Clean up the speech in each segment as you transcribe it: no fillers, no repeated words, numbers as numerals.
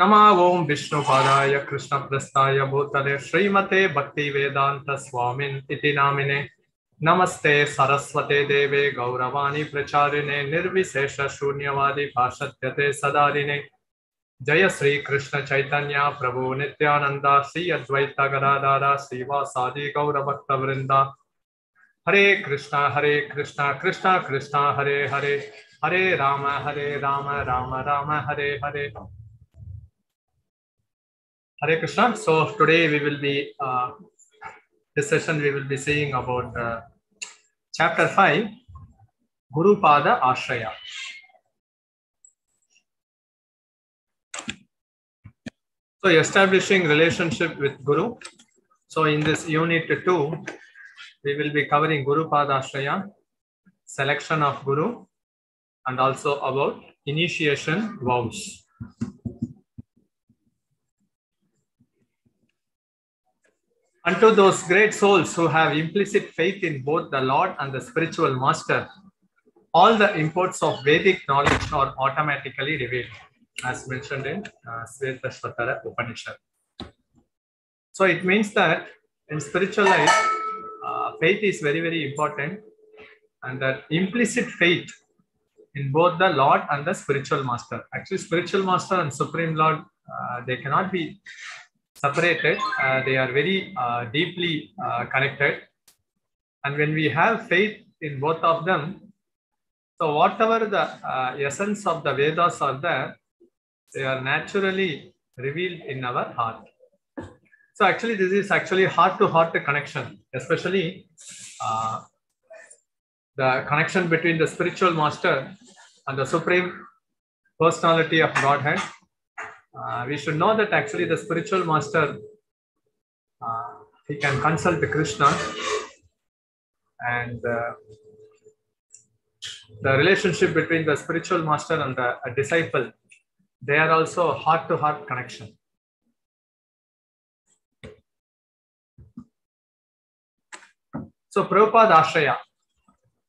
नमः ओम विष्णुपादाय कृष्णप्रस्थाय भूतले श्रीमते भक्तिवेदांत स्वामिन् इति नामिने नमस्ते सरस्वते देवे गौरवाणी प्रचारिणे निर्विशेष शून्यवादी पाश्चात्य सदारिणे जय श्री कृष्ण चैतन्य प्रभु नित्यानंद श्री अद्वैत गदाधर श्रीवासादि गौरभक्तवृंदा हरे Krishna Krishna Krishna Hare Hare Hare Ram Ram Ram Hare Hare. Hare Krishna. So today we will be, this session we will be seeing about chapter 5, Guru Pada Ashraya. So establishing relationship with Guru. So in this unit 2, we will be covering Guru Pada Ashraya, selection of Guru, and also about initiation vows. Unto those great souls who have implicit faith in both the Lord and the spiritual master, all the imports of Vedic knowledge are automatically revealed, as mentioned in Svetashvatara Upanishad. So it means that in spiritual life, faith is very, very important, and that implicit faith in both the Lord and the spiritual master. Actually, spiritual master and Supreme Lord, they cannot be separated. They are very deeply connected, and when we have faith in both of them, so whatever the essence of the Vedas are there, they are naturally revealed in our heart. So actually this is actually heart-to-heart connection, especially the connection between the spiritual master and the Supreme Personality of Godhead. We should know that actually the spiritual master, he can consult Krishna, and the relationship between the spiritual master and the disciple, they are also heart-to-heart connection. So Prabhupada Ashraya,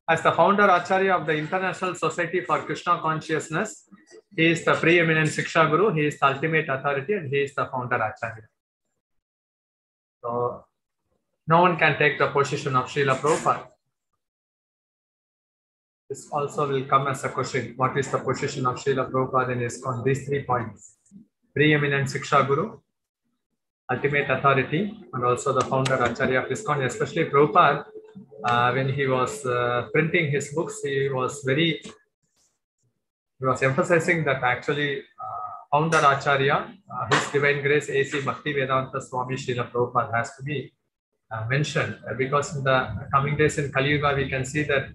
as the founder Acharya of the International Society for Krishna Consciousness, he is the preeminent Siksha Guru, he is the ultimate authority, and he is the founder Acharya. So no one can take the position of Srila Prabhupada. This also will come as a question. What is the position of Srila Prabhupada in ISKCON? These 3 points: preeminent Siksha Guru, ultimate authority, and also the founder Acharya of ISKCON. Especially Prabhupada, when he was printing his books, he was emphasizing that actually founder Acharya, His Divine Grace A.C. Bhaktivedanta Swami Srila Prabhupada has to be mentioned, because in the coming days in Kali Yuga, we can see that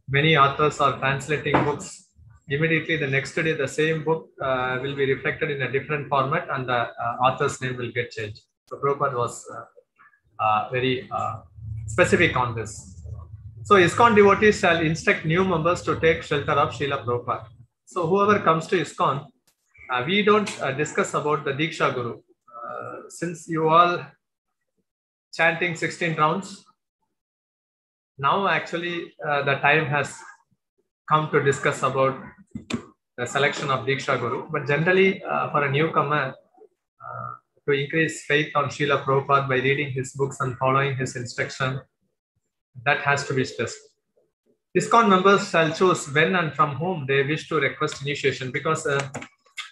many authors are translating books. Immediately the next day, the same book will be reflected in a different format, and the author's name will get changed. So Prabhupada was very specific on this. So ISKCON devotees shall instruct new members to take shelter of Srila Prabhupada. So whoever comes to ISKCON, we don't discuss about the Diksha Guru. Since you all chanting 16 rounds, now actually the time has come to discuss about the selection of Diksha Guru. But generally for a newcomer, to increase faith on Srila Prabhupada by reading his books and following his instruction, that has to be stressed. ISKCON members shall choose when and from whom they wish to request initiation, because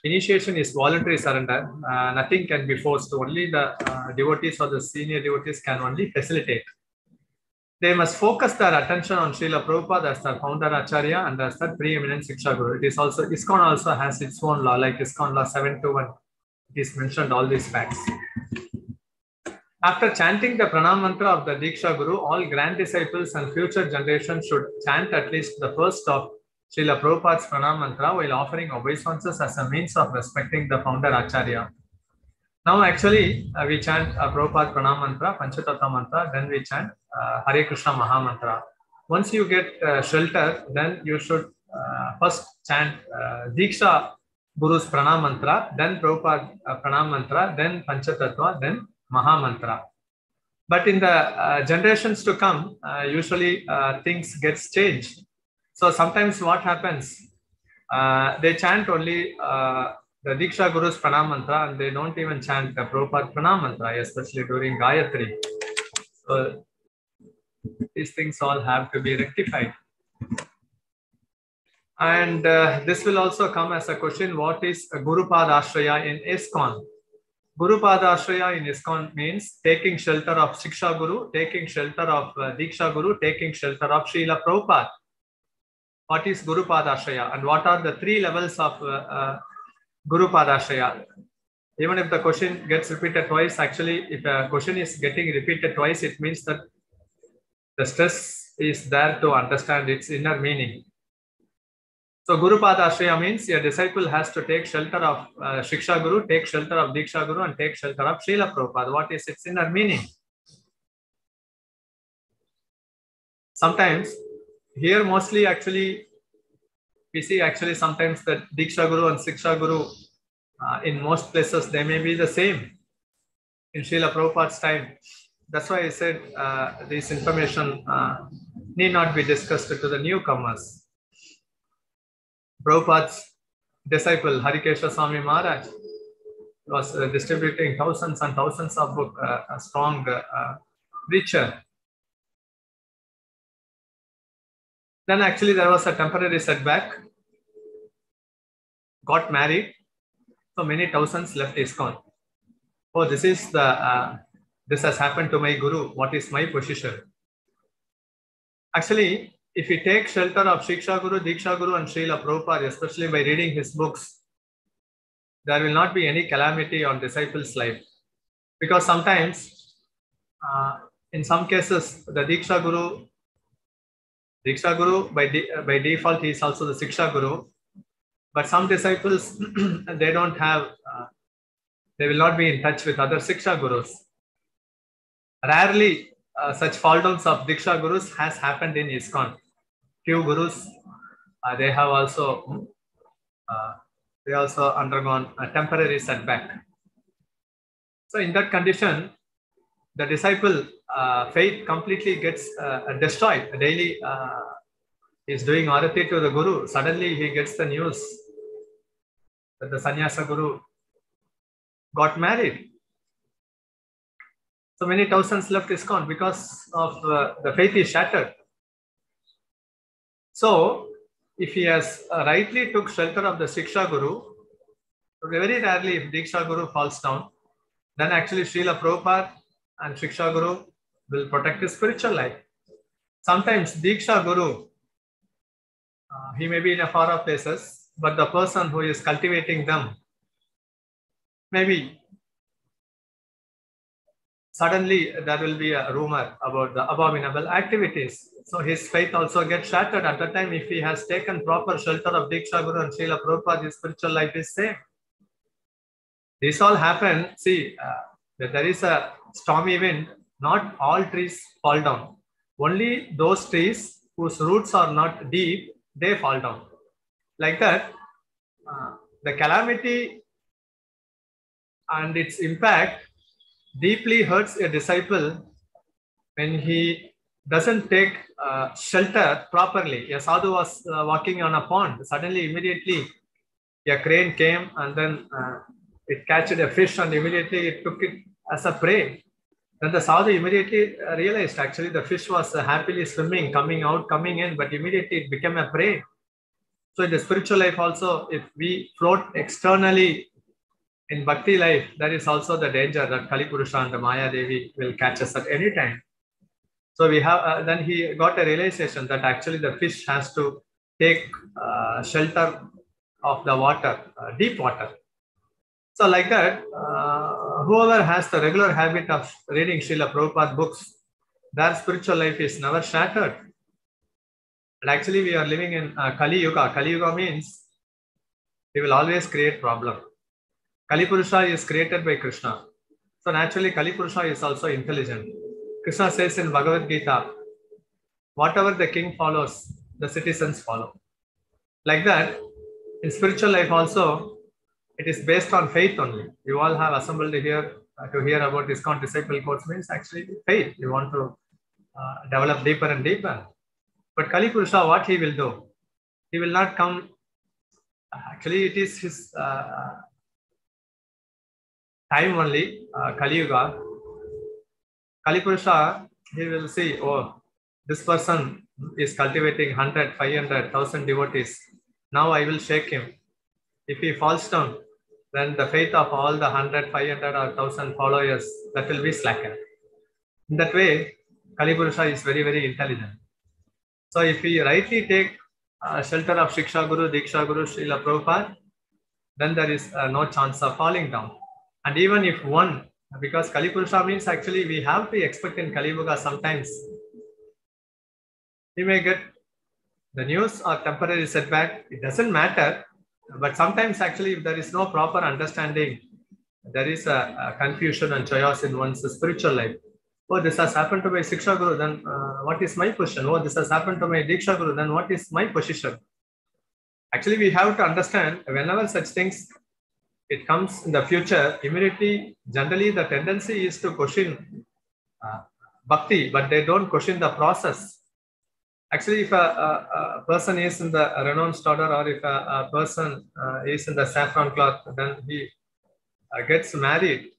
initiation is voluntary surrender. Nothing can be forced. Only the devotees or the senior devotees can only facilitate. They must focus their attention on Srila Prabhupada as their founder Acharya and as their preeminent Siksha Guru. It is also, ISKCON also has its own law, like ISKCON law 721. It is mentioned all these facts. After chanting the pranam mantra of the Diksha Guru, all grand disciples and future generations should chant at least the first of Srila Prabhupada's pranam mantra while offering obeisances as a means of respecting the founder Acharya. Now actually we chant Prabhupada pranam mantra, Panchatattva mantra, then we chant Hare Krishna Maha Mantra. Once you get shelter, then you should first chant Diksha Guru's pranam mantra, then Prabhupada pranam mantra, then Panchatattva, then Maha Mantra. But in the generations to come, usually things get changed. So sometimes what happens, they chant only the the Diksha Guru's Pranam Mantra, and they don't even chant the Prabhupada Pranam Mantra, especially during Gayatri. So these things all have to be rectified. And this will also come as a question, what is Guru Pada Ashraya in ISKCON? Guru Pada Ashraya in ISKCON means taking shelter of Shiksha Guru, taking shelter of Diksha Guru, taking shelter of Srila Prabhupada. What is Guru Pada Ashraya and what are the three levels of Guru Pada Ashraya? Even if the question gets repeated twice, actually, if a question is getting repeated twice, it means that the stress is there to understand its inner meaning. So Guru Pada Ashraya means a disciple has to take shelter of Shiksha Guru, take shelter of Diksha Guru, and take shelter of Srila Prabhupada. What is its inner meaning? Sometimes, here mostly actually, we see actually sometimes that Diksha Guru and Shiksha Guru, in most places, they may be the same in Srila Prabhupada's time. That's why I said this information need not be discussed to the newcomers. Prabhupada's disciple, Harikesha Swami Maharaj, was distributing thousands and thousands of books, a strong preacher. Then actually there was a temporary setback, got married, so many thousands left ISKCON. Oh, this is the, this has happened to my Guru, what is my position? Actually, if we take shelter of Shiksha Guru, Diksha Guru and Srila Prabhupada, especially by reading his books, there will not be any calamity on disciples' life. Because sometimes, in some cases, the Diksha Guru by default, he is also the Shiksha Guru. But some disciples, they don't have, they will not be in touch with other Shiksha Gurus. Rarely, such fall downs of Diksha Gurus has happened in ISKCON. Few Gurus, they have also undergone a temporary setback. So in that condition, the disciple faith completely gets destroyed. Daily he is doing arati to the Guru. Suddenly he gets the news that the Sannyasa Guru got married. So many thousands left ISKCON because of the faith is shattered. So if he has rightly took shelter of the Shiksha Guru, very rarely if Diksha Guru falls down, then actually Srila Prabhupada and Shiksha Guru will protect his spiritual life. Sometimes Diksha Guru, he may be in a far off places, but the person who is cultivating them, maybe suddenly there will be a rumor about the abominable activities. So his faith also gets shattered. At the time, if he has taken proper shelter of Diksha Guru and Srila Prabhupada, his spiritual life is safe. This all happen, see, that there is a stormy wind, not all trees fall down. Only those trees whose roots are not deep, they fall down. Like that, the calamity and its impact deeply hurts a disciple when he doesn't take shelter properly. A sadhu was walking on a pond. Suddenly, immediately, a crane came and then it catched a fish and immediately it took it as a prey. Then the sadhu immediately realized actually the fish was happily swimming, coming out, coming in, but immediately it became a prey. So in the spiritual life also, if we float externally in bhakti life, there is also the danger that Kali Purusha and the Maya Devi will catch us at any time. So we have, then he got a realization that actually the fish has to take shelter of the water, deep water. So like that, whoever has the regular habit of reading Srila Prabhupada books, their spiritual life is never shattered. And actually we are living in Kali Yuga. Kali Yuga means he will always create problem. Kali Purusha is created by Krishna. So naturally Kali Purusha is also intelligent. Krishna says in Bhagavad Gita, whatever the king follows, the citizens follow. Like that, in spiritual life also, it is based on faith only. You all have assembled here to hear about ISKCON disciple course means actually faith. You want to develop deeper and deeper. But Kali Purusha, what he will do? He will not come. Actually, it is his time only, Kali Yuga, Kali Purusha, he will see, oh, this person is cultivating 100, 500, 1,000 devotees. Now I will shake him. If he falls down, then the faith of all the 100, 500 or 1,000 followers, that will be slackened. In that way, Kali Purusha is very, very intelligent. So if we rightly take shelter of Shiksha Guru, Diksha Guru, Srila Prabhupada, then there is no chance of falling down. And even if one, because Kali Purusha means actually we have to expect in Kali Yuga sometimes we may get the news or temporary setback, it doesn't matter. But sometimes actually if there is no proper understanding, there is a confusion and chaos in one's spiritual life. Oh, this has happened to my Siksha Guru, then what is my position? Oh, this has happened to my Diksha Guru, then what is my position? Actually, we have to understand whenever such things it comes in the future, immediately, generally the tendency is to question bhakti, but they don't question the process. Actually, if a person is in the renounced order, or if a person is in the saffron cloth, then he gets married.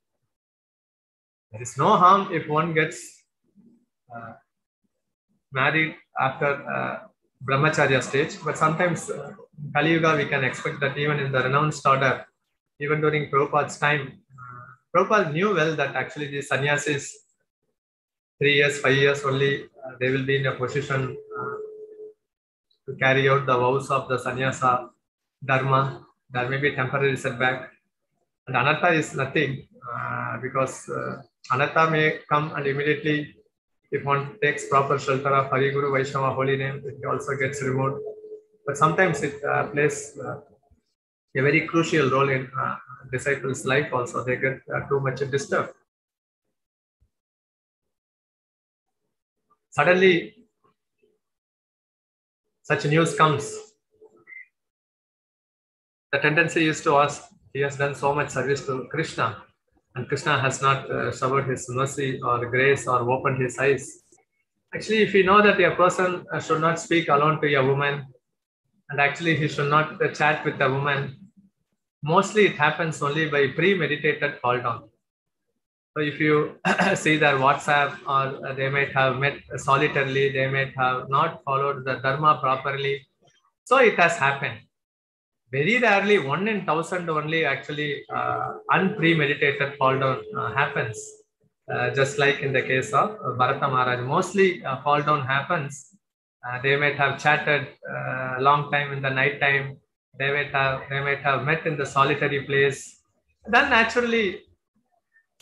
There is no harm if one gets married after brahmacharya stage, but sometimes Kali Yuga we can expect that even in the renounced order, even during Prabhupada's time, Prabhupada knew well that actually the sannyasis, 3 years, 5 years only, they will be in a position to carry out the vows of the sannyasa dharma. There may be temporary setback. And anatta is nothing because anatta may come and immediately, if one takes proper shelter of Hari Guru, Vaishnava, holy name, it also gets removed. But sometimes it plays a very crucial role in disciples' life also. They get too much disturbed. Suddenly, such news comes. The tendency is to ask, he has done so much service to Krishna, and Krishna has not showered his mercy or grace or opened his eyes. Actually, if you know that a person should not speak alone to a woman, and actually he should not chat with a woman, mostly it happens only by premeditated fall down. So if you see their WhatsApp, or they might have met solitarily, they might have not followed the Dharma properly. So it has happened. Very rarely, 1 in 1,000 only actually unpremeditated fall down happens. Just like in the case of Bharata Maharaj, mostly fall down happens. They might have chatted a long time in the night time. They might have met in the solitary place. Then naturally,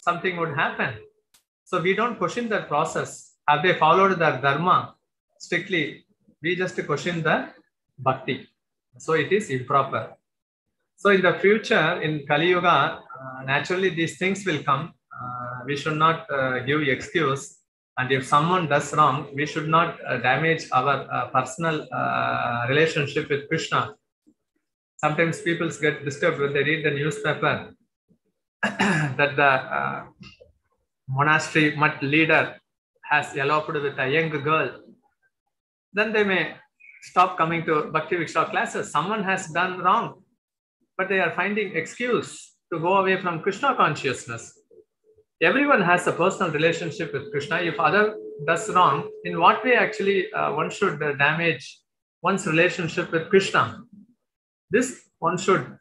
something would happen. So we don't question the process. Have they followed the dharma strictly? We just question the bhakti. So it is improper. So in the future, in Kali Yuga, naturally these things will come. We should not give excuse. And if someone does wrong, we should not damage our personal relationship with Krishna. Sometimes people get disturbed when they read the newspaper that the monastery mutt leader has eloped with a young girl. Then they may stop coming to Bhakti Viksha classes. Someone has done wrong, but they are finding excuse to go away from Krishna consciousness. Everyone has a personal relationship with Krishna. If other does wrong, in what way actually one should damage one's relationship with Krishna? This one should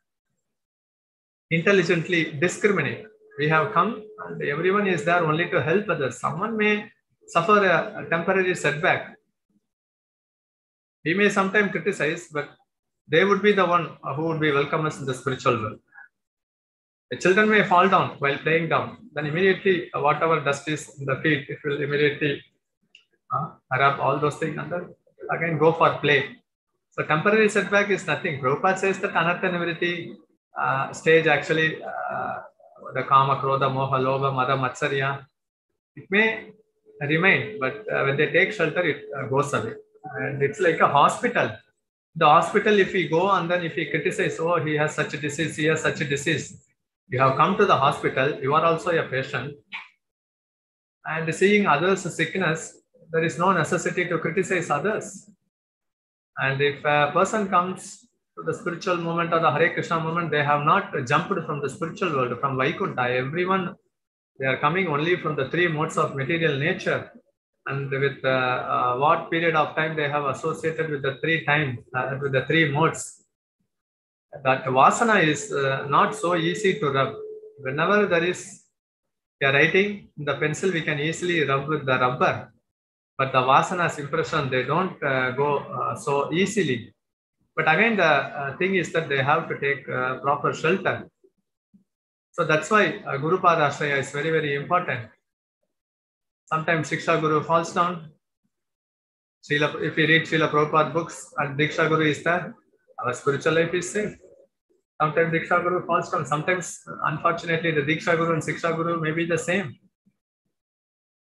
intelligently discriminate. We have come and everyone is there only to help others. Someone may suffer a temporary setback. We may sometimes criticize, but they would be the one who would be welcome us in the spiritual world. The children may fall down while playing down. Then immediately, whatever dust is in the field, it will immediately rub all those things and then again go for play. So temporary setback is nothing. Prabhupada says that anartha nivritti stage actually, the kama, krodha, moha, lobha, mada, matsarya, it may remain, but when they take shelter, it goes away. And it's like a hospital. The hospital, if we go and then if we criticize, oh, he has such a disease, he has such a disease. You have come to the hospital, you are also a patient. And seeing others' sickness, there is no necessity to criticize others. And if a person comes to the spiritual movement or the Hare Krishna movement, they have not jumped from the spiritual world, from Vaikuntha. Everyone, they are coming only from the three modes of material nature. And with what period of time they have associated with the with the three modes. That vasana is not so easy to rub. Whenever there is a writing in the pencil, we can easily rub with the rubber. But the vasana's impression, they don't go so easily. But again, the thing is that they have to take proper shelter. So that's why Guru Pada Ashraya is very, very important. Sometimes Shiksha Guru falls down. If we read Srila Prabhupada books and Diksha Guru is there, our spiritual life is safe. Sometimes Diksha Guru falls down. Sometimes, unfortunately, the Diksha Guru and Shiksha Guru may be the same.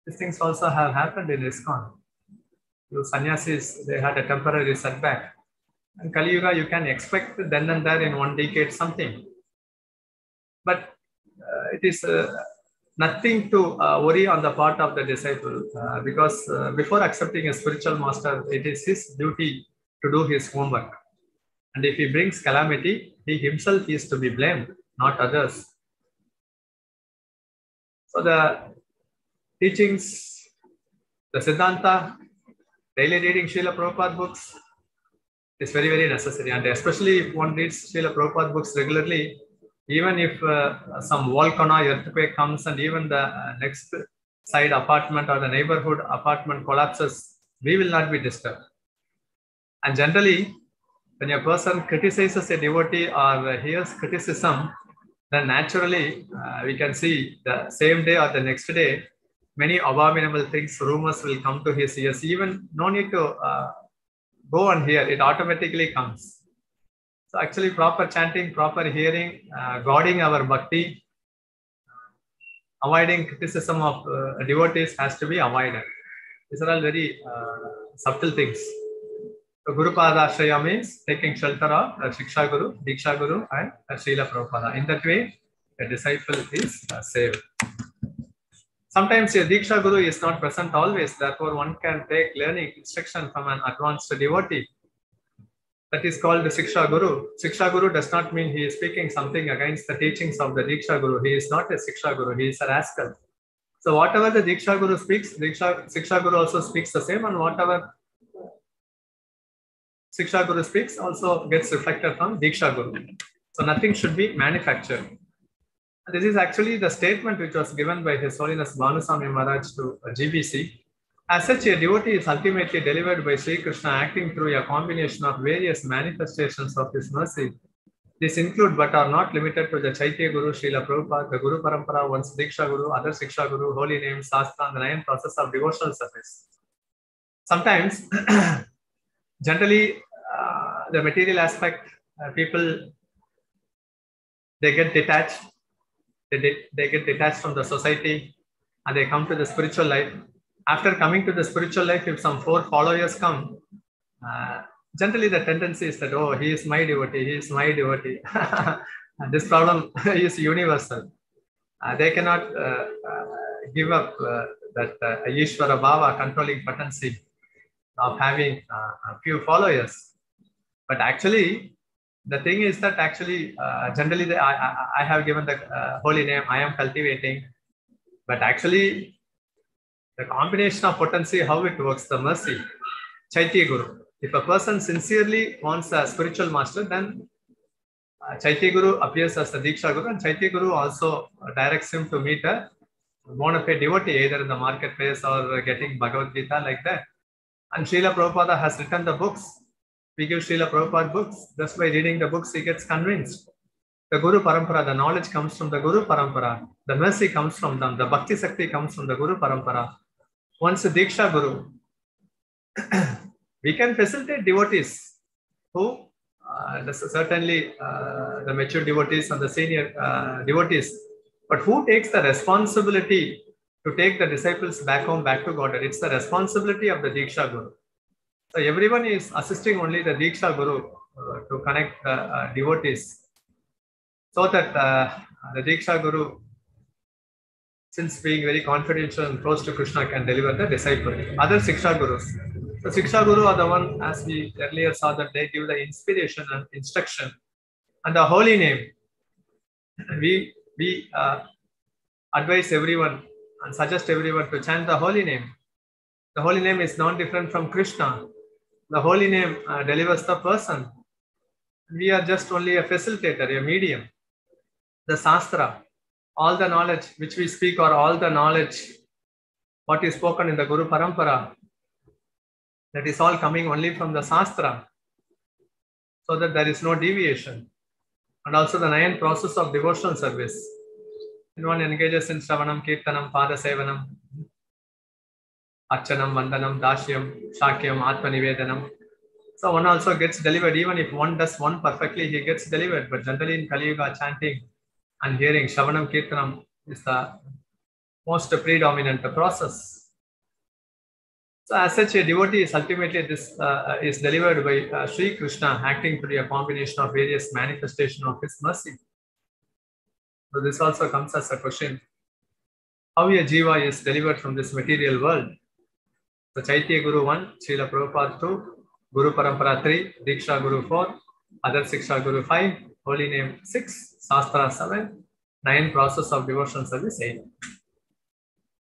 These things also have happened in ISKCON. You sannyasis, they had a temporary setback. In Kali Yuga, you can expect then and there in one decade something. But it is nothing to worry on the part of the disciple because before accepting a spiritual master, it is his duty to do his homework. And if he brings calamity, he himself is to be blamed, not others. So the teachings, the Siddhanta, daily reading Srila Prabhupada books is very, very necessary. And especially if one reads Srila Prabhupada books regularly, even if some volcano earthquake comes and even the next side apartment or the neighborhood apartment collapses, we will not be disturbed. And generally, when a person criticizes a devotee or hears criticism, then naturally we can see the same day or the next day, many abominable things, rumors will come to his ears. Even no need to go and hear, it automatically comes. So actually proper chanting, proper hearing, guarding our bhakti, avoiding criticism of devotees has to be avoided. These are all very subtle things. So Guru Pada Ashraya means taking shelter of Shiksha Guru, Diksha Guru and Srila Prabhupada. In that way, the disciple is saved. Sometimes a Diksha Guru is not present always, therefore one can take learning instruction from an advanced devotee. That is called the Shiksha Guru. Shiksha Guru does not mean he is speaking something against the teachings of the Diksha Guru. He is not a Shiksha Guru, he is a rascal. So whatever the Diksha Guru speaks, Shiksha Guru also speaks the same, and whatever Shiksha Guru speaks also gets reflected from Diksha Guru. So nothing should be manufactured. This is actually the statement which was given by His Holiness Bhanuswami Maharaj to GBC. As such, a devotee is ultimately delivered by Sri Krishna acting through a combination of various manifestations of his mercy. These include but are not limited to the Chaitya Guru, Srila Prabhupada, the Guru Parampara, one's Diksha Guru, other Shiksha Guru, holy name, Sastra, and the 9 process of devotional service. Sometimes, generally, the material aspect, people, they get detached. They get detached from the society and they come to the spiritual life. After coming to the spiritual life, if some 4 followers come, generally the tendency is that, oh, he is my devotee, he is my devotee. And this problem is universal. They cannot give up that Ishvara Bhava, controlling potency of having a few followers. But actually, the thing is that actually, generally, I have given the holy name, I am cultivating. But actually, the combination of potency, how it works, the mercy, Chaitya Guru. If a person sincerely wants a spiritual master, then Chaitya Guru appears as the Diksha Guru, and Chaitya Guru also directs him to meet a bona fide devotee, either in the marketplace or getting Bhagavad Gita, like that. And Srila Prabhupada has written the books. We give Srila Prabhupada books. Just by reading the books, he gets convinced. The Guru Parampara, the knowledge comes from the Guru Parampara. The mercy comes from them. The Bhakti Sakti comes from the Guru Parampara. Once a Diksha Guru, we can facilitate devotees who, certainly the mature devotees and the senior devotees, but who takes the responsibility to take the disciples back home, back to Godhead? It's the responsibility of the Diksha Guru. So everyone is assisting only the Diksha Guru to connect devotees, so that the Diksha Guru, since being very confidential and close to Krishna, can deliver the disciple. Other Shiksha Gurus. The Siksha Guru are the one, as we earlier saw, that they give the inspiration and instruction. And the holy name, we advise everyone and suggest everyone to chant the holy name. The holy name is not different from Krishna. The holy name delivers the person. We are just only a facilitator, a medium. The Shastra, all the knowledge which we speak, or all the knowledge what is spoken in the Guru Parampara, that is all coming only from the Shastra, so that there is no deviation. And also the 9th process of devotional service. When one engages in Shravanam, Kirtanam, Pada Sevanam, Archanam, Vandanam, Dashyam, Shakyam, Atma Nivedanam. So one also gets delivered. Even if one does one perfectly, he gets delivered. But generally in Kali Yuga, chanting and hearing Shravanam, Kirtanam is the most predominant process. So as such, a devotee is ultimately is delivered by Sri Krishna, acting to be a combination of various manifestations of his mercy. So this also comes as a question: how a jiva is delivered from this material world? So Chaitya Guru 1, Srila Prabhupada 2, Guru Parampara 3, Diksha Guru 4, Other Siksha Guru 5, Holy Name 6, Shastra 7, 9 process of devotional service 8.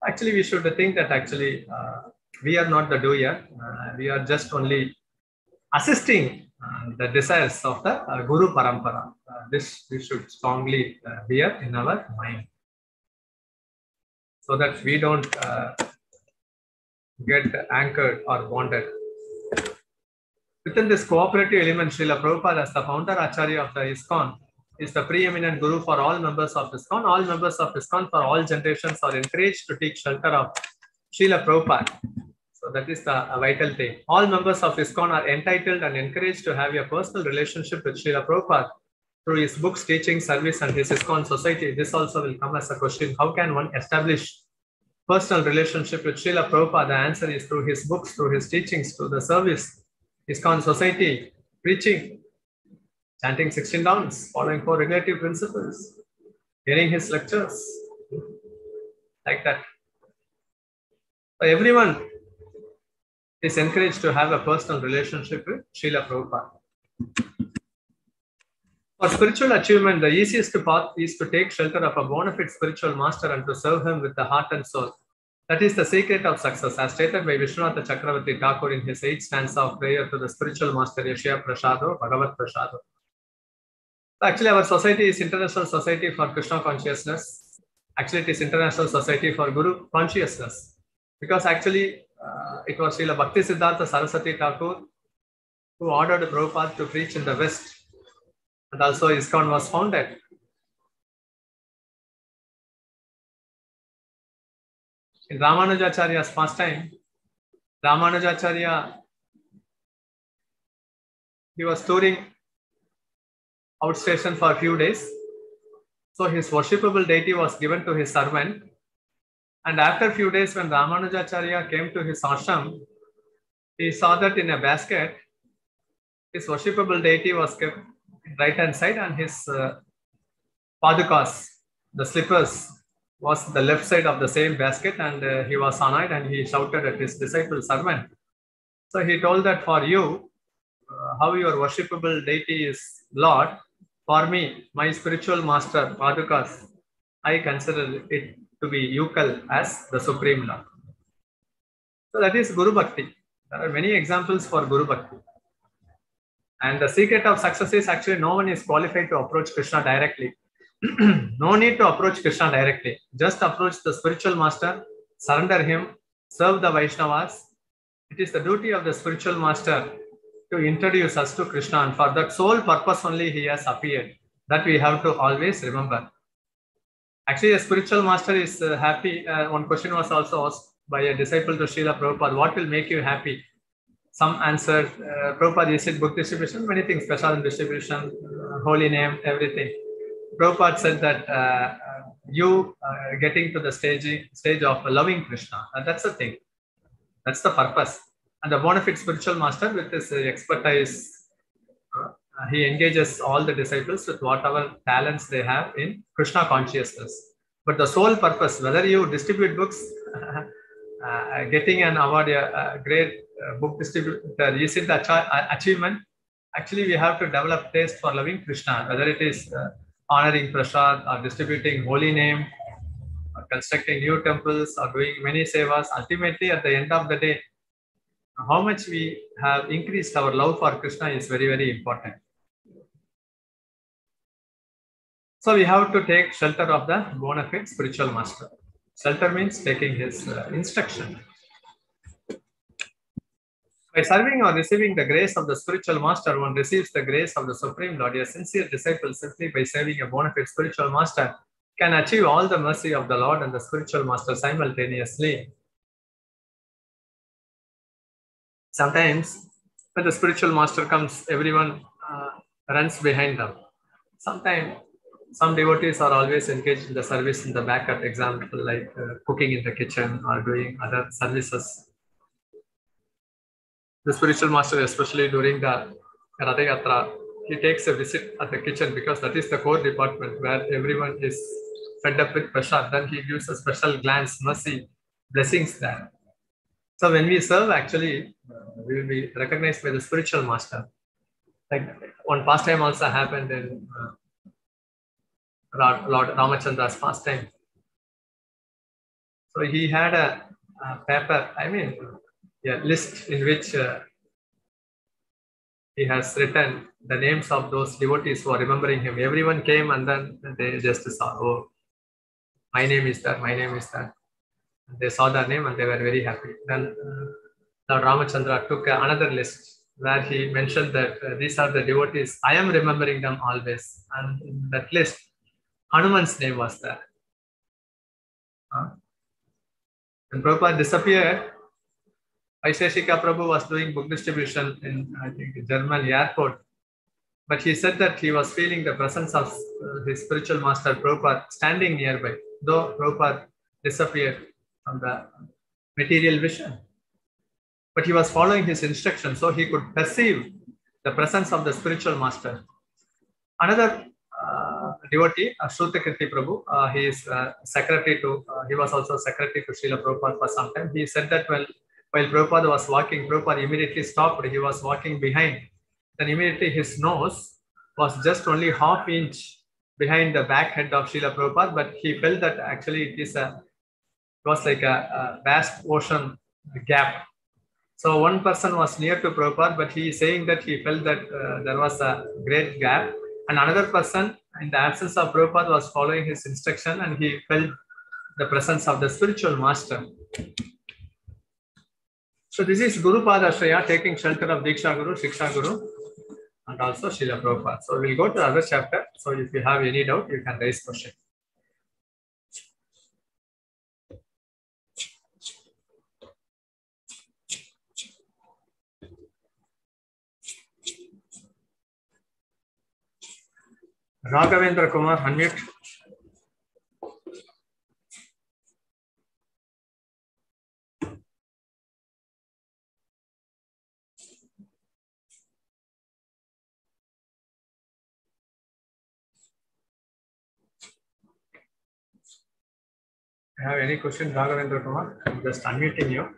Actually, we should think that actually we are not the doer. We are just only assisting the desires of the Guru Parampara. This we should strongly bear in our mind, so that we don't get anchored or bonded. Within this cooperative element, Srila Prabhupada, as the founder Acharya of the ISKCON, is the preeminent Guru for all members of ISKCON. All members of ISKCON for all generations are encouraged to take shelter of Srila Prabhupada. So that is the vital thing. All members of ISKCON are entitled and encouraged to have a personal relationship with Srila Prabhupada through his books, teaching, service, and his ISKCON society. This also will come as a question: how can one establish personal relationship with Srila Prabhupada? The answer is through his books, through his teachings, through the service, ISKCON society, preaching, chanting 16 rounds, following 4 regulative principles, hearing his lectures, like that. So everyone is encouraged to have a personal relationship with Srila Prabhupada. For spiritual achievement, the easiest path is to take shelter of a bona fide spiritual master and to serve him with the heart and soul. That is the secret of success, as stated by Vishwanath Chakravarti Thakur in his 8th stanza of prayer to the spiritual master Yashya Prasado, Bhagavat Prasado. Actually, our society is International Society for Krishna Consciousness. Actually, it is International Society for Guru Consciousness. Because actually, it was Srila Bhakti Siddhartha Saraswati Thakur who ordered Prabhupada to preach in the West. And also ISKCON was founded. In Ramanujacharya's pastime, Ramanujacharya, he was touring outstation for a few days. So his worshipable deity was given to his servant. And after a few days, when Ramanujacharya came to his ashram, he saw that in a basket, his worshipable deity was kept right hand side, and his padukas, the slippers, was the left side of the same basket, and he was annoyed and he shouted at his disciple servant. So he told that for you, how your worshipable deity is Lord, for me, my spiritual master, padukas, I consider it to be Yukal as the Supreme Lord. So that is Guru Bhakti. There are many examples for Guru Bhakti. And the secret of success is actually no one is qualified to approach Krishna directly. No need to approach Krishna directly. Just approach the spiritual master, surrender him, serve the Vaishnavas. It is the duty of the spiritual master to introduce us to Krishna, and for that sole purpose only he has appeared. That we have to always remember. Actually, a spiritual master is happy. One question was also asked by a disciple to Srila Prabhupada: what will make you happy? Some answered, Prabhupada, is it book distribution? Many things, special distribution, holy name, everything. Prabhupada said that you getting to the stage of loving Krishna. And that's the thing. That's the purpose. And the bona fide spiritual master, with his expertise, he engages all the disciples with whatever talents they have in Krishna consciousness. But the sole purpose, whether you distribute books, getting an award, a great book distributor recent achievement. Actually, we have to develop taste for loving Krishna, whether it is honoring prasad or distributing holy name, or constructing new temples or doing many sevas. Ultimately, at the end of the day, how much we have increased our love for Krishna is very, very important. So we have to take shelter of the bona fide spiritual master. Shelter means taking his instruction. By serving or receiving the grace of the spiritual master, one receives the grace of the Supreme Lord. A sincere disciple, simply by serving a bona fide spiritual master, can achieve all the mercy of the Lord and the spiritual master simultaneously. Sometimes, when the spiritual master comes, everyone runs behind them. Sometimes, some devotees are always engaged in the service in the back, for example, like cooking in the kitchen or doing other services. The spiritual master, especially during the Radha Yatra, he takes a visit at the kitchen because that is the core department where everyone is fed up with prasad. Then he gives a special glance, mercy, blessings there. So when we serve, actually, we will be recognized by the spiritual master. Like one pastime also happened in Lord Ramachandra's pastime. So he had a paper, a list in which he has written the names of those devotees who are remembering him. Everyone came and then they just saw, oh, my name is that, my name is that. They saw their name and they were very happy. Then Lord Ramachandra took another list where he mentioned that these are the devotees. I am remembering them always. And in that list, Hanuman's name was there. When Prabhupada disappeared, Vaisheshika Prabhu was doing book distribution in, I think, German airport. But he said that he was feeling the presence of his spiritual master Prabhupada standing nearby, though Prabhupada disappeared from the material vision. But he was following his instructions, so he could perceive the presence of the spiritual master. Another devotee, Shrutakirti Prabhu, he is secretary to, he was also secretary to Srila Prabhupada for some time. He said that while Prabhupada was walking, Prabhupada immediately stopped. He was walking behind. Then immediately his nose was just only half inch behind the back head of Srila Prabhupada, but he felt that actually it was like a vast ocean gap. So one person was near to Prabhupada, but he is saying that he felt that there was a great gap. And another person, in the absence of Prabhupada, was following his instruction and he felt the presence of the spiritual master. So this is Guru Padashraya, taking shelter of Diksha Guru, Shiksha Guru, and also Srila Prabhupada. So we'll go to the other chapter. So if you have any doubt, you can raise question. Raghavendra Kumar, unmute. Have any question, Raghavendra Kumar? I'm just unmuting you.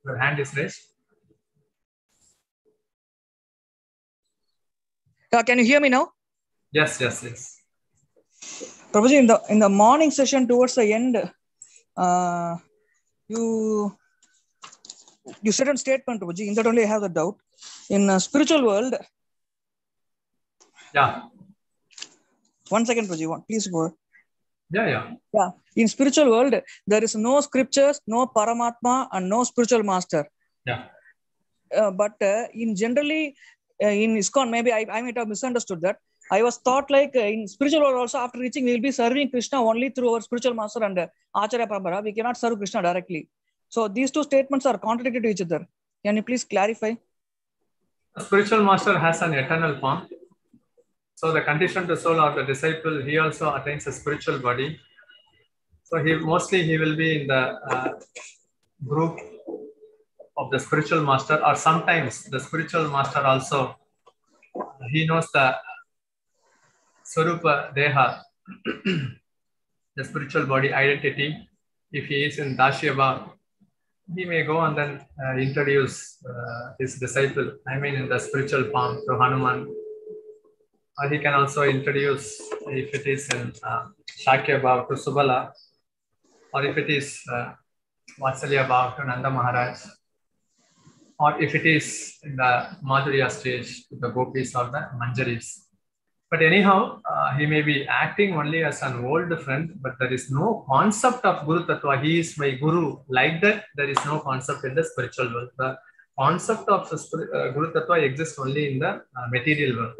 Your hand is raised. Can you hear me now? Yes, yes, yes. Prabhuji, in the morning session towards the end, you said a statement, Prabhuji. In that only I have the doubt. In spiritual world. Yeah. 1 second, Prabhuji. Please go. Yeah. In spiritual world, there is no scriptures, no Paramatma, and no spiritual master. Yeah. But in generally, in ISKCON, maybe I might have misunderstood that. I was thought like in spiritual world also, after reaching, we will be serving Krishna only through our spiritual master and Acharya Parambara. We cannot serve Krishna directly. So these two statements are contradictory to each other. Can you please clarify? The spiritual master has an eternal form. So the conditioned soul of the disciple, he also attains a spiritual body. So he will be in the group of the spiritual master, or sometimes the spiritual master also, he knows the Swarupa Deha. the spiritual body identity. If he is in Dashyabha, he may go and then introduce his disciple, I mean in the spiritual form, to Hanuman. Or he can also introduce, if it is in Shakya Bhav, to Subala, or if it is Vatsalya Bhav, to Nanda Maharaj, or if it is in the Madhurya stage, to the Gopis or the Manjaris. But anyhow, he may be acting only as an old friend, but there is no concept of Guru Tattva. He is my Guru. Like that, there is no concept in the spiritual world. The concept of Guru Tattva exists only in the material world.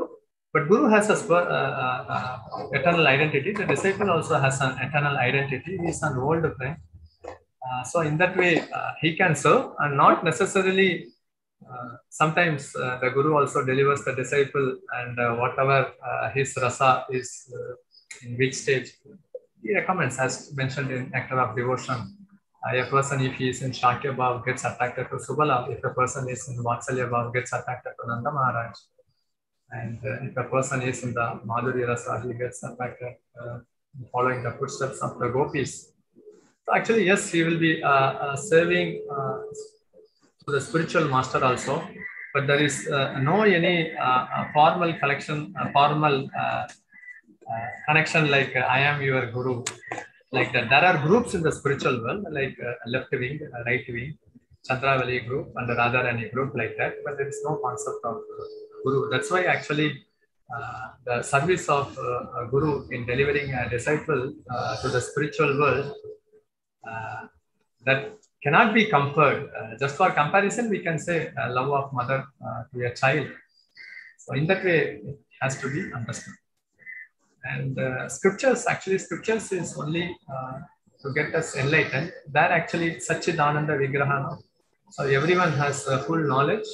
But Guru has a eternal identity. The disciple also has an eternal identity. He is an old friend. So in that way, he can serve, and not necessarily. Sometimes the Guru also delivers the disciple, and whatever his rasa is, in which stage, he recommends, as mentioned in Nectar of Devotion. A person, if he is in Shakya Bhav, gets attracted to Subala. If a person is in Vatsalya Bhav, gets attracted to Nanda Maharaj. And if a person is in the Madhurya rasa, he gets attracted following the footsteps of the Gopis. So actually, yes, he will be serving the spiritual master also, but there is no any formal connection like I am your Guru, like that. There are groups in the spiritual world, like left wing, right wing, Chandravali group, and Radharani group, like that, but there is no concept of Guru. That's why actually the service of Guru in delivering a disciple to the spiritual world, that cannot be compared. Just for comparison, we can say love of mother to a child. So in that way, it has to be understood. And scriptures is only to get us enlightened. That actually Satchidananda Vigraha. So everyone has full knowledge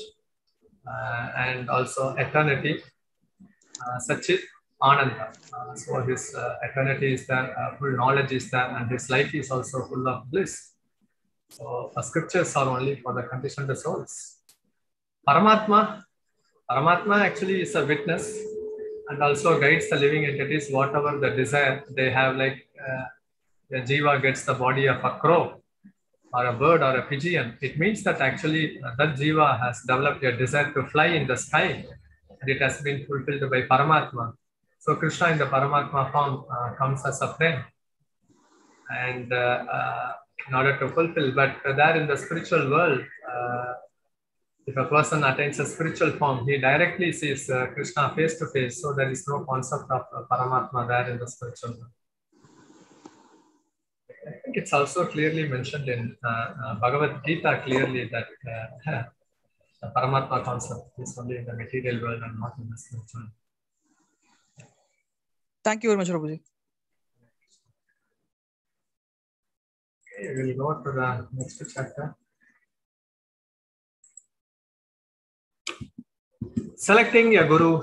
and also eternity. Satchit Ananda. So his eternity is there, full knowledge is there, and his life is also full of bliss. So scriptures are only for the conditioned souls. Paramatma actually is a witness and also guides the living entities, whatever the desire they have, like the jiva gets the body of a crow or a bird or a pigeon. It means that actually that jiva has developed a desire to fly in the sky, and it has been fulfilled by Paramatma. So Krishna in the Paramatma form comes as a friend, and in order to fulfill, but there in the spiritual world, if a person attains a spiritual form, he directly sees Krishna face to face. So there is no concept of Paramatma there in the spiritual world. I think it's also clearly mentioned in Bhagavad Gita clearly that the Paramatma concept is only in the material world and not in the spiritual world. Thank you very much, Prabhuji. Okay, we'll go to the next chapter. Selecting a guru.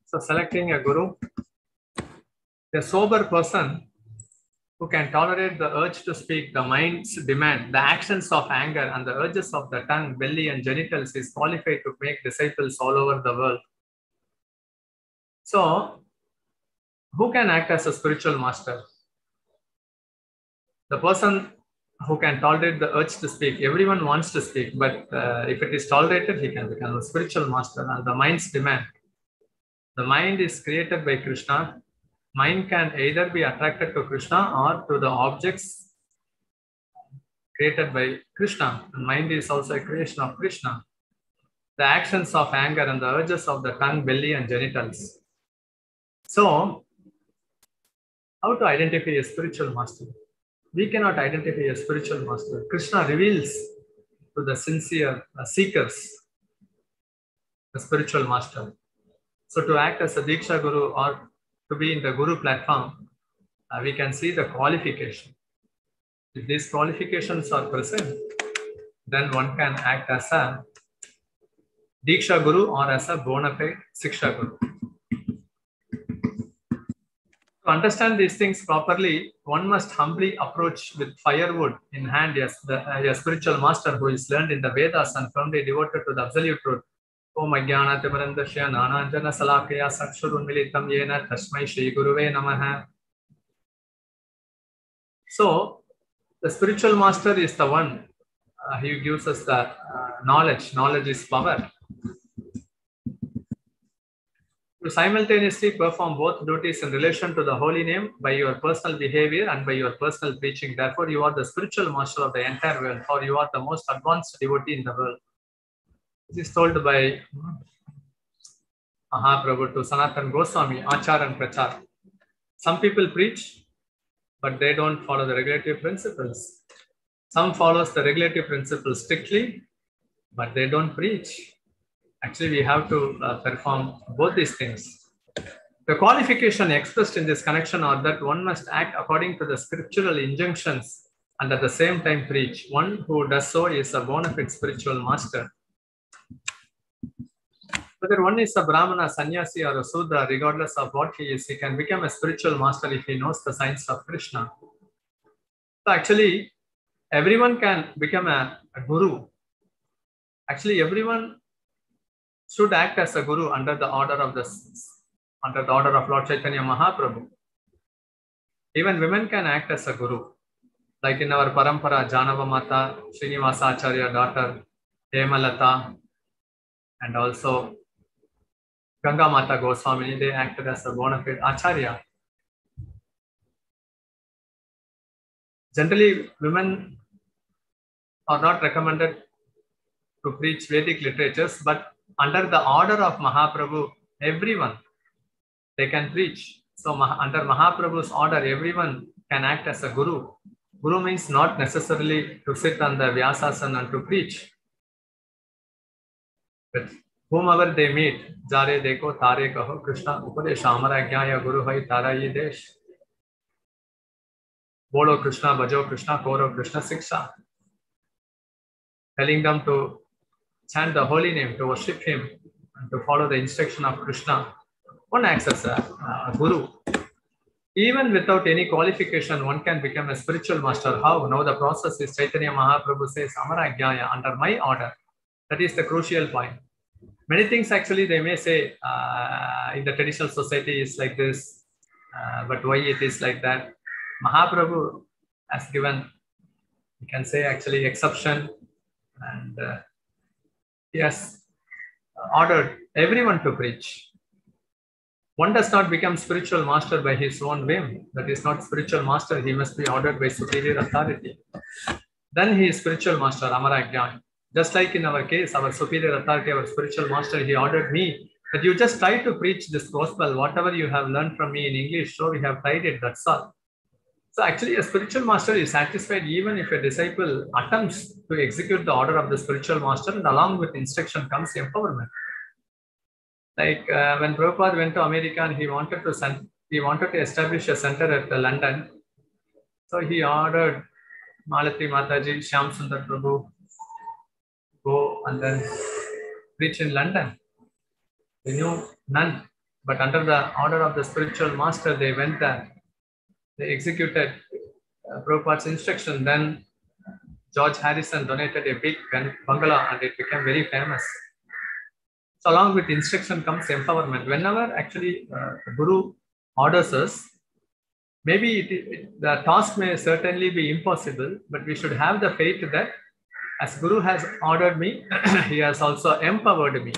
So selecting a guru, a sober person who can tolerate the urge to speak, the mind's demand, the actions of anger, and the urges of the tongue, belly, and genitals is qualified to make disciples all over the world. So, who can act as a spiritual master? The person who can tolerate the urge to speak. Everyone wants to speak, but if it is tolerated, he can become a spiritual master. And the mind's demand. The mind is created by Krishna. Mind can either be attracted to Krishna or to the objects created by Krishna. And mind is also a creation of Krishna. The actions of anger and the urges of the tongue, belly, and genitals. So, how to identify a spiritual master? we cannot identify a spiritual master. Krishna reveals to the sincere seekers the spiritual master. So to act as a Diksha Guru or to be in the Guru platform, we can see the qualification. If these qualifications are present, then one can act as a Diksha Guru or as a bona fide Siksha Guru. To understand these things properly, one must humbly approach with firewood in hand as a spiritual master who is learned in the Vedas and firmly devoted to the absolute truth. Om Ajnana Timarandasya Nananjana Salakaya Sakshurunmilitam Yena Tasmai Shri Guruve Namaha. So, the spiritual master is the one who gives us the knowledge. Knowledge is power. To simultaneously perform both duties in relation to the holy name by your personal behavior and by your personal preaching. Therefore, you are the spiritual master of the entire world, or you are the most advanced devotee in the world. This is told by Mahaprabhu to Sanatan Goswami, Achar and Prachar. Some people preach, but they don't follow the regulative principles. Some follows the regulative principles strictly, but they don't preach. Actually, we have to perform both these things. The qualification expressed in this connection are that one must act according to the scriptural injunctions and at the same time preach. One who does so is a bona fide spiritual master. Whether one is a Brahmana, Sannyasi or a Sudra, regardless of what he is, he can become a spiritual master if he knows the signs of Krishna. So actually, everyone can become a guru. Actually, everyone should act as a guru under the order of Lord Chaitanya Mahaprabhu. Even women can act as a guru. Like in our parampara, Janava Mata, Srinivasa Acharya daughter, Hemalata, and also Ganga Mata Goswamini, they acted as a bona fide Acharya. Generally, women are not recommended to preach Vedic literatures, but under the order of Mahaprabhu, everyone, they can preach. So under Mahaprabhu's order, everyone can act as a guru. Guru means not necessarily to sit on the Vyasasana and to preach. But whomever they meet, Jare Deko Tare Kaho Krishna Upadesha Amara Jnaya Guru Hai Tara Ye Desh. Bolo Krishna, Bhajo Krishna, Koro Krishna Siksha. Telling them to chant the holy name, to worship him, and to follow the instruction of Krishna. One acts as a guru. Even without any qualification, one can become a spiritual master. How? Now the process is Chaitanya Mahaprabhu says, Amara Jnaya, under my order. That is the crucial point. Many things actually they may say in the traditional society is like this, but why it is like that? Mahaprabhu has given, you can say actually exception, and he has ordered everyone to preach. One does not become spiritual master by his own whim. That is not spiritual master. He must be ordered by superior authority. Then he is spiritual master, Amara Jnana. Just like in our case, our superior authority, our spiritual master, he ordered me that you just try to preach this gospel. Whatever you have learned from me in English, so we have tried it, that's all. So actually a spiritual master is satisfied even if a disciple attempts to execute the order of the spiritual master, and along with instruction comes empowerment. Like when Prabhupada went to America and he wanted to establish a center at London. So he ordered Malati Mataji, Shyam Sundar Prabhu, go and then preach in London. They knew none, but under the order of the spiritual master, they went there. They executed Prabhupada's instruction. Then George Harrison donated a big bungalow and it became very famous. So along with instruction comes empowerment. Whenever actually the Guru orders us, maybe the task may certainly be impossible, but we should have the faith that as Guru has ordered me, he has also empowered me.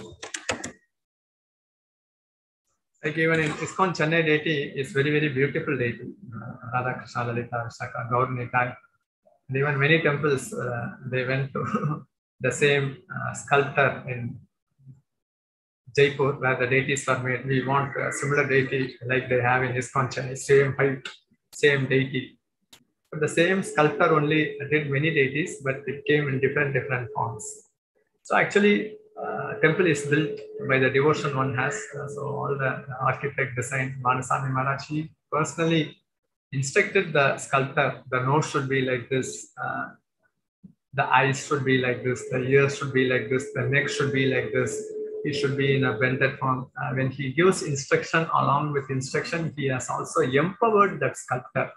Like even in ISKCON Chennai deity is very, very beautiful deity. Radha Krishna Lalita Vishaka Gaur Nitai. And even many temples, they went to the same sculptor in Jaipur where the deities were made. We want a similar deity like they have in ISKCON Chennai, same height, same deity. But the same sculptor only did many deities, but it came in different forms. So actually, temple is built by the devotion one has. So all the architect design, Manasami Maharaj, he personally instructed the sculptor, the nose should be like this, the eyes should be like this, the ears should be like this, the neck should be like this, he should be in a bended form. When he gives instruction, along with instruction, he has also empowered that sculptor.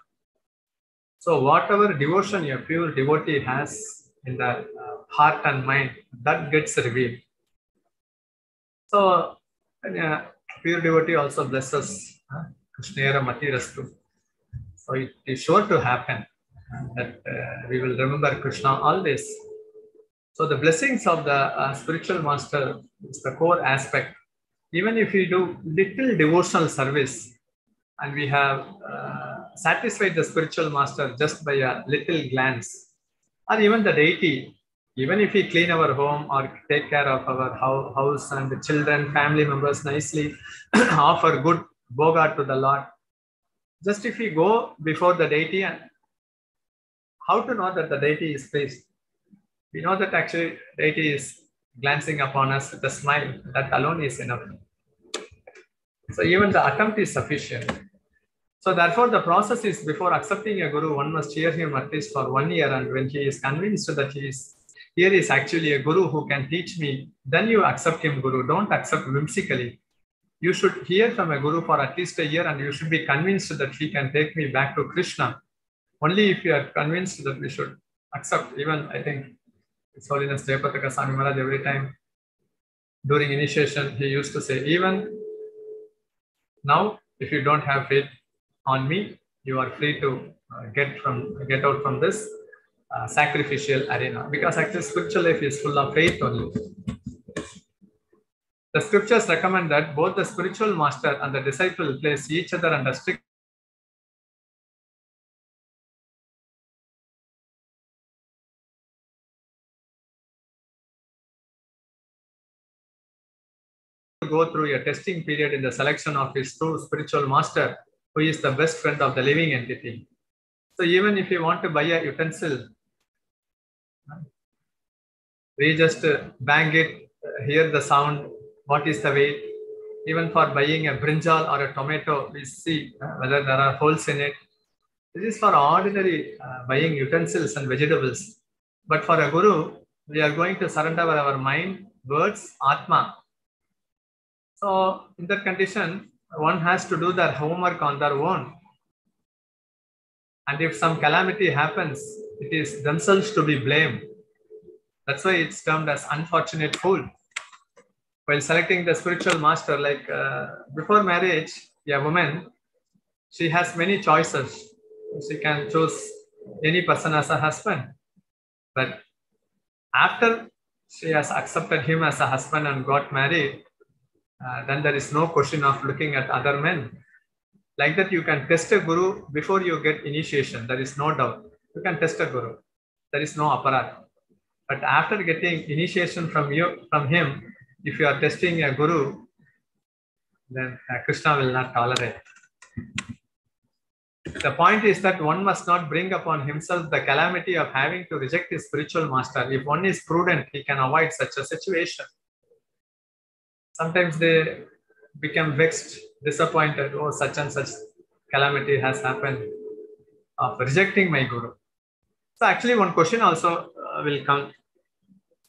So whatever devotion a pure devotee has in the heart and mind, that gets revealed. So pure devotee also blesses Krishnera Mati Rastu. So it is sure to happen that we will remember Krishna always. So the blessings of the spiritual master is the core aspect. Even if we do little devotional service and we have satisfied the spiritual master just by a little glance, or even the deity, even if we clean our home or take care of our house and the children, family members nicely, offer good bhoga to the Lord, just if we go before the deity, and how to know that the deity is pleased? We know that actually deity is glancing upon us with a smile. That alone is enough. So even the attempt is sufficient. So therefore, the process is before accepting a guru, one must hear him at least for 1 year. And when he is convinced that here is actually a guru who can teach me, then you accept him guru. Don't accept whimsically. You should hear from a guru for at least a year, and you should be convinced that he can take me back to Krishna. Only if you are convinced that we should accept. Even I think His Holiness Jayapataka Swami Maharaj, every time during initiation, he used to say, even now, if you don't have faith on me, you are free to get out from this sacrificial arena. Because actually spiritual life is full of faith only. The scriptures recommend that both the spiritual master and the disciple place each other under strict go through a testing period in the selection of his true spiritual master, who is the best friend of the living entity. So even if you want to buy a utensil, we just bang it, hear the sound, what is the weight. Even for buying a brinjal or a tomato, we see whether there are holes in it. This is for ordinary buying utensils and vegetables. But for a guru, we are going to surrender our mind, words, atma. So in that condition, one has to do their homework on their own. And if some calamity happens, it is themselves to be blamed. That's why it's termed as unfortunate fool. While selecting the spiritual master, like before marriage, a woman, she has many choices. She can choose any person as a husband. But after she has accepted him as a husband and got married, then there is no question of looking at other men. Like that, you can test a guru before you get initiation. There is no doubt. You can test a guru. There is no aparat. But after getting initiation from him, if you are testing a guru, then Krishna will not tolerate. The point is that one must not bring upon himself the calamity of having to reject his spiritual master. If one is prudent, he can avoid such a situation. Sometimes they become vexed, disappointed. Oh, such and such calamity has happened of rejecting my guru. So actually one question also will come.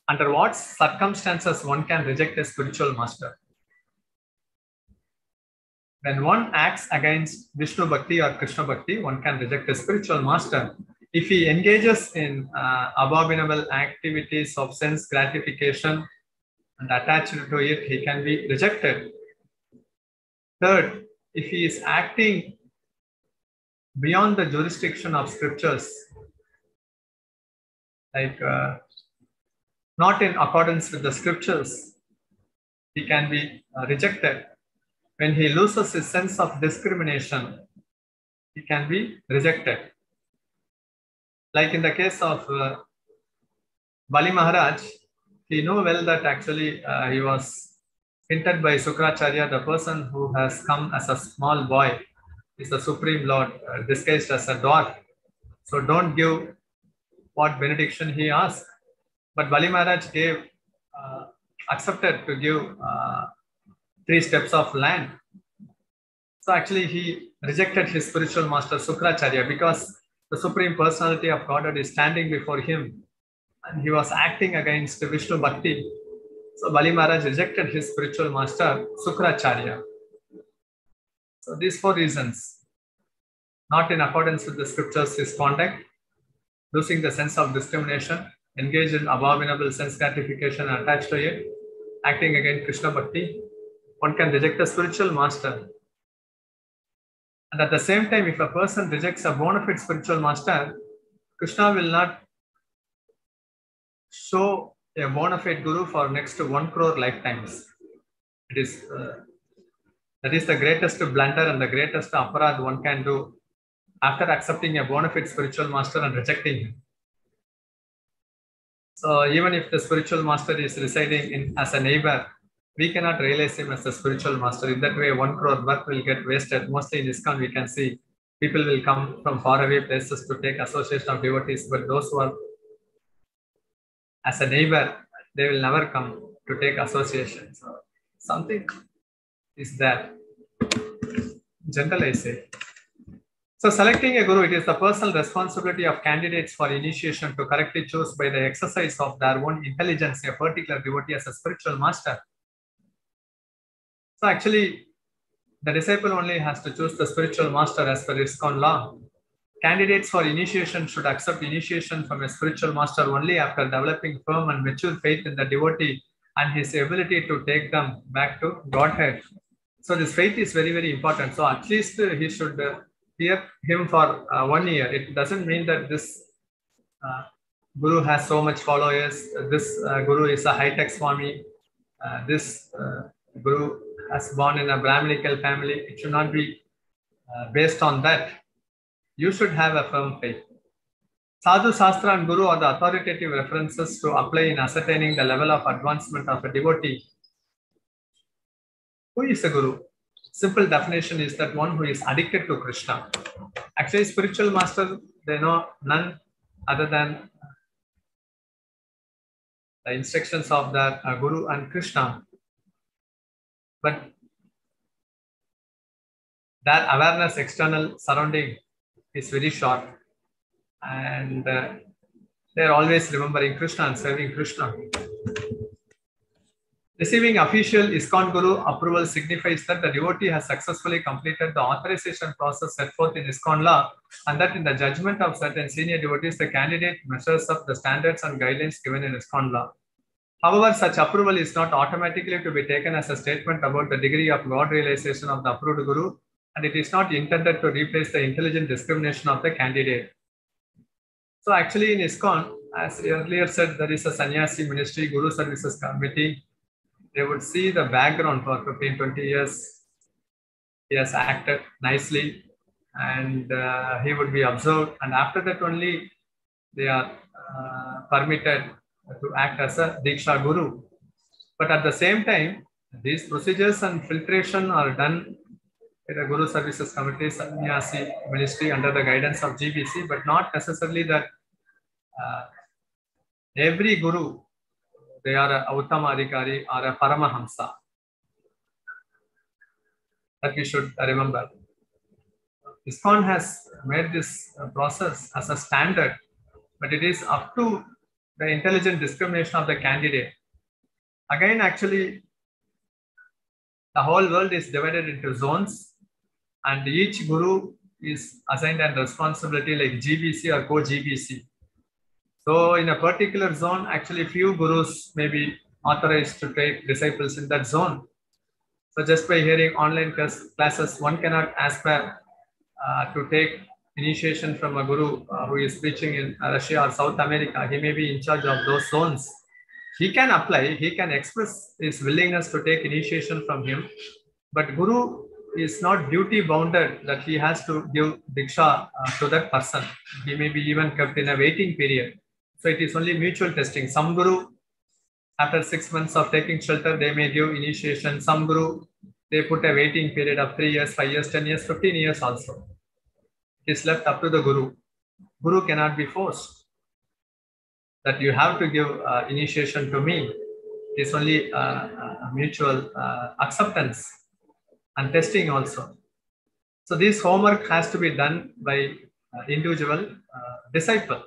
Under what circumstances one can reject a spiritual master? When one acts against Vishnu Bhakti or Krishna Bhakti, one can reject a spiritual master. If he engages in abominable activities of sense gratification and attached to it, he can be rejected. Third, if he is acting beyond the jurisdiction of scriptures, like not in accordance with the scriptures, he can be rejected. When he loses his sense of discrimination, he can be rejected. Like in the case of Bali Maharaj, he knew well that actually he was hinted by Sukracharya, the person who has come as a small boy is the Supreme Lord, disguised as a dwarf. So don't give what benediction he asked. But Bali Maharaj accepted to give 3 steps of land. So actually he rejected his spiritual master Sukracharya because the Supreme Personality of Godhead is standing before him and he was acting against Vishnu Bhakti. So Bali Maharaj rejected his spiritual master Sukracharya. So these 4 reasons: not in accordance with the scriptures, his conduct, losing the sense of discrimination, engaged in abominable sense gratification attached to it, acting against Krishna Bhakti. One can reject a spiritual master. And at the same time, if a person rejects a bona fide spiritual master, Krishna will not show a bona fide guru for next to 1 crore lifetimes. It is that is the greatest blunder and the greatest aparad one can do after accepting a bona fide spiritual master and rejecting him. So even if the spiritual master is residing as a neighbor, we cannot realize him as a spiritual master. In that way, 1 crore birth will get wasted. Mostly in ISKCON, we can see people will come from faraway places to take association of devotees, but those who are as a neighbor, they will never come to take association. So something is there. General, I say. So selecting a guru, it is the personal responsibility of candidates for initiation to correctly choose by the exercise of their own intelligence a particular devotee as a spiritual master. So actually, the disciple only has to choose the spiritual master as per ISKCON law. Candidates for initiation should accept initiation from a spiritual master only after developing firm and mature faith in the devotee and his ability to take them back to Godhead. So this faith is very, very important. So at least he should hear him for 1 year. It doesn't mean that this guru has so much followers. This guru is a high-tech Swami. This guru has born in a Brahminical family. It should not be based on that. You should have a firm faith. Sadhu, Shastra and Guru are the authoritative references to apply in ascertaining the level of advancement of a devotee. Who is a Guru? Simple definition is that one who is addicted to Krishna. Actually, spiritual master, they know none other than the instructions of their Guru and Krishna. But their awareness external surrounding is very short. And they are always remembering Krishna and serving Krishna. Receiving official ISKCON Guru approval signifies that the devotee has successfully completed the authorization process set forth in ISKCON law, and that in the judgment of certain senior devotees, the candidate measures up the standards and guidelines given in ISKCON law. However, such approval is not automatically to be taken as a statement about the degree of God realization of the approved Guru, and it is not intended to replace the intelligent discrimination of the candidate. So actually in ISKCON, as earlier said, there is a sannyasi ministry, Guru Services Committee. They would see the background for 15-20 years. He has acted nicely and he would be observed. And after that only they are permitted to act as a Diksha Guru. But at the same time, these procedures and filtration are done by the Guru Services Committee, Sannyasi Ministry under the guidance of GBC, but not necessarily that every Guru, they are a Uttama Adhikari or a Paramahamsa. That we should remember. ISKCON has made this process as a standard, but it is up to the intelligent discrimination of the candidate. Again, actually, the whole world is divided into zones, and each Guru is assigned a responsibility like GBC or co-GBC. So in a particular zone, actually few Gurus may be authorized to take disciples in that zone. So just by hearing online classes, one cannot aspire to take initiation from a Guru who is preaching in Russia or South America. He may be in charge of those zones. He can apply, he can express his willingness to take initiation from him, but Guru is not duty bounded that he has to give Diksha to that person. He may be even kept in a waiting period. So it is only mutual testing. Some Guru, after 6 months of taking shelter, they may give initiation. Some Guru, they put a waiting period of 3 years, 5 years, 10 years, 15 years also. It is left up to the Guru. Guru cannot be forced. That you have to give initiation to me. It is only a mutual acceptance and testing also. So this homework has to be done by individual disciple.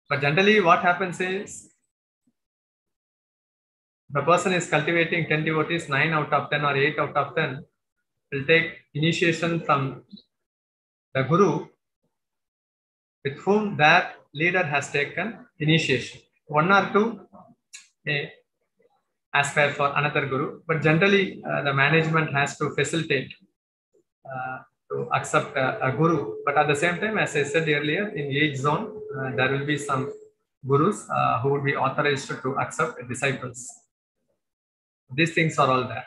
But generally what happens is, the person is cultivating 10 devotees, 9 out of 10 or 8 out of 10 will take initiation from the Guru with whom that leader has taken initiation. 1 or 2 may aspire for another Guru, but generally the management has to facilitate to accept a Guru. But at the same time, as I said earlier, in age zone, there will be some Gurus who will be authorized to accept disciples. These things are all there.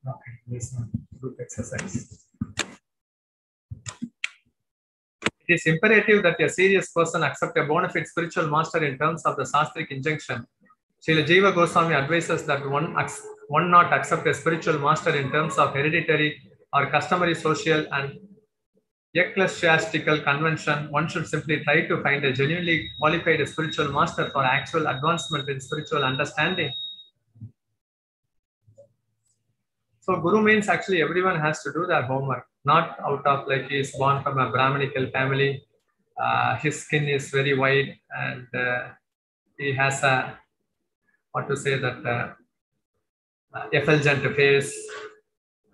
Okay, this is group exercise. It is imperative that a serious person accept a bona fide spiritual master in terms of the Shastric injunction. Srila Jiva Goswami advises that one not accept a spiritual master in terms of hereditary or customary social and ecclesiastical convention. One should simply try to find a genuinely qualified spiritual master for actual advancement in spiritual understanding. So Guru means actually everyone has to do their homework, not out of like he is born from a Brahminical family, his skin is very white and he has a, what to say, that effulgent face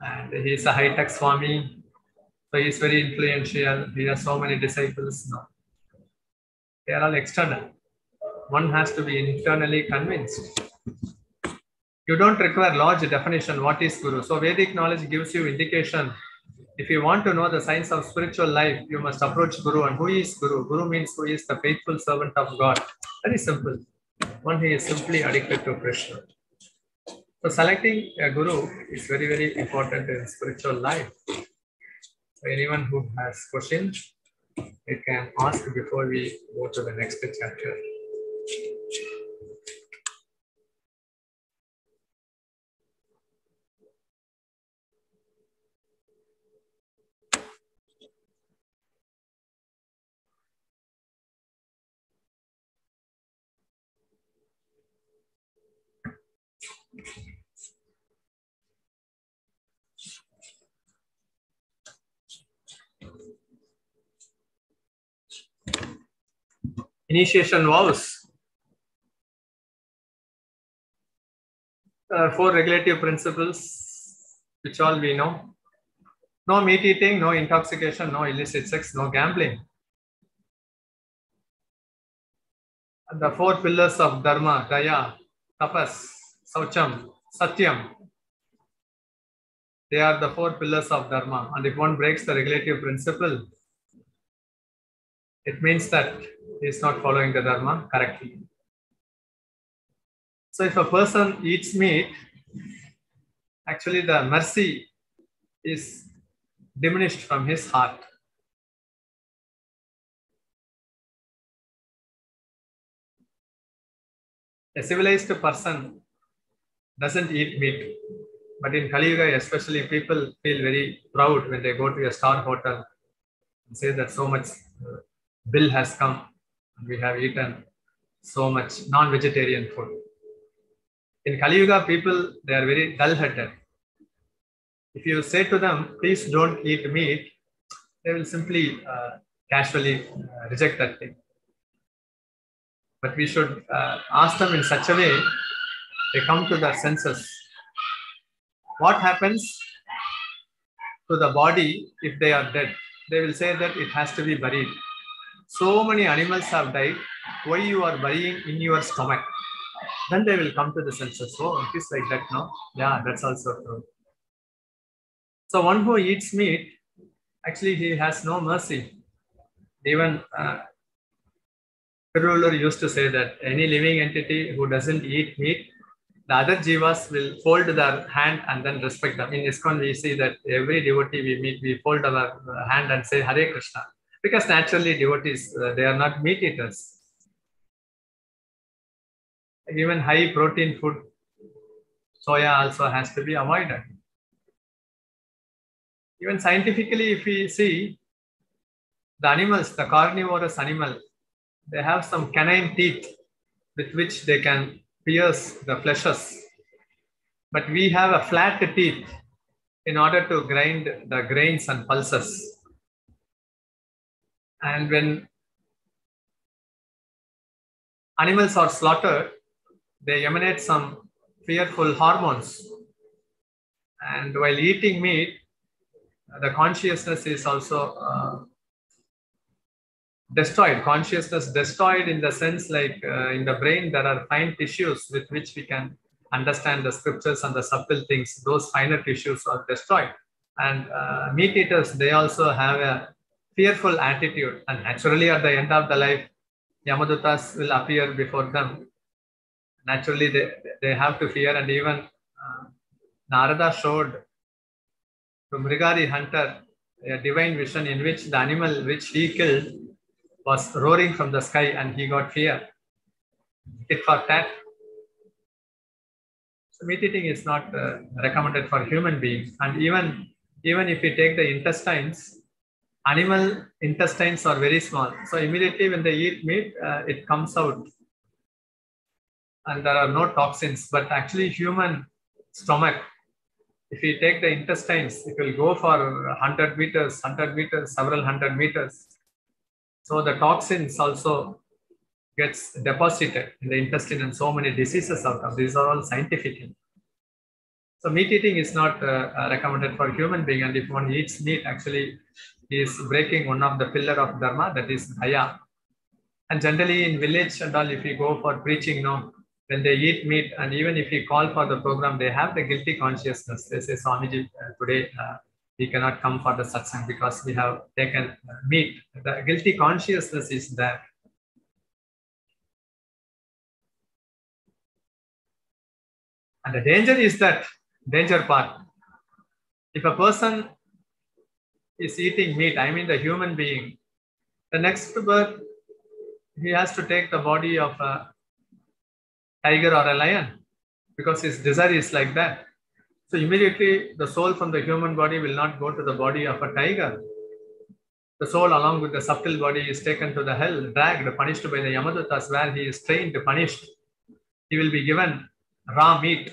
and he is a high-tech Swami, so he is very influential, he has so many disciples. No, they are all external. One has to be internally convinced. You don't require large definition what is Guru. So Vedic knowledge gives you indication. If you want to know the science of spiritual life, you must approach Guru. And who is Guru? Guru means who is the faithful servant of God. Very simple. One who is simply addicted to Krishna. So selecting a Guru is very, very important in spiritual life. So anyone who has questions, they can ask before we go to the next chapter. Initiation vows. 4 regulative principles, which all we know. No meat eating, no intoxication, no illicit sex, no gambling. And the 4 pillars of Dharma, Daya, Tapas, Saucham, Satyam. They are the 4 pillars of Dharma. And if one breaks the regulative principle, it means that he is not following the Dharma correctly. So if a person eats meat, actually the mercy is diminished from his heart. A civilized person doesn't eat meat, but in Kali Yuga especially, people feel very proud when they go to a star hotel and say that so much bill has come and we have eaten so much non-vegetarian food. In Kali Yuga, people, they are very dull-headed. If you say to them, please don't eat meat, they will simply casually reject that thing. But we should ask them in such a way, they come to their senses. What happens to the body if they are dead? They will say that it has to be buried. So many animals have died. Why you are burying in your stomach? Then they will come to the senses. Oh, it is like that now. Yeah, that's also true. So one who eats meat, actually he has no mercy. Even Peruler used to say that any living entity who doesn't eat meat, the other jivas will fold their hand and then respect them. In ISKCON, we see that every devotee we meet, we fold our hand and say Hare Krishna. Because naturally devotees, they are not meat eaters. Even high protein food, soya also has to be avoided. Even scientifically, if we see the animals, the carnivorous animal, they have some canine teeth with which they can pierce the fleshes. But we have a flat teeth in order to grind the grains and pulses. And when animals are slaughtered, they emanate some fearful hormones. And while eating meat, the consciousness is also destroyed. Consciousness destroyed in the sense like in the brain, there are fine tissues with which we can understand the scriptures and the subtle things. Those finer tissues are destroyed. And meat eaters, they also have a fearful attitude. And naturally, at the end of the life, Yamadutas will appear before them. Naturally, they have to fear. And even Narada showed to Mrigari hunter a divine vision in which the animal which he killed was roaring from the sky and he got fear. Tit for tat. So meat eating is not recommended for human beings. And even if we take the intestines, animal intestines are very small. So immediately when they eat meat, it comes out. And there are no toxins. But actually human stomach, if we take the intestines, it will go for 100 meters, several hundred meters. So the toxins also gets deposited in the intestine and so many diseases out of these are all scientific. So meat eating is not recommended for human being, and if one eats meat, actually he is breaking one of the pillar of dharma, that is daya. And generally in village and all, if you go for preaching, no, when they eat meat and even if you call for the program, they have the guilty consciousness. They say, Swamiji, today we cannot come for the satsang because we have taken meat. The guilty consciousness is there. And the danger is that, danger part. If a person is eating meat, I mean the human being, the next birth, he has to take the body of a tiger or a lion because his desire is like that. So immediately the soul from the human body will not go to the body of a tiger. The soul along with the subtle body is taken to the hell, dragged, punished by the Yamadutas where he is trained, punished. He will be given raw meat.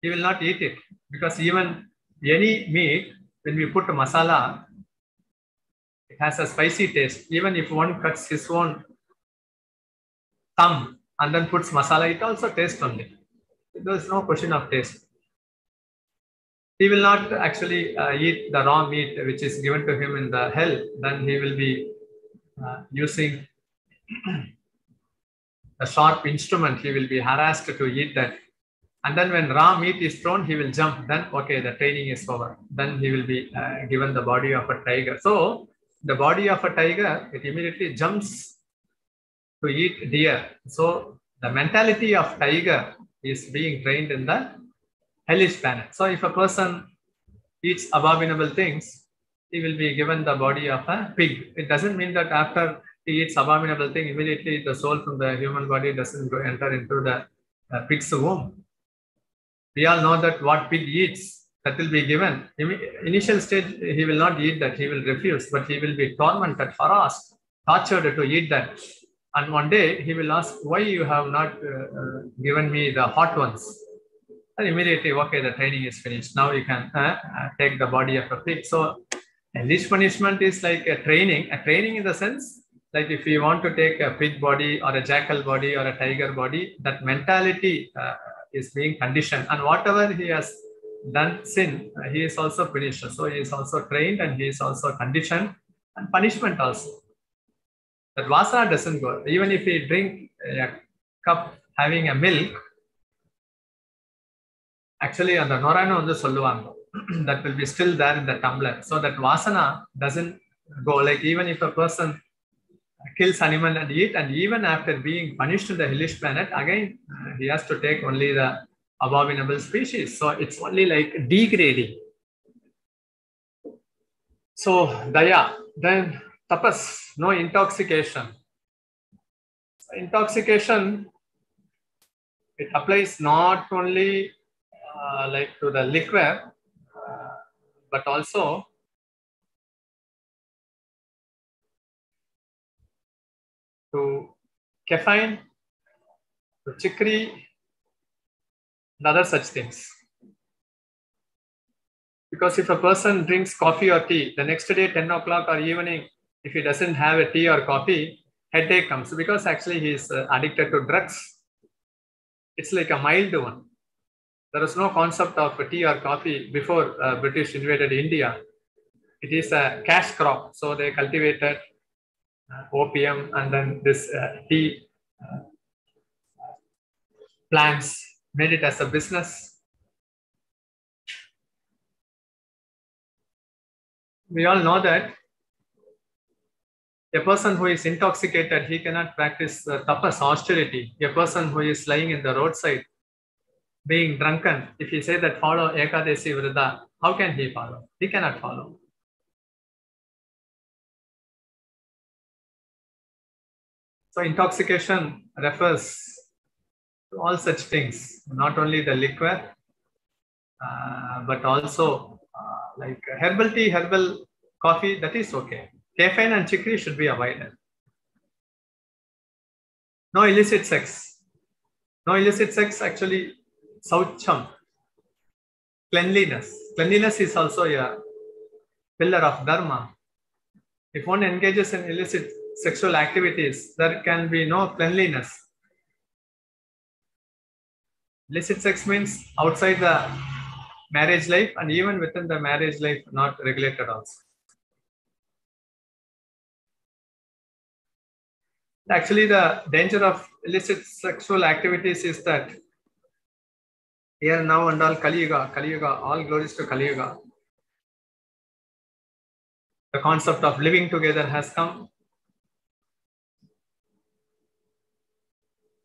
He will not eat it because even any meat, when we put masala, it has a spicy taste. Even if one cuts his own thumb and then puts masala, it also tastes only. There is no question of taste. He will not actually eat the raw meat which is given to him in the hell. Then he will be using a sharp instrument. He will be harassed to eat that. And then when raw meat is thrown, he will jump. Then, okay, the training is over. Then he will be given the body of a tiger. So the body of a tiger, it immediately jumps to eat deer. So the mentality of tiger is being trained in the hellish planet. So if a person eats abominable things, he will be given the body of a pig. It doesn't mean that after he eats abominable thing, immediately the soul from the human body doesn't go enter into the pig's womb. We all know that what pig eats, that will be given. Initial stage, he will not eat that, he will refuse, but he will be tormented, harassed, tortured to eat that. And one day he will ask, why you have not given me the hot ones? And immediately, okay, the training is finished. Now you can take the body of a pig. So hellish punishment is like a training in the sense, like if you want to take a pig body or a jackal body or a tiger body, that mentality is being conditioned, and whatever he has done sin, he is also punished. So he is also trained and he is also conditioned, and punishment also. That vasana doesn't go. Even if we drink a cup having a milk, actually on the norano on the solluvaanga, that will be still there in the tumbler. So that vasana doesn't go. Like even if a person kills animal and eat, and even after being punished in the hellish planet, again he has to take only the abominable species. So it's only like degrading. So daya, then tapas, no intoxication. So intoxication, it applies not only like to the liquor, but also to caffeine, to chicory, and other such things. Because if a person drinks coffee or tea, the next day, 10 o'clock or evening, if he doesn't have a tea or coffee, headache comes because actually he is addicted to drugs. It's like a mild one. There was no concept of tea or coffee before British invaded India. It is a cash crop. So they cultivated opium and then this tea plants, made it as a business. We all know that a person who is intoxicated, he cannot practice tapas, austerity. A person who is lying in the roadside, being drunken, if he say that follow Ekadasi Vrida, how can he follow? He cannot follow. So intoxication refers to all such things, not only the liquor, but also like herbal tea, herbal coffee, that is okay. Caffeine and chicory should be avoided. No illicit sex. No illicit sex, actually, saucham, cleanliness. Cleanliness is also a pillar of dharma. If one engages in illicit sexual activities, there can be no cleanliness. Illicit sex means outside the marriage life and even within the marriage life, not regulated also. Actually, the danger of illicit sexual activities is that here now and all Kali Yuga, all glories to Kali Yuga. The concept of living together has come.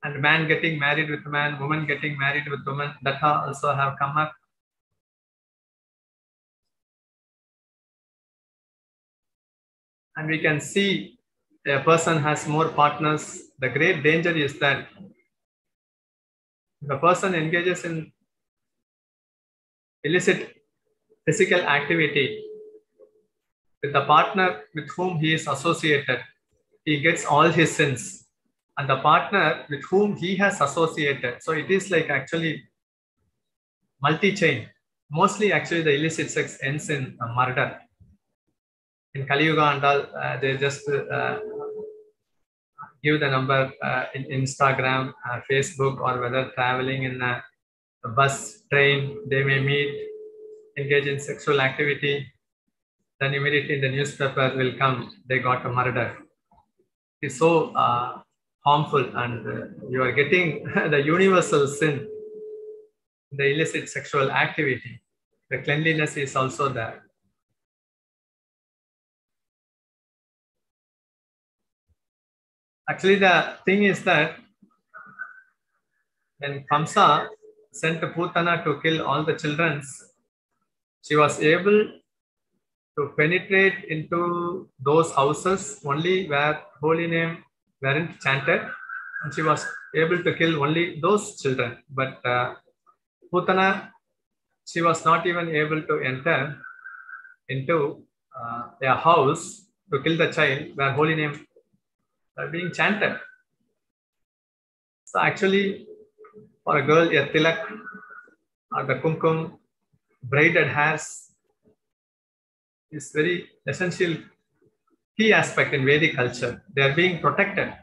And man getting married with man, woman getting married with woman, that also have come up. And we can see a person has more partners. The great danger is that the person engages in illicit physical activity with the partner with whom he is associated. He gets all his sins, and the partner with whom he has associated. So it is like actually multi-chain. Mostly actually the illicit sex ends in murder. In Kali Yuga and all, they just give the number in Instagram, Facebook, or whether traveling in a bus, train, they may meet, engage in sexual activity. Then immediately the newspaper will come, they got a murder. It's so harmful, and you are getting the universal sin, the illicit sexual activity. The cleanliness is also there. Actually, the thing is that when Kamsa sent Putana to kill all the children, she was able to penetrate into those houses only where holy name weren't chanted, and she was able to kill only those children. But Putana, she was not even able to enter into a house to kill the child where holy name are being chanted. So actually, for a girl, a tilak or the kumkum, braided hairs is very essential key aspect in Vedic culture. They are being protected.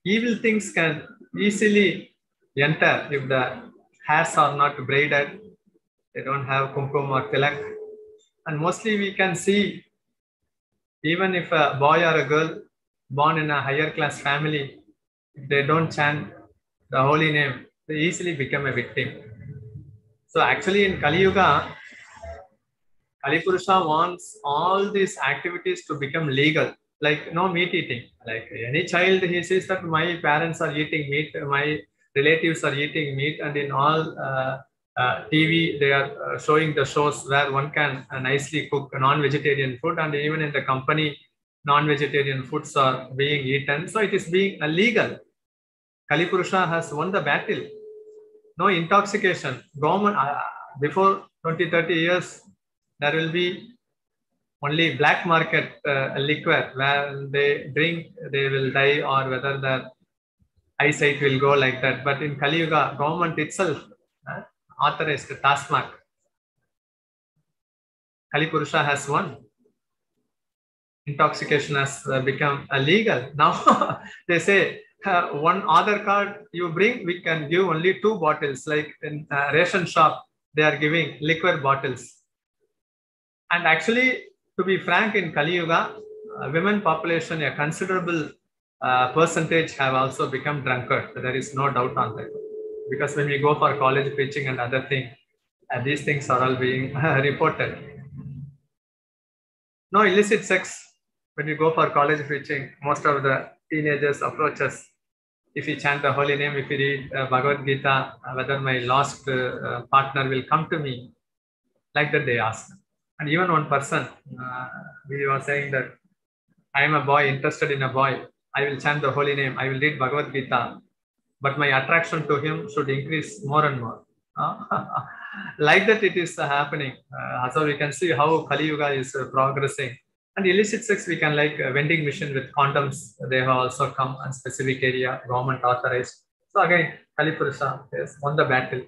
Evil things can easily enter if the hairs are not braided. They don't have kumkum or tilak. And mostly we can see, even if a boy or a girl born in a higher class family, if they don't chant the holy name, they easily become a victim. So actually in Kali Yuga, Kali Purusha wants all these activities to become legal, like no meat eating. Like any child, he says that my parents are eating meat, my relatives are eating meat, and in all TV, they are showing the shows where one can nicely cook non-vegetarian food, and even in the company, non-vegetarian foods are being eaten. So it is being illegal. Kali Purusha has won the battle. No intoxication. Government, before 20-30 years, There will be only black market liquor where they drink, they will die, or whether their eyesight will go like that. But in Kali Yuga, government itself authorized Tasmak. Kali Purusha has won. Intoxication has become illegal. Now they say one Aadhaar card you bring, we can give only 2 bottles. Like in ration shop, they are giving liquor bottles. And actually, to be frank, in Kali Yuga, women population, a considerable percentage have also become drunkard. There is no doubt on that. Because when we go for college preaching and other things, these things are all being reported. No illicit sex. When we go for college preaching, most of the teenagers approach us. If we chant the holy name, if we read Bhagavad Gita, whether my lost partner will come to me, like that they ask. And even one person, we were saying that I am a boy interested in a boy. I will chant the holy name. I will read Bhagavad Gita, but my attraction to him should increase more and more. Like that, it is happening. So we can see how Kali Yuga is progressing. And illicit sex, we can like a vending machine with condoms. They have also come on specific area, government authorized. So again, Kali Purusha has won the battle.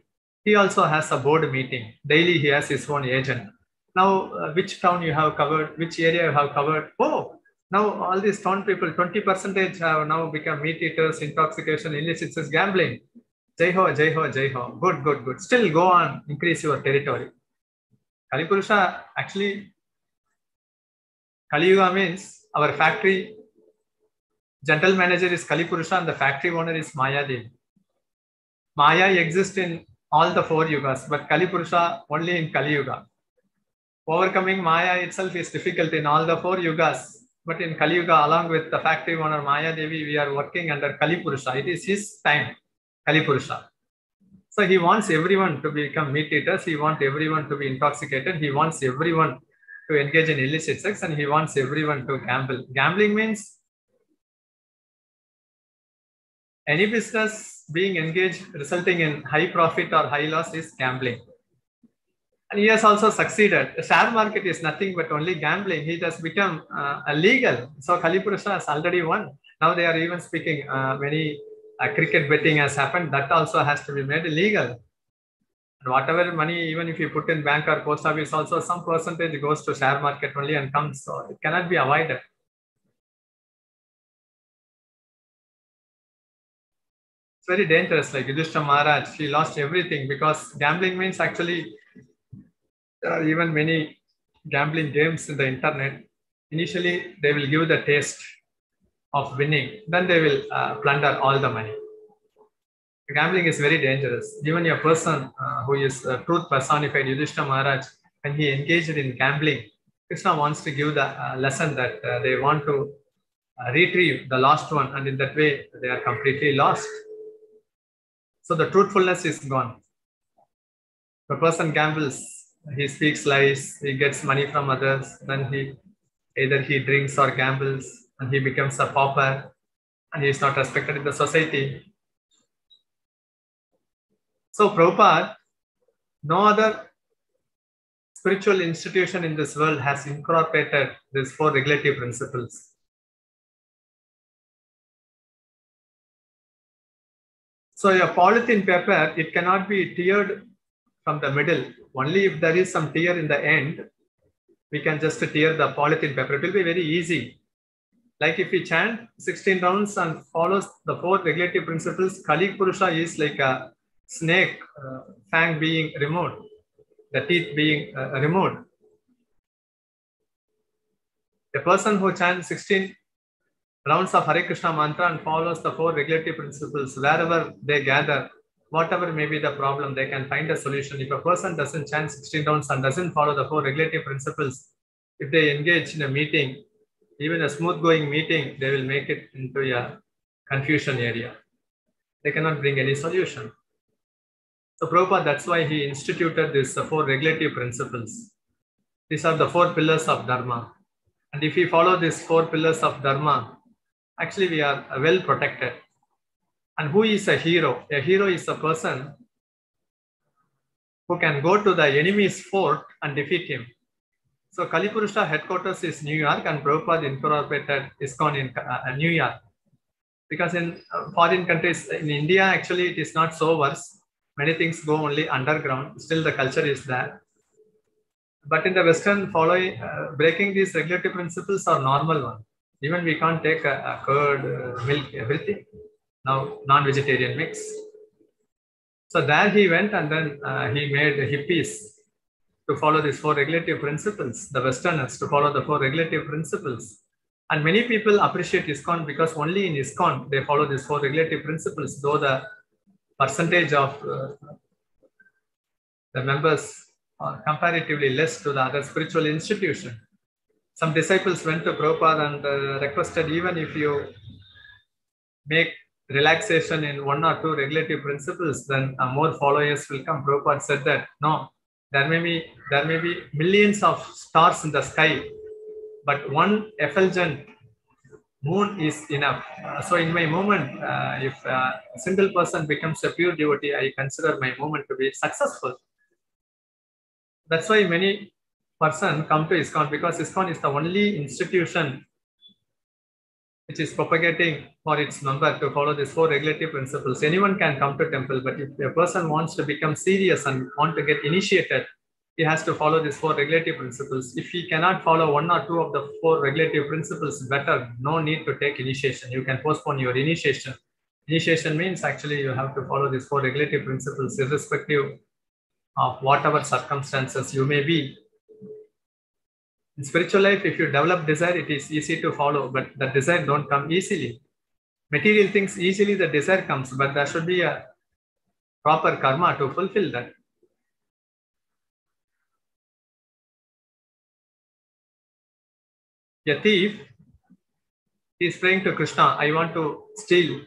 He also has a board meeting. Daily, he has his own agent. Now, which town you have covered, which area you have covered. Oh, now all these town people, 20% have now become meat eaters, intoxication, illicit sex, gambling. Jai ho, jai ho, jai ho. Good, good, good. Still go on, increase your territory. Kali Purusha, actually, Kali Yuga means our factory general manager is Kali Purusha and the factory owner is Maya Devi. Maya exists in all the 4 yugas, but Kali Purusha only in Kali Yuga. Overcoming Maya itself is difficult in all the 4 yugas, but in Kali Yuga, along with the factory owner Maya Devi, we are working under Kali Purusha. It is his time, Kali Purusha. So he wants everyone to become meat eaters. He wants everyone to be intoxicated. He wants everyone to engage in illicit sex, and he wants everyone to gamble. Gambling means any business being engaged resulting in high profit or high loss is gambling. And he has also succeeded. The share market is nothing but only gambling. He has become illegal. So Kali Purusha has already won. Now they are even speaking many cricket betting has happened. That also has to be made illegal. And whatever money, even if you put in bank or post office, also some percentage goes to share market only and comes. So it cannot be avoided. It's very dangerous. Like Yudhishthira Maharaj, he lost everything because gambling means actually there are even many gambling games in the internet. Initially, they will give the taste of winning. Then they will plunder all the money. Gambling is very dangerous. Even a person who is truth personified, Yudhishthira Maharaj, when he engaged in gambling, Krishna wants to give the lesson that they want to retrieve the lost one, and in that way, they are completely lost. So the truthfulness is gone. The person gambles, he speaks lies, he gets money from others, then either he drinks or gambles, and he becomes a pauper, and he is not respected in the society. So Prabhupada, no other spiritual institution in this world has incorporated these 4 regulative principles. So a polythene paper, it cannot be teared from the middle. Only if there is some tear in the end, we can just tear the polythene paper. It will be very easy. Like if we chant 16 rounds and follows the 4 regulative principles, Kali Purusha is like a snake, fang being removed, the teeth being removed. A person who chants 16 rounds of Hare Krishna mantra and follows the 4 regulative principles, wherever they gather, whatever may be the problem, they can find a solution. If a person doesn't chant 16 rounds and doesn't follow the 4 regulative principles, if they engage in a meeting, even a smooth going meeting, they will make it into a confusion area. They cannot bring any solution. So Prabhupada, that's why he instituted these 4 regulative principles. These are the 4 pillars of Dharma. And if we follow these 4 pillars of Dharma, actually we are well protected. And who is a hero? A hero is a person who can go to the enemy's fort and defeat him. So Kalipurusha headquarters is New York, and Prabhupada incorporated ISKCON in New York. Because in foreign countries, in India, actually, it is not so worse. Many things go only underground. Still, the culture is there. But in the Western, breaking these regulatory principles are normal one. Even we can't take a curd, milk, everything. Now, non-vegetarian mix. So there he went, and then he made hippies to follow these 4 regulative principles, the Westerners to follow the 4 regulative principles. And many people appreciate ISKCON because only in ISKCON they follow these 4 regulative principles, though the percentage of the members are comparatively less to the other spiritual institution. Some disciples went to Prabhupada and requested, even if you make relaxation in 1 or 2 regulative principles, then more followers will come. Prabhupada said that, no, there may be millions of stars in the sky, but one effulgent moon is enough. So in my movement, if a single person becomes a pure devotee, I consider my movement to be successful. That's why many persons come to ISKCON, because ISKCON is the only institution which is propagating for its member to follow these 4 regulative principles. Anyone can come to temple, but if a person wants to become serious and want to get initiated, he has to follow these 4 regulative principles. If he cannot follow 1 or 2 of the 4 regulative principles, better, no need to take initiation. You can postpone your initiation. Initiation means actually you have to follow these 4 regulative principles, irrespective of whatever circumstances you may be. In spiritual life, if you develop desire, it is easy to follow, but the desire don't come easily. Material things, easily the desire comes, but there should be a proper karma to fulfill that. A thief is praying to Krishna, I want to steal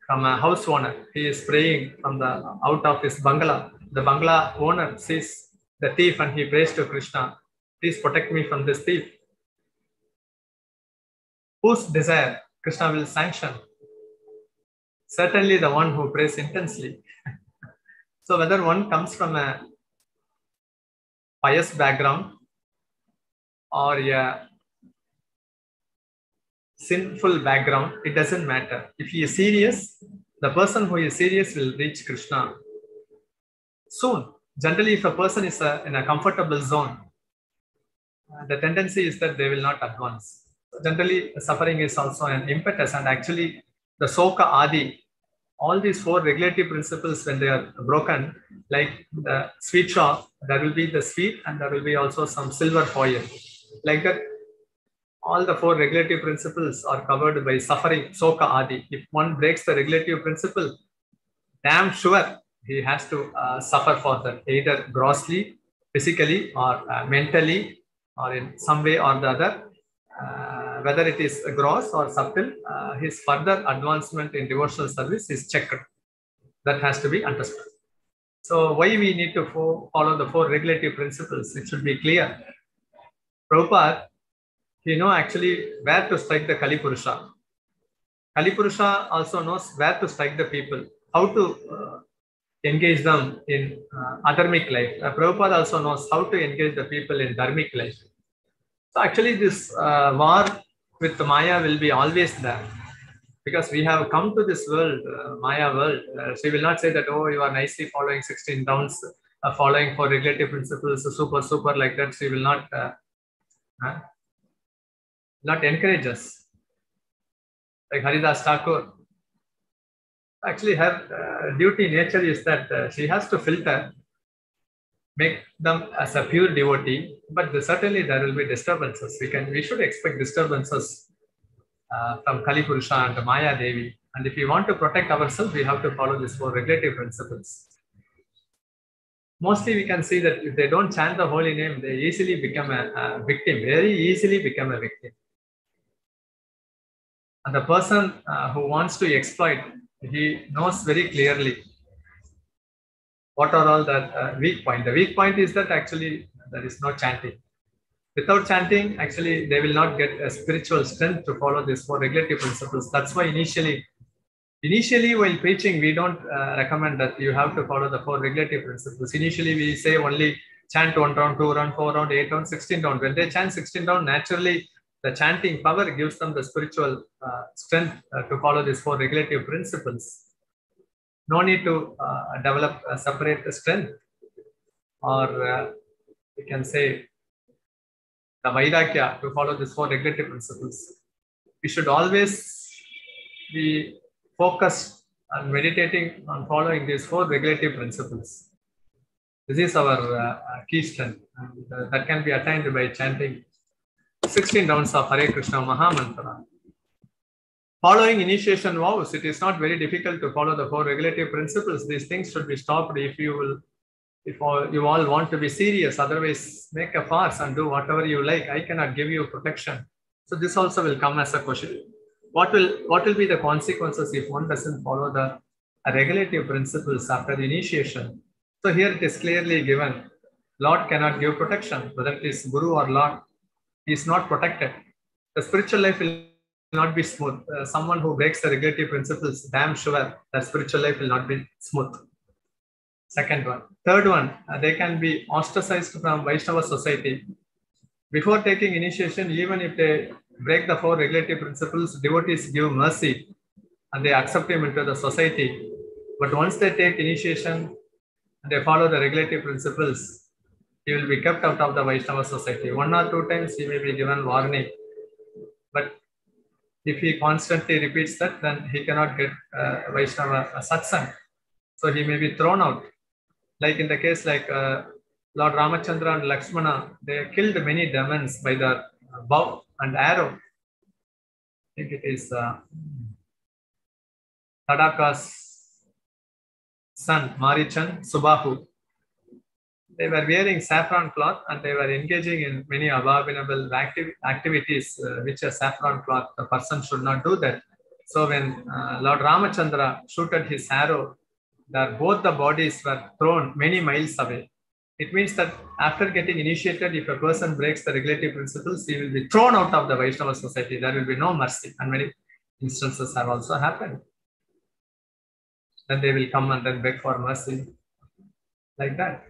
from a house owner. He is praying from the out of his bungalow. The bungalow owner sees the thief and he prays to Krishna, please protect me from this thief. Whose desire Krishna will sanction? Certainly the one who prays intensely. So whether one comes from a pious background or a sinful background, it doesn't matter. If he is serious, the person who is serious will reach Krishna soon. Generally, if a person is in a comfortable zone, the tendency is that they will not advance. Generally, suffering is also an impetus, and actually the Soka Adi, all these 4 regulative principles, when they are broken, like the sweet shop, there will be the sweet and there will be also some silver foil. Like that, all the 4 regulative principles are covered by suffering, Soka Adi. If one breaks the regulative principle, damn sure he has to suffer for that, either grossly, physically, or mentally, or in some way or the other. Whether it is gross or subtle, his further advancement in devotional service is checked. That has to be understood. So why we need to follow the 4 regulative principles? It should be clear. Prabhupada, he knows actually where to strike the Kalipurusha. Kalipurusha also knows where to strike the people, how to engage them in adharmic life. Prabhupada also knows how to engage the people in dharmic life. So actually this war with Maya will be always there, because we have come to this world, Maya world. She will not say that, oh, you are nicely following 16 downs, following 4 regulative principles, super like that. She will not encourage us. Like Haridas Thakur, actually her duty nature is that she has to filter, make them as a pure devotee, but certainly there will be disturbances. We should expect disturbances from Kalipurusha and Maya Devi. And if we want to protect ourselves, we have to follow these 4 regulative principles. Mostly we can see that if they don't chant the holy name, they easily become a victim, very easily become a victim. And the person who wants to exploit, he knows very clearly what are all the weak point. The weak point is that actually there is no chanting. Without chanting, actually they will not get a spiritual strength to follow these 4 regulative principles. That's why initially while preaching, we don't recommend that you have to follow the 4 regulative principles. Initially we say only chant 1 round, 2 round, 4 round, 8 round, 16 round. When they chant 16 round, naturally the chanting power gives them the spiritual strength to follow these 4 regulative principles. No need to develop a separate strength, or we can say the Vaidakya to follow these 4 regulative principles. We should always be focused on meditating on following these 4 regulative principles. This is our key strength, and that can be attained by chanting 16 rounds of Hare Krishna Mahamantra. Following initiation vows, it is not very difficult to follow the 4 regulative principles. These things should be stopped if you all want to be serious. Otherwise, make a farce and do whatever you like. I cannot give you protection. So this also will come as a question. What will be the consequences if one doesn't follow the regulative principles after the initiation? So here it is clearly given. Lord cannot give protection, whether it is Guru or Lord. He is not protected. The spiritual life will not be smooth. Someone who breaks the regulative principles, damn sure that spiritual life will not be smooth. Second one. Third one, they can be ostracized from Vaishnava society. Before taking initiation, even if they break the 4 regulative principles, devotees give mercy and they accept him into the society. But once they take initiation and they follow the regulative principles, he will be kept out of the Vaishnava society. 1 or 2 times he may be given warning. But if he constantly repeats that, then he cannot get Vaishnava satsang. So he may be thrown out. Like in the case like Lord Ramachandra and Lakshmana, they killed many demons by their bow and arrow. I think it is Tadaka's son, Marichan, Subahu. They were wearing saffron cloth and they were engaging in many abominable activities which a saffron cloth, the person should not do that. So when Lord Ramachandra shooted his arrow, both the bodies were thrown many miles away. It means that after getting initiated, if a person breaks the regulative principles, he will be thrown out of the Vaishnava society. There will be no mercy. And many instances have also happened. Then they will come and then beg for mercy. Like that.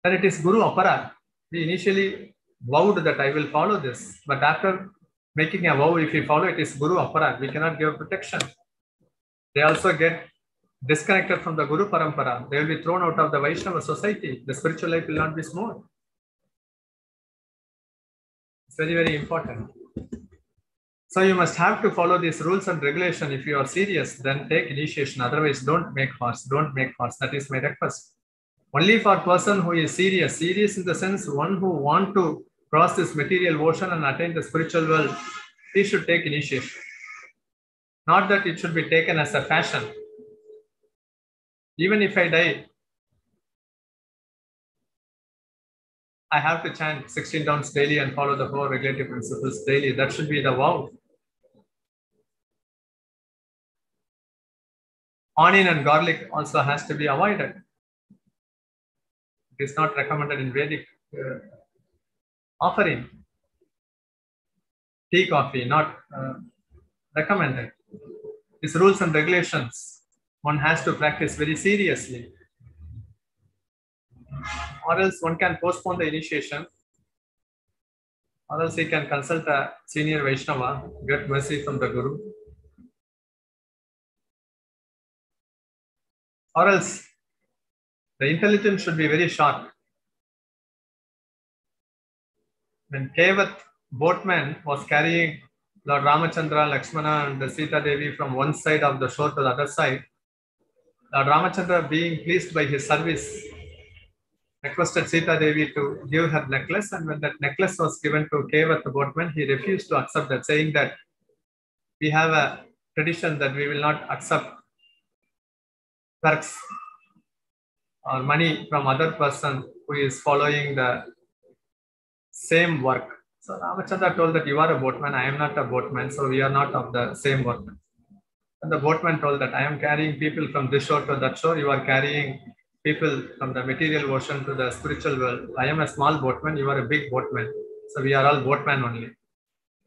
And it is Guru Aparad. We initially vowed that I will follow this. But after making a vow, if we follow it, is Guru Aparad. We cannot give protection. They also get disconnected from the Guru Parampara. They will be thrown out of the Vaishnava society. The spiritual life will not be smooth. It's very, very important. So you must have to follow these rules and regulation. If you are serious, then take initiation. Otherwise, don't make farce. Don't make farce. That is my request. Only for a person who is serious. Serious in the sense one who want to cross this material ocean and attain the spiritual world, he should take initiation. Not that it should be taken as a fashion. Even if I die, I have to chant 16 rounds daily and follow the 4 regulative principles daily. That should be the vow. Onion and garlic also has to be avoided. It is not recommended in Vedic offering. Tea, coffee, not recommended. These rules and regulations, one has to practice very seriously. Or else one can postpone the initiation. Or else he can consult a senior Vaishnava, get mercy from the Guru. Or else the intelligence should be very sharp. When Kevat boatman was carrying Lord Ramachandra, Lakshmana and Sita Devi from one side of the shore to the other side, Lord Ramachandra, being pleased by his service, requested Sita Devi to give her necklace, and when that necklace was given to Kevat the boatman, he refused to accept that, saying that we have a tradition that we will not accept perks or money from other person who is following the same work. So Ramachandra told that you are a boatman, I am not a boatman, so we are not of the same work. And the boatman told that I am carrying people from this shore to that shore, you are carrying people from the material ocean to the spiritual world. I am a small boatman, you are a big boatman. So we are all boatmen only.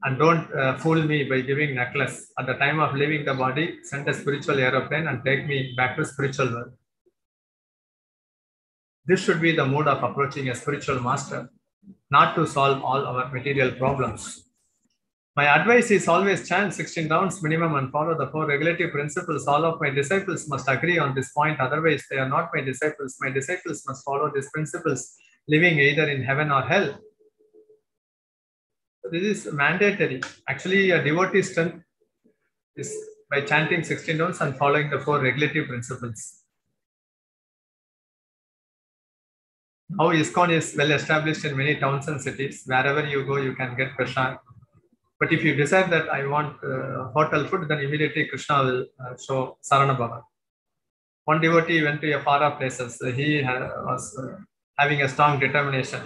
And don't fool me by giving necklace. At the time of leaving the body, send a spiritual aeroplane and take me back to spiritual world. This should be the mood of approaching a spiritual master, not to solve all our material problems. My advice is always chant 16 rounds minimum and follow the 4 regulative principles. All of my disciples must agree on this point, otherwise they are not my disciples. My disciples must follow these principles, living either in heaven or hell. So this is mandatory. Actually, a devotee's strength is by chanting 16 rounds and following the 4 regulative principles. Now ISKCON is well established in many towns and cities. Wherever you go, you can get prasad. But if you decide that I want hotel food, then immediately Krishna will show Sarana Bhava. One devotee went to a far off places. He was having a strong determination.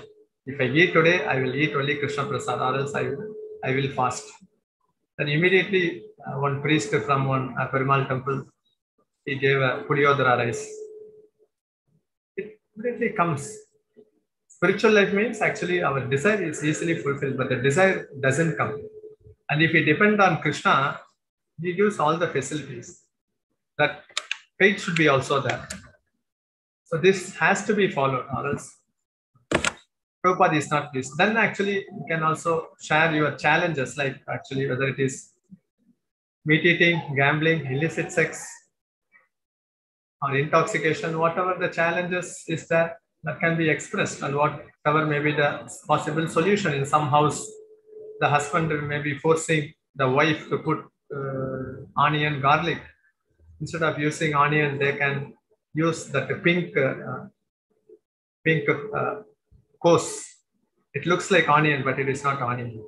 If I eat today, I will eat only Krishna Prasad, or else I will fast. Then immediately one priest from one Perumal temple, he gave a Pudiyodara rice. It immediately comes. Spiritual life means actually our desire is easily fulfilled, but the desire doesn't come. And if we depend on Krishna, he gives all the facilities. That faith should be also there. So this has to be followed, or else Prabhupada is not pleased. Then actually you can also share your challenges, like actually whether it is meat eating, gambling, illicit sex, or intoxication, whatever the challenges is there, that can be expressed, and whatever may be the possible solution. In some house, the husband may be forcing the wife to put onion, garlic. Instead of using onion, they can use that pink course. It looks like onion, but it is not onion.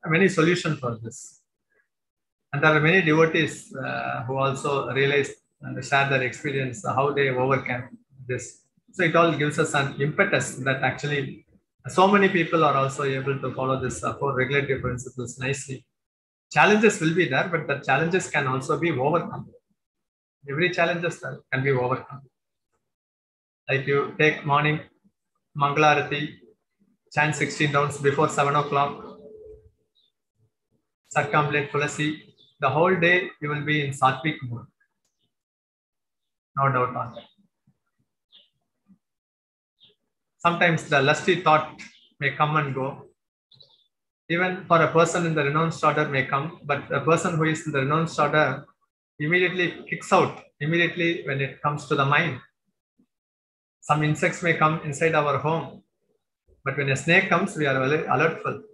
Many solutions for this. And there are many devotees who also realized and share their experience, how they overcame this. So it all gives us an impetus that actually so many people are also able to follow this 4 regulative principles nicely. Challenges will be there, but the challenges can also be overcome. Every challenges can be overcome. Like you take morning Mangalarati, chant 16 rounds before 7 o'clock, circumambulate Tulasi. The whole day you will be in sattvic mood. No doubt on that. Sometimes the lusty thought may come and go. Even for a person in the renounced order may come, but a person who is in the renounced order immediately kicks out, immediately when it comes to the mind. Some insects may come inside our home, but when a snake comes, we are very alertful.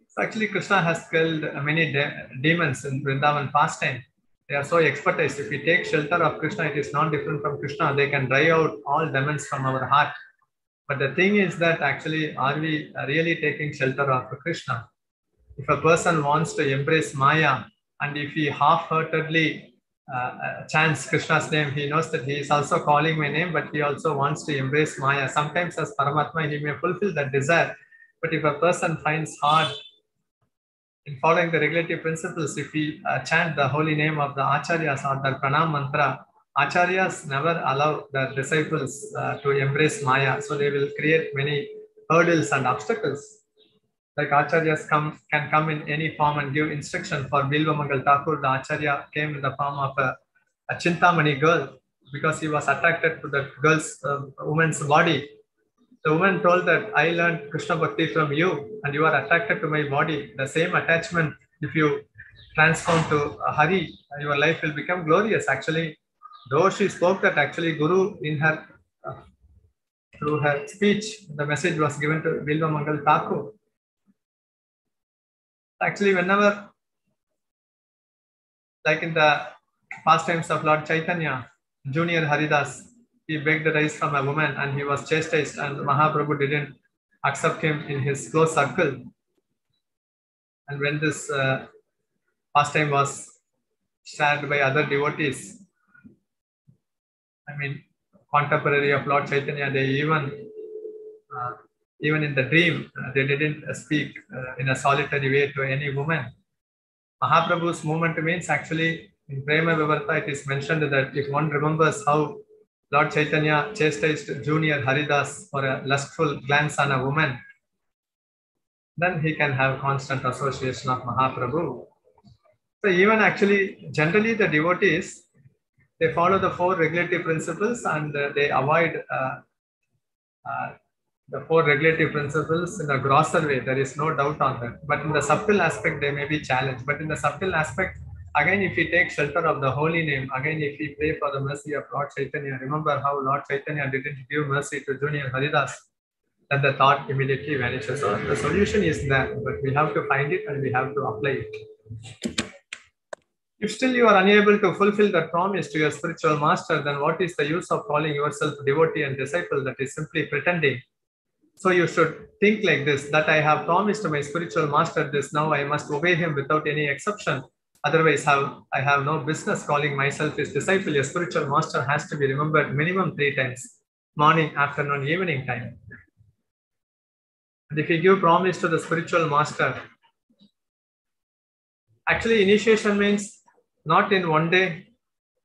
So actually Krishna has killed many demons in Vrindavan pastime. They are so expertise. If we take shelter of Krishna, it is not different from Krishna. They can drive out all demons from our heart. But the thing is that actually, are we really taking shelter of Krishna? If a person wants to embrace Maya, and if he half-heartedly chants Krishna's name, he knows that he is also calling my name, but he also wants to embrace Maya. Sometimes as Paramatma, he may fulfill that desire. But if a person finds hard in following the regulative principles, if we chant the holy name of the Acharyas or the Pranam mantra, Acharyas never allow their disciples to embrace Maya. So they will create many hurdles and obstacles. Like Acharyas can come in any form and give instruction. For Bilva Mangal Thakur, the Acharya came in the form of a Chintamani girl because he was attracted to that girl's woman's body. The woman told that I learned Krishna Bhakti from you and you are attracted to my body. The same attachment, if you transform to Hari, your life will become glorious. Actually, though she spoke that actually Guru in her, through her speech, the message was given to Bilva Mangal Thakur. Actually, whenever, like in the pastimes of Lord Chaitanya, Junior Haridas, he begged the rice from a woman and he was chastised, and Mahaprabhu didn't accept him in his close circle. And when this pastime was shared by other devotees, I mean, contemporary of Lord Chaitanya, they even in the dream, they didn't speak in a solitary way to any woman. Mahaprabhu's movement means actually in Prema Vivarta, it is mentioned that if one remembers how Lord Chaitanya chastised Junior Haridas for a lustful glance on a woman, then he can have constant association of Mahaprabhu. So even actually, generally the devotees, They follow the 4 regulatory principles and they avoid the 4 regulatory principles in a grosser way. There is no doubt on that. But in the subtle aspect, they may be challenged. But in the subtle aspect, again, if we take shelter of the holy name, again, if we pray for the mercy of Lord Chaitanya, remember how Lord Chaitanya didn't give mercy to Junior Haridas, then the thought immediately vanishes. So the solution is there, but we have to find it and we have to apply it. If still you are unable to fulfill that promise to your spiritual master, then what is the use of calling yourself devotee and disciple? That is simply pretending. So you should think like this, that I have promised to my spiritual master this, now I must obey him without any exception. Otherwise, I have no business calling myself his disciple. Your spiritual master has to be remembered minimum 3 times, morning, afternoon, evening time. And if you give promise to the spiritual master, actually initiation means not in one day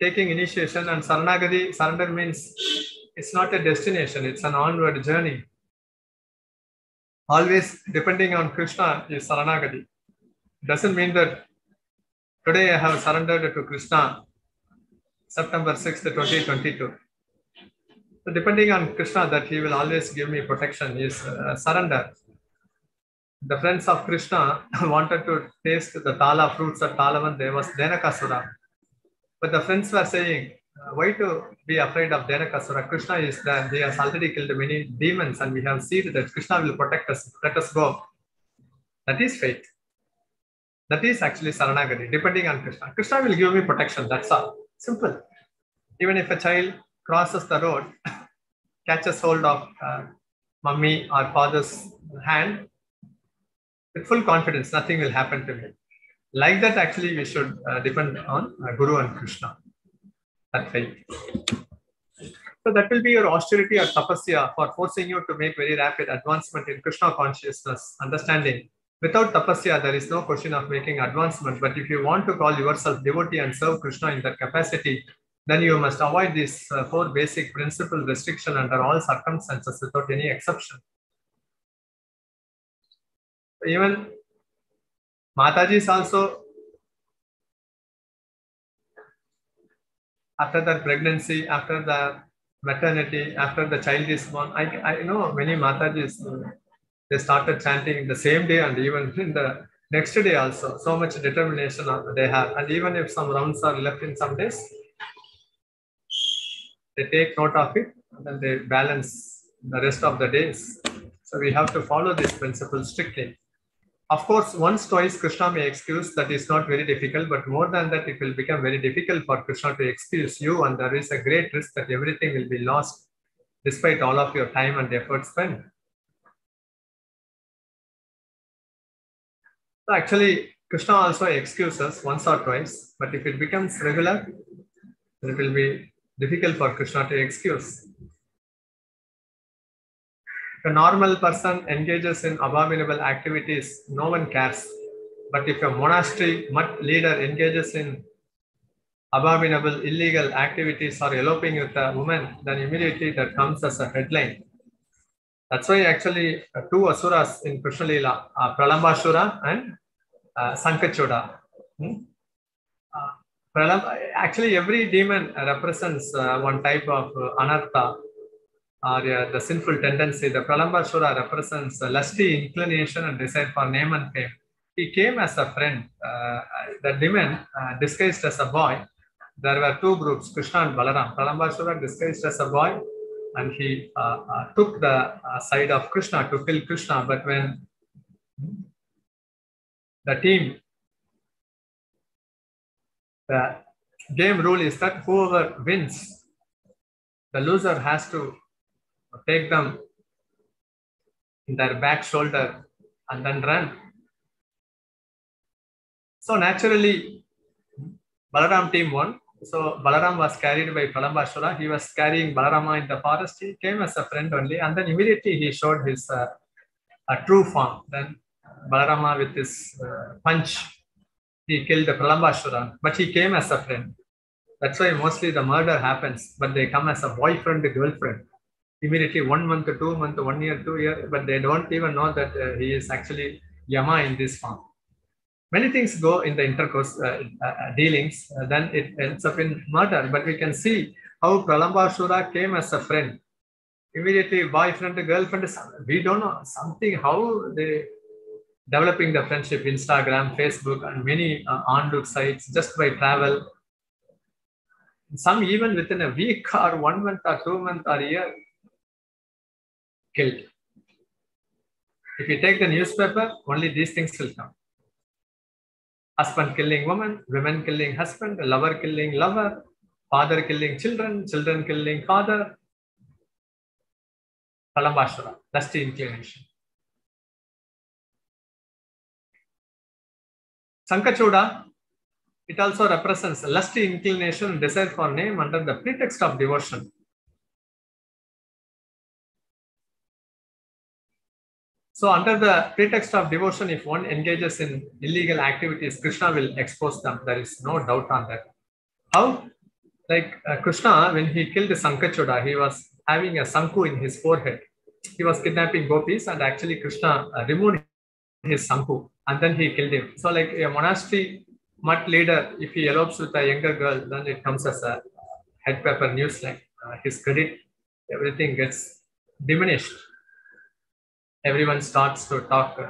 taking initiation, and Saranagati, surrender means it's not a destination, it's an onward journey. Always depending on Krishna is Saranagati. Doesn't mean that today I have surrendered to Krishna, September 6th, 2022. So depending on Krishna, that he will always give me protection is surrender. The friends of Krishna wanted to taste the tala fruits at Talavan. There was Denakasura. But the friends were saying, why to be afraid of Denakasura? Krishna is there. He has already killed many demons and we have seen that Krishna will protect us. Let us go. That is faith. That is actually Saranagati, depending on Krishna. Krishna will give me protection. That's all. Simple. Even if a child crosses the road, catches hold of mummy or father's hand, with full confidence, nothing will happen to me. Like that, actually, we should depend on Guru and Krishna. That faith. So that will be your austerity or tapasya for forcing you to make very rapid advancement in Krishna consciousness, understanding. Without tapasya, there is no question of making advancement. But if you want to call yourself devotee and serve Krishna in that capacity, then you must avoid these 4 basic principle restriction under all circumstances without any exception. Even Mataji is also, after that pregnancy, after the maternity, after the child is born, I know many Matajis, they started chanting the same day and even in the next day also. So much determination they have. And even if some rounds are left in some days, they take note of it and then they balance the rest of the days. So we have to follow this principle strictly. Of course, once, twice, Krishna may excuse. That is not very difficult, but more than that, it will become very difficult for Krishna to excuse you, and there is a great risk that everything will be lost despite all of your time and effort spent. So actually, Krishna also excuses once or twice, but if it becomes regular, it will be difficult for Krishna to excuse. If a normal person engages in abominable activities, no one cares. But if a monastery leader engages in abominable, illegal activities or eloping with a woman, then immediately that comes as a headline. That's why actually 2 asuras in Krishna Leela, Pralambasura and Sankachoda. Actually, every demon represents one type of anartha, or the sinful tendency. The Pralambasura represents lusty inclination and desire for name and fame. He came as a friend. The demon disguised as a boy. There were 2 groups, Krishna and Balaram. Pralambasura disguised as a boy and he took the side of Krishna to kill Krishna. But when the team, the game rule is that whoever wins, the loser has to take them in their back shoulder and then run. So naturally, Balaram team won. So Balaram was carried by Pralambasura. He was carrying Balarama in the forest. He came as a friend only, and then immediately he showed his true form. Then Balarama with his punch, he killed the Pralambasura, but he came as a friend. That's why mostly the murder happens, but they come as a boyfriend, girlfriend. Immediately 1 month, 2 months, 1 year, 2 years, but they don't even know that he is actually Yama in this form. many things go in the intercourse dealings, then it ends up in murder. But we can see how Pralambasura came as a friend. Immediately, boyfriend, girlfriend, we don't know something, how they developing the friendship, Instagram, Facebook, and many on-look sites just by travel. Some even within a week or 1 month or 2 months or a year, killed. If you take the newspaper, only these things will come. Husband killing woman, women killing husband, lover killing lover, father killing children, children killing father. Kalambashara, lusty inclination. Sankachuda, it also represents lusty inclination and desire for name under the pretext of devotion. So under the pretext of devotion, if one engages in illegal activities, Krishna will expose them. There is no doubt on that. How? Like Krishna, when he killed Sankachuda, he was having a sanku in his forehead. He was kidnapping gopis, and actually Krishna removed his sanku and then he killed him. So like a monastery mutt leader, if he elopes with a younger girl, then it comes as a head paper news, like his credit, everything gets diminished. Everyone starts to talk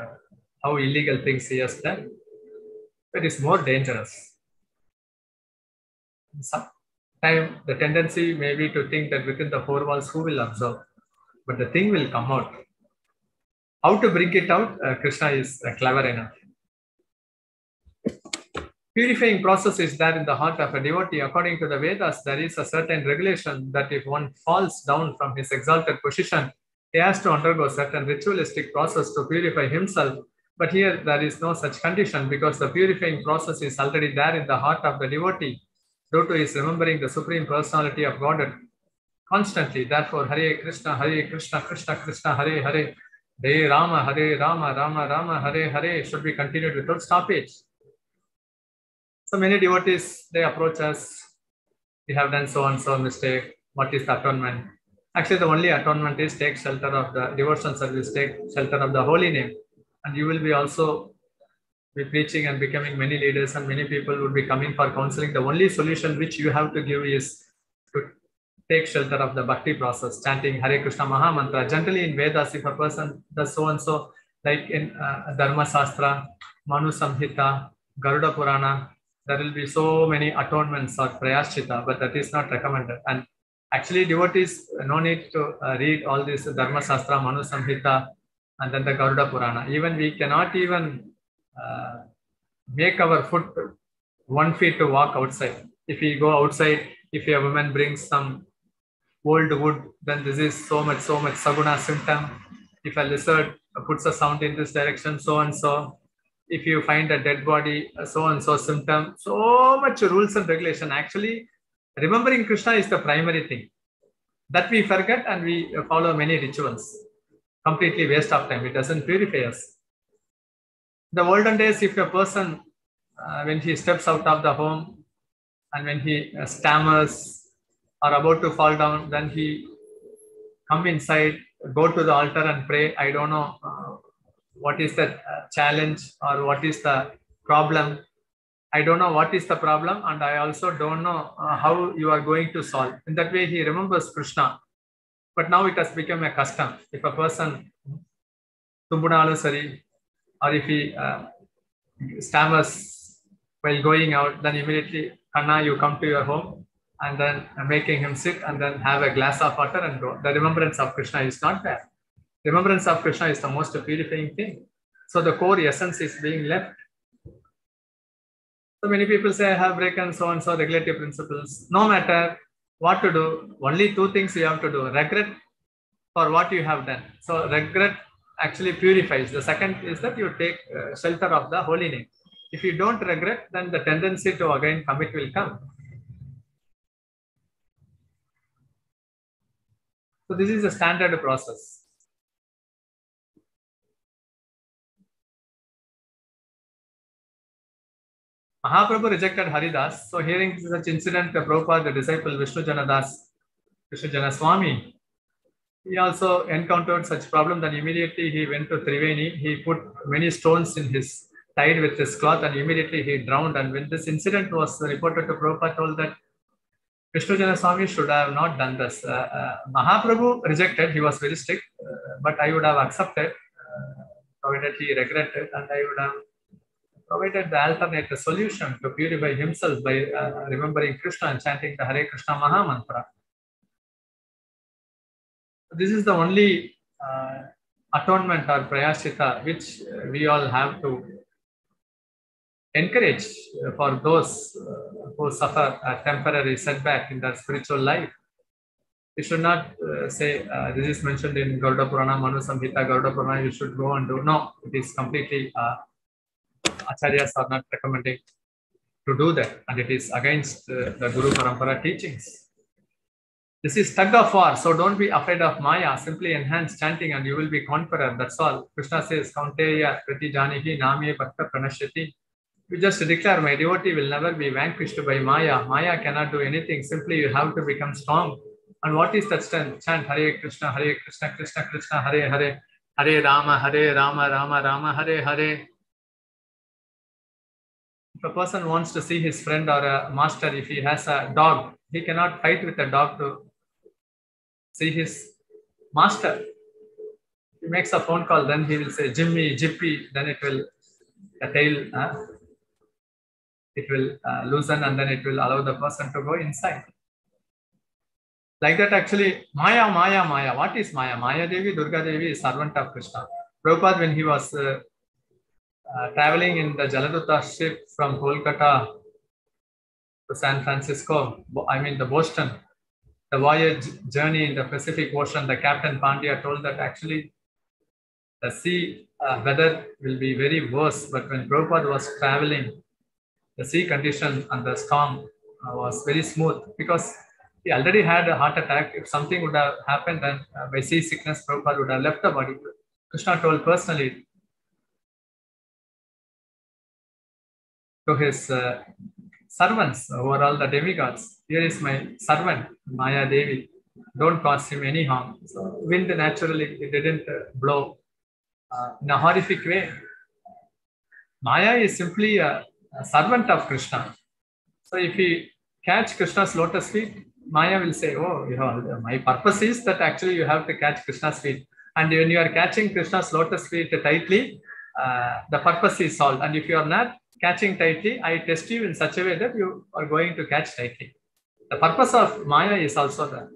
how illegal things he has done. It is more dangerous. Sometimes the tendency may be to think that within the four walls, who will observe? But the thing will come out. How to bring it out? Krishna is clever enough. Purifying process is there in the heart of a devotee. According to the Vedas, there is a certain regulation that if one falls down from his exalted position, he has to undergo certain ritualistic process to purify himself. But here there is no such condition, because the purifying process is already there in the heart of the devotee due to his remembering the Supreme Personality of Godhead constantly. Therefore, Hare Krishna, Krishna Krishna, Hare Hare, Hare Rama, Rama Rama, Hare Hare should be continued without stoppage. So many devotees, they approach us, we have done so and so mistake, what is the atonement? Actually, the only atonement is take shelter of the devotion service, take shelter of the holy name, and you will be also be preaching and becoming many leaders, and many people will be coming for counseling. The only solution which you have to give is to take shelter of the bhakti process, chanting Hare Krishna Maha Mantra. Generally in Vedas, if a person does so and so, like in Dharma Shastra, Manu Samhita, Garuda Purana, there will be so many atonements or prayashchita, but that is not recommended. And actually, devotees, no need to read all this Dharma Shastra, Manu Samhita, and then the Garuda Purana. Even we cannot even make our foot 1 feet to walk outside. If we go outside, if a woman brings some old wood, then this is so much saguna symptom. If a lizard puts a sound in this direction, so and so. If you find a dead body, so and so symptom. So much rules and regulation. Actually, remembering Krishna is the primary thing. That we forget and we follow many rituals. Completely waste of time. It doesn't purify us. The olden days, if a person, when he steps out of the home and when he stammers or about to fall down, then he come inside, go to the altar and pray. I don't know what is the challenge or what is the problem. I don't know what is the problem, and I also don't know how you are going to solve. In that way, he remembers Krishna. But now it has become a custom. If a person tumbunalu sari, or if he stammers while going out, then immediately, Kanna, you come to your home, and then making him sit and then have a glass of water and go. The remembrance of Krishna is not there. Remembrance of Krishna is the most purifying thing. So the core essence is being left. So many people say, I have broken so and so regulative principles. No matter what to do, only two things you have to do. Regret for what you have done. So regret actually purifies. The second is that you take shelter of the holy name. If you don't regret, then the tendency to again commit will come. So this is a standard process. Mahaprabhu rejected Haridas. So hearing such incident, Prabhupada, the disciple Vishnu Jana Swami, he also encountered such problem that immediately he went to Triveni. He put many stones in his tied with his cloth and immediately he drowned. And when this incident was reported to Prabhupada, told that Vishnu Jana Swami should have not done this. Mahaprabhu rejected, he was very strict, but I would have accepted, provided he regretted, and I would have provided the alternate solution to purify himself by remembering Krishna and chanting the Hare Krishna Maha Mantra. This is the only atonement or prayashita which we all have to encourage for those who suffer a temporary setback in their spiritual life. We should not say this is mentioned in Garuda Purana, Manu Samhita, Garuda Purana, you should go and do. No, it is completely Acharyas are not recommending to do that, and it is against the Guru Parampara teachings. This is tug of war, so don't be afraid of Maya. Simply enhance chanting and you will be conqueror. That's all. Krishna says, Kaunteya Prati Janihi Nami Bhakta Pranashyati. You just declare, my devotee will never be vanquished by Maya. Maya cannot do anything. Simply you have to become strong. And what is that strength? Chant Hare Krishna, Krishna Krishna, Hare Hare, Hare Rama, Rama Rama, Hare Hare. If a person wants to see his friend or a master, if he has a dog, he cannot fight with a dog to see his master. He makes a phone call, then he will say Jimmy, Jippy, then it will, the tail, it will loosen and then it will allow the person to go inside. Like that, actually, Maya. What is Maya? Maya Devi, Durga Devi is servant of Krishna. Prabhupada, when he was traveling in the Jaladuta ship from Kolkata to San Francisco, the Boston, the voyage journey in the Pacific Ocean, the Captain Pandya told that actually the sea weather will be very worse. But when Prabhupada was traveling, the sea condition and the storm was very smooth because he already had a heart attack. If something would have happened, then by seasickness, Prabhupada would have left the body. Krishna told personally to his servants, who are all the demigods, here is my servant, Maya Devi. Don't cause him any harm. So wind naturally, it didn't blow in a horrific way. Maya is simply a servant of Krishna. So if we catch Krishna's lotus feet, Maya will say, oh, my purpose is that actually you have to catch Krishna's feet. And when you are catching Krishna's lotus feet tightly, the purpose is solved. And if you are not catching tightly, I test you in such a way that you are going to catch tightly. The purpose of Maya is also that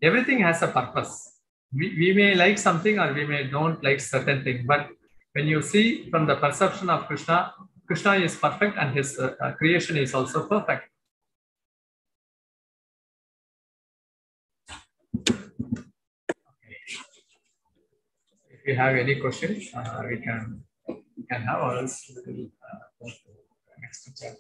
everything has a purpose. We may like something or we may don't like certain thing. But when you see from the perception of Krishna, Krishna is perfect and his creation is also perfect. If you have any questions, we can have, or else we will go to the next chapter.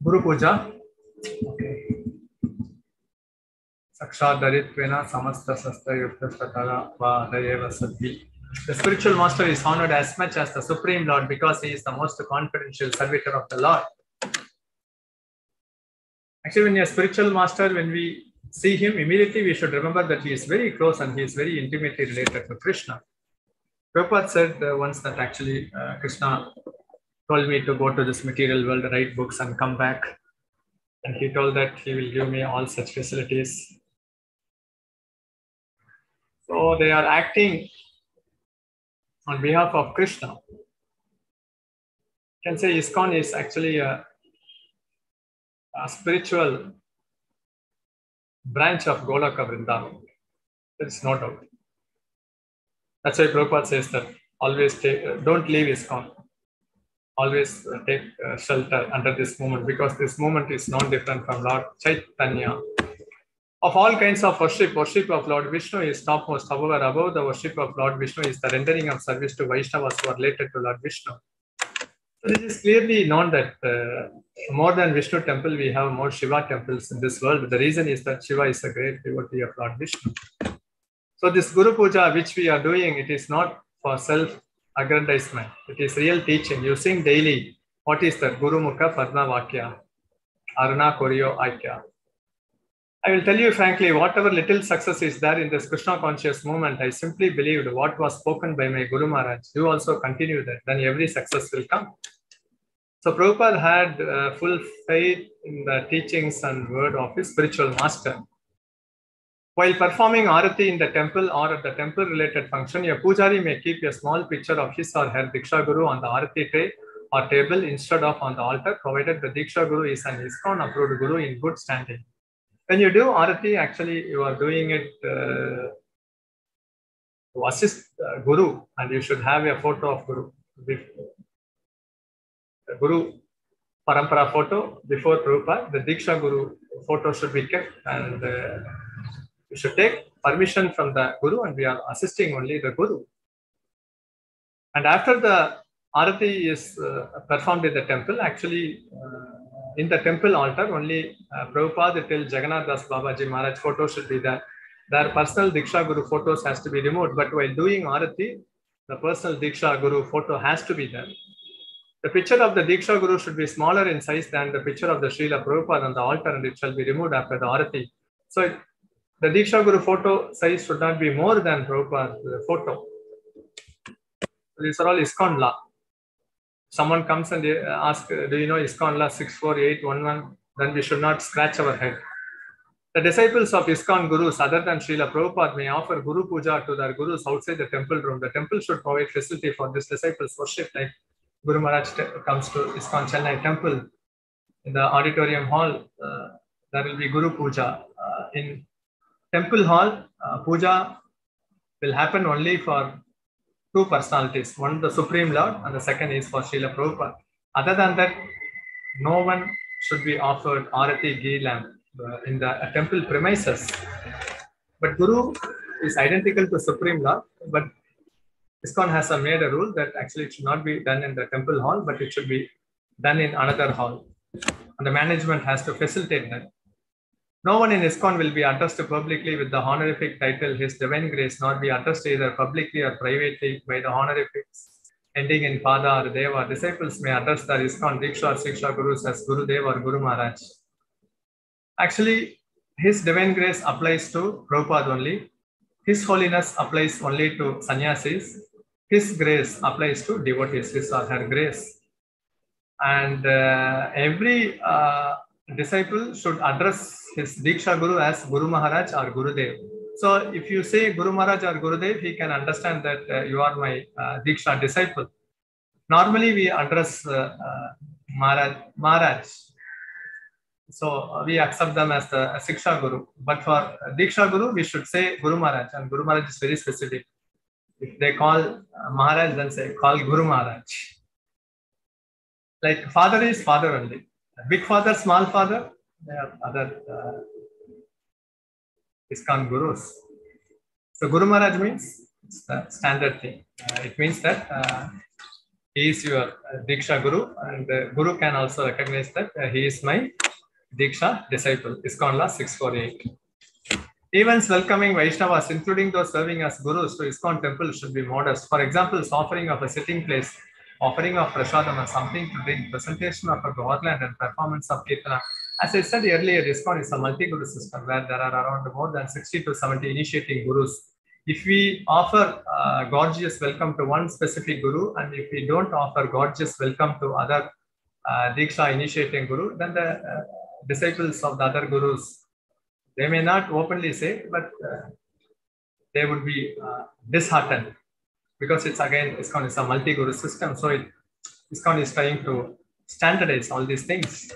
Guru Puja. Okay. Sakshadarittvena samasta sasta yukta satara vadayeva saddhi. The spiritual master is honored as much as the Supreme Lord because he is the most confidential servitor of the Lord. Actually, when you're a spiritual master, when we see him, immediately we should remember that he is very close and he is very intimately related to Krishna. Prabhupada said once that actually Krishna told me to go to this material world, write books and come back. And he told that he will give me all such facilities. So they are acting on behalf of Krishna. You can say ISKCON is actually a spiritual branch of Golaka Vrindavan. There is no doubt. That's why Prabhupada says that always don't leave ISKCON. Always take shelter under this movement, because this movement is not different from Lord Chaitanya. Of all kinds of worship of Lord Vishnu is topmost. However, above the worship of Lord Vishnu is the rendering of service to Vaishnavas who are related to Lord Vishnu. So this is clearly known that more than Vishnu temple, we have more Shiva temples in this world. The reason is that Shiva is a great devotee of Lord Vishnu. So this Guru Puja, which we are doing, it is not for self-aggrandizement. It is real teaching. You sing daily. What is that? Guru Mukha Padma Vakya, Aruna Koryo Aikya. I will tell you frankly, whatever little success is there in this Krishna conscious movement, I simply believed what was spoken by my Guru Maharaj. You also continue that, then every success will come. So Prabhupada had full faith in the teachings and word of his spiritual master. While performing arati in the temple or at the temple-related function, a pujari may keep a small picture of his or her Diksha Guru on the arati tray or table instead of on the altar, provided the Diksha Guru is an ISKCON approved Guru in good standing. When you do arati, actually you are doing it to assist Guru, and you should have a photo of Guru. Guru Parampara photo before Prabhupada, the Diksha Guru photo should be kept, and we should take permission from the Guru, and we are assisting only the Guru. And after the arati is performed in the temple, actually in the temple altar, only Prabhupada till Jagannath Das Babaji Maharaj photo should be there. Their personal Diksha Guru photos has to be removed, but while doing arati, the personal Diksha Guru photo has to be there. The picture of the Diksha Guru should be smaller in size than the picture of the Srila Prabhupada on the altar, and it shall be removed after the arati. So the Diksha Guru photo size should not be more than Prabhupada's photo. These are all ISKCON law. Someone comes and asks, do you know ISKCON law 64811? Then we should not scratch our head. The disciples of ISKCON Gurus other than Srila Prabhupada may offer Guru Puja to their Gurus outside the temple room. The temple should provide facility for this disciples worship, like Guru Maharaj comes to ISKCON Chennai temple. In the auditorium hall, there will be Guru Puja. In temple hall, puja will happen only for two personalities. One, the Supreme Lord, and the second is for Srila Prabhupada. Other than that, no one should be offered arati ghee lamp in the temple premises. But Guru is identical to Supreme Lord, but ISKCON has made a rule that actually it should not be done in the temple hall, but it should be done in another hall. And the management has to facilitate that. No one in ISKCON will be addressed publicly with the honorific title His Divine Grace, nor be addressed either publicly or privately by the honorifics ending in Pada or Deva. Disciples may address their ISKCON Diksha or Siksha Gurus as Guru Dev or Guru Maharaj. Actually, His Divine Grace applies to Prabhupada only. His Holiness applies only to sannyasis. His grace applies to devotees, his or her grace. And every disciple should address his Diksha Guru as Guru Maharaj or Guru Dev. So if you say Guru Maharaj or Guru Dev, he can understand that you are my Diksha disciple. Normally we address Maharaj. So we accept them as the Siksha Guru. But for Diksha Guru, we should say Guru Maharaj, and Guru Maharaj is very specific. If they call Maharaj, then say call Guru Maharaj. Like father is father only. Big father, small father, they are other ISKCON Gurus. So Guru Maharaj means it's the standard thing. It means that he is your Diksha Guru, and Guru can also recognize that he is my Diksha disciple. ISKCON Law 648. Events welcoming Vaishnavas, including those serving as Gurus to ISKCON temple, should be modest. For example, offering of a sitting place, offering of prasadam and something to drink, presentation of a garland and performance of kirtana. As I said earlier, ISKCON is a multi-guru system where there are around more than 60 to 70 initiating gurus. If we offer gorgeous welcome to one specific guru, and if we don't offer gorgeous welcome to other Diksha initiating guru, then the disciples of the other gurus, they may not openly say, but they would be disheartened, because it's again, ISKCON is a multi-guru system. So ISKCON is trying to standardize all these things.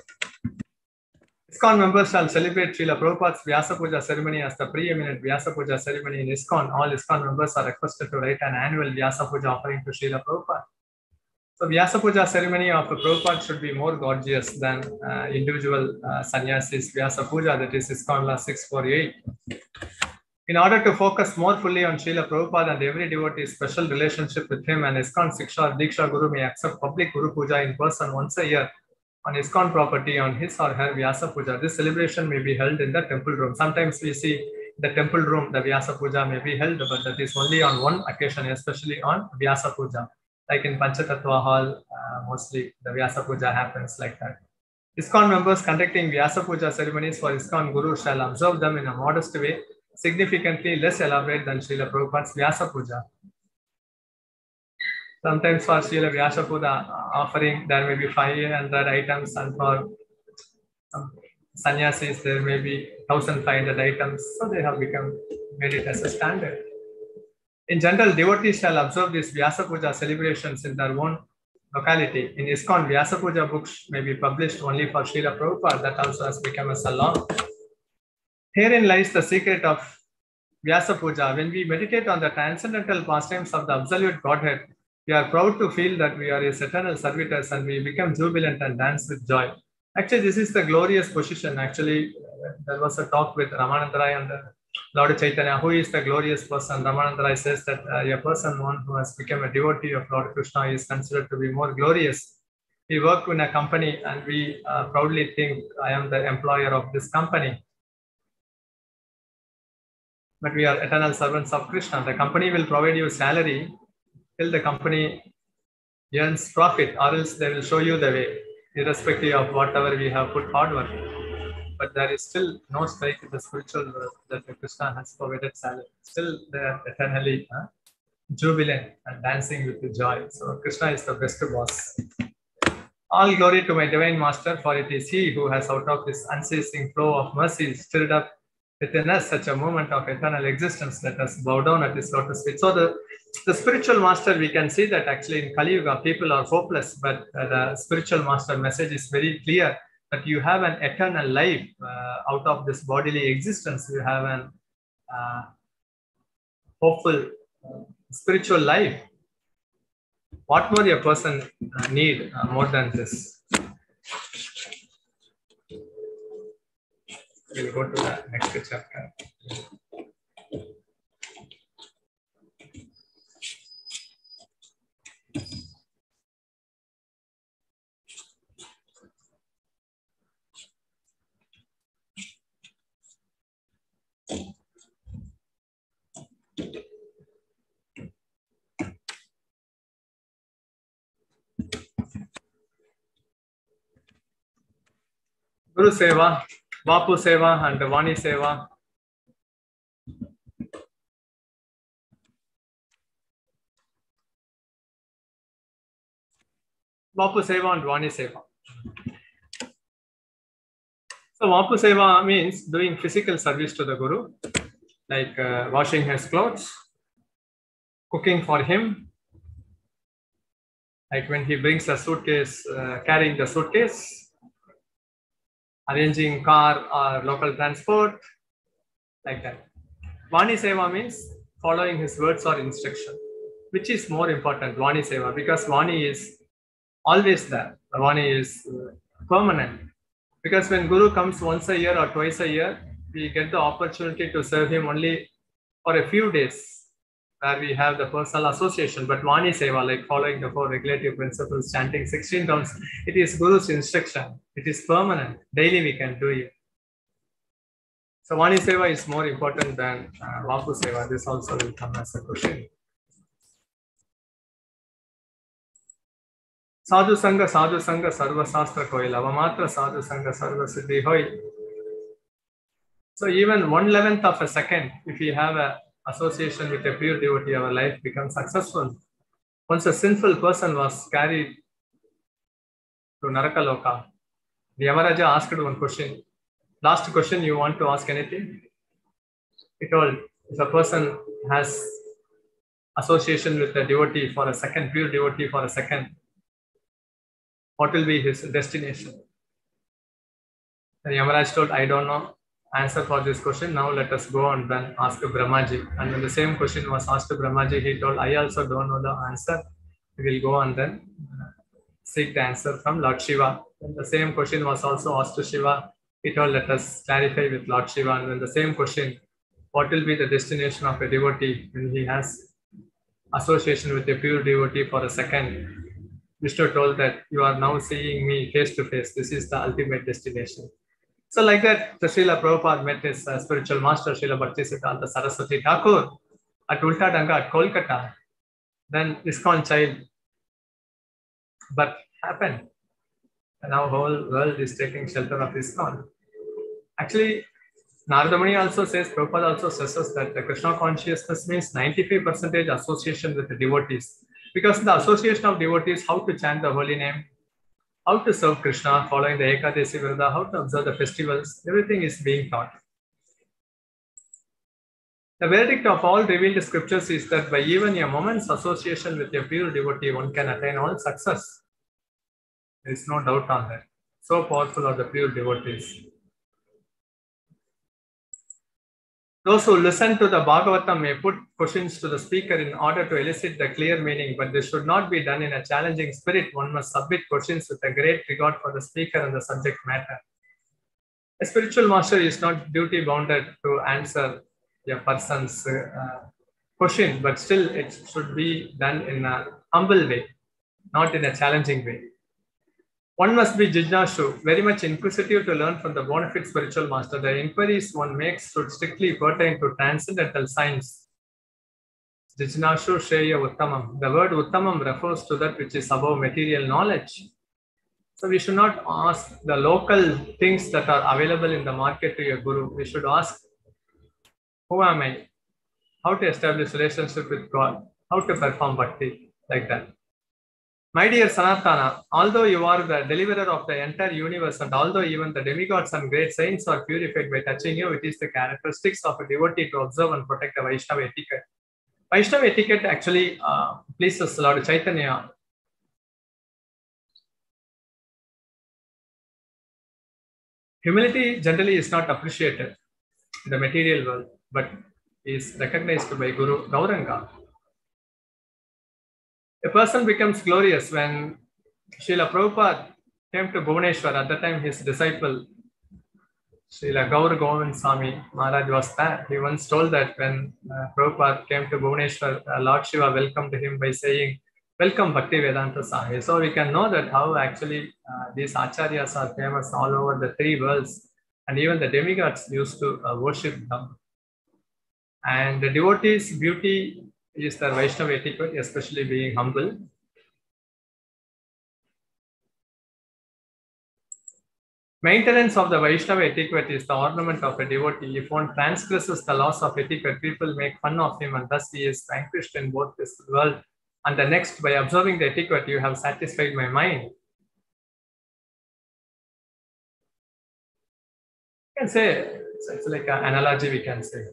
ISKCON members shall celebrate Srila Prabhupada's Vyasa Puja ceremony as the preeminent Vyasa Puja ceremony in ISKCON. All ISKCON members are requested to write an annual Vyasa Puja offering to Srila Prabhupada. So Vyasa Puja ceremony of Prabhupada should be more gorgeous than individual sannyasis Vyasa Puja, that is ISKCON Law 648. In order to focus more fully on Srila Prabhupada and every devotee's special relationship with him, and ISKCON Siksha or Diksha Guru may accept public Guru Puja in person once a year on ISKCON property on his or her Vyasa Puja. This celebration may be held in the temple room. Sometimes we see the temple room, the Vyasa Puja may be held, but that is only on one occasion, especially on Vyasa Puja. Like in Panchatattva hall, mostly the Vyasa Puja happens like that. ISKCON members conducting Vyasa Puja ceremonies for ISKCON Guru shall observe them in a modest way, significantly less elaborate than Srila Prabhupada's Vyasa Puja. Sometimes for Srila Vyasa Puja offering, there may be 500 items, and for sannyasis, there may be 1,500 items. So they have made it as a standard. In general, devotees shall observe these Vyasa Puja celebrations in their own locality. In ISKCON, Vyasa Puja books may be published only for Srila Prabhupada. That also has become a law. Herein lies the secret of Vyasa Puja. When we meditate on the transcendental pastimes of the absolute Godhead, we are proud to feel that we are His eternal servitors, and we become jubilant and dance with joy. Actually, this is the glorious position. Actually, there was a talk with Ramananda Rai and Lord Chaitanya, who is the glorious person. Ramananda Rai says that a person, one who has become a devotee of Lord Krishna, is considered to be more glorious. We work in a company and we proudly think, I am the employer of this company. But we are eternal servants of Krishna. The company will provide you salary till the company earns profit, or else they will show you the way, irrespective of whatever we have put hard work. But there is still no strike in the spiritual world that the Krishna has provided salary. Still they are eternally jubilant and dancing with the joy. So Krishna is the best boss. All glory to my divine master, for it is he who has out of his unceasing flow of mercy stirred up within us such a moment of eternal existence. Let us bow down at his lotus feet. So the spiritual master, we can see that actually in Kali Yuga, people are hopeless, but the spiritual master message is very clear that you have an eternal life out of this bodily existence. You have an hopeful spiritual life. What more a person need more than this? We'll go to the next chapter. Guru Seva, Bapu Seva, and Vani Seva. Bapu Seva and Vani Seva. So Vapu Seva means doing physical service to the Guru, like washing his clothes, cooking for him, like when he brings a suitcase, carrying the suitcase, arranging car or local transport, like that. Vani Seva means following his words or instruction. Which is more important, Vani Seva, because Vani is always there. The Vani is permanent. Because when Guru comes once a year or twice a year, we get the opportunity to serve him only for a few days, where we have the personal association. But Vani Seva, like following the 4 regulative principles, chanting 16 rounds, it is Guru's instruction. It is permanent. Daily we can do it. So Vani Seva is more important than Vapu Seva. This also will come as a question. Sadhu Sangha, Sarva Sastra Koil, Avamatra Sadhu Sangha, Sarva Siddhi Hoi. So even 1/11th of a second, if we have an association with a pure devotee, our life becomes successful. Once a sinful person was carried to Narakaloka, the Yamaraja asked one question. Last question, you want to ask anything? He told, if a person has association with a devotee for a second, pure devotee for a second, what will be his destination? The Yamaraj told, I don't know answer for this question. Now let us go and then ask Brahmaji. And when the same question was asked to Brahmaji, he told, I also don't know the answer. We will go and then seek the answer from Lord Shiva. When the same question was also asked to Shiva, he told, let us clarify with Lord Shiva. And when the same question, what will be the destination of a devotee when he has association with a pure devotee for a second? Vishnu told that you are now seeing me face to face. This is the ultimate destination. So like that, the Srila Prabhupada met his spiritual master, Srila Bhaktisiddhanta Saraswati Thakur at Ulta Danga at Kolkata. Then ISKCON child birth happened. And now whole world is taking shelter of ISKCON. Actually, Narada Muni also says, Prabhupada also says that the Krishna consciousness means 95% association with the devotees. Because in the association of devotees, how to chant the holy name, how to serve Krishna, following the Ekadasi Vrata, how to observe the festivals, everything is being taught. The verdict of all revealed scriptures is that by even a moment's association with a pure devotee, one can attain all success. There is no doubt on that. So powerful are the pure devotees. Those who listen to the Bhagavatam may put questions to the speaker in order to elicit the clear meaning, but this should not be done in a challenging spirit. One must submit questions with a great regard for the speaker and the subject matter. A spiritual master is not duty bounded to answer a person's question, but still it should be done in a humble way, not in a challenging way. One must be jijnashu, very much inquisitive to learn from the bona fide spiritual master. The inquiries one makes should strictly pertain to transcendental science. Jijnashu shreya uttamam. The word uttamam refers to that which is above material knowledge. So we should not ask the local things that are available in the market to your guru. We should ask, who am I? How to establish relationship with God? How to perform bhakti? Like that. My dear Sanatana, although you are the deliverer of the entire universe, and although even the demigods and great saints are purified by touching you, it is the characteristics of a devotee to observe and protect the Vaishnava etiquette. Vaishnava etiquette actually pleases Lord Chaitanya. Humility generally is not appreciated in the material world, but is recognized by Guru Gauranga. A person becomes glorious when Srila Prabhupada came to Bhubaneswar. At the time, his disciple, Srila Gaur Govind Swami Maharaj was there. He once told that when Prabhupada came to Bhubaneswar, Lord Shiva welcomed him by saying, "Welcome Bhakti Vedanta Swami." So we can know that how actually these acharyas are famous all over the three worlds, and even the demigods used to worship them. And the devotees' beauty is the Vaishnava etiquette, especially being humble. Maintenance of the Vaishnava etiquette is the ornament of a devotee. If one transgresses the laws of etiquette, people make fun of him, and thus he is vanquished in both this world and the next. By observing the etiquette, you have satisfied my mind. You can say, it's like an analogy we can say.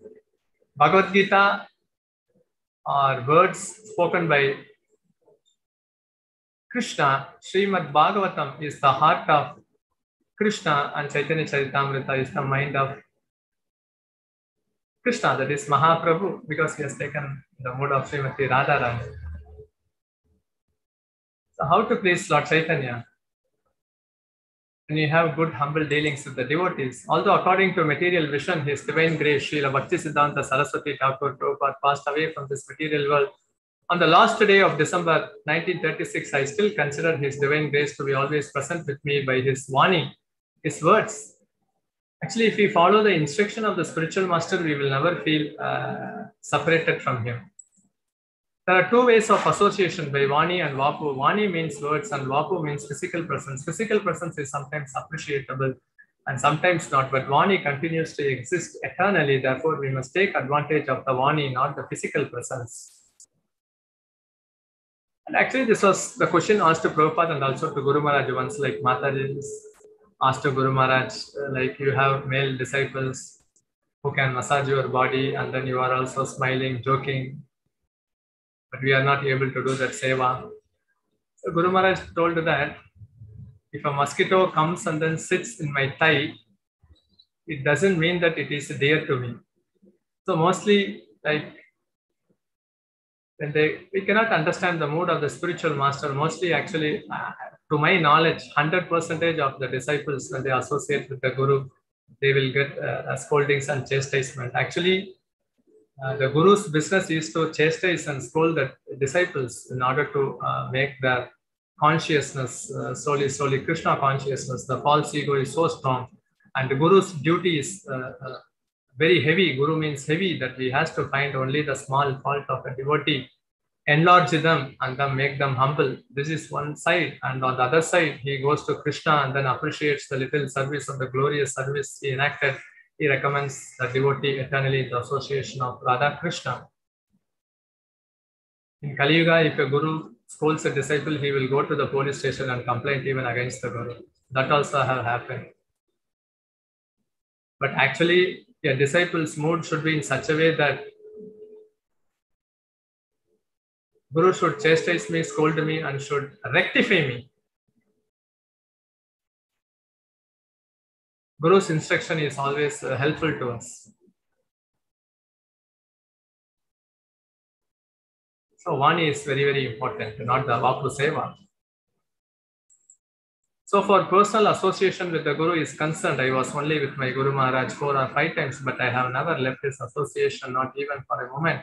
Bhagavad Gita are words spoken by Krishna. Srimad Bhagavatam is the heart of Krishna, and Chaitanya Charitamrita is the mind of Krishna, that is Mahaprabhu, because he has taken the mood of Srimati Radharani. So how to please Lord Chaitanya? When you have good humble dealings with the devotees, although according to material vision, His Divine Grace, Srila Bhaktisiddhanta Saraswati Thakur Prabhupada passed away from this material world on the last day of December 1936, I still consider His Divine Grace to be always present with me by His Vani, His words. Actually, if we follow the instruction of the spiritual master, we will never feel separated from him. There are two ways of association by Vani and Vapu. Vani means words and Vapu means physical presence. Physical presence is sometimes appreciable and sometimes not, but Vani continues to exist eternally. Therefore, we must take advantage of the Vani, not the physical presence. And actually, this was the question asked to Prabhupada and also to Guru Maharaj once, like Mataji asked to Guru Maharaj, like you have male disciples who can massage your body and then you are also smiling, joking, but we are not able to do that seva. So Guru Maharaj told that if a mosquito comes and then sits in my thigh, it doesn't mean that it is dear to me. So mostly, like when we cannot understand the mood of the spiritual master. Mostly, actually, to my knowledge, 100% of the disciples, when they associate with the Guru, they will get scoldings and chastisement. Actually, the Guru's business is to chastise and scold the disciples in order to make their consciousness, solely Krishna consciousness. The false ego is so strong, and the Guru's duty is very heavy. Guru means heavy, that he has to find only the small fault of a devotee, enlarge them, and then make them humble. This is one side. And on the other side, he goes to Krishna and then appreciates the little service of the glorious service he enacted. He recommends the devotee eternally in the association of Radha Krishna. In Kali Yuga, if a guru scolds a disciple, he will go to the police station and complain even against the guru. That also have happened. But actually, a disciple's mood should be in such a way that Guru should chastise me, scold me, and should rectify me. Guru's instruction is always helpful to us. So one is very, very important, not the Vapu Seva. So for personal association with the Guru is concerned, I was only with my Guru Maharaj 4 or 5 times, but I have never left his association, not even for a moment.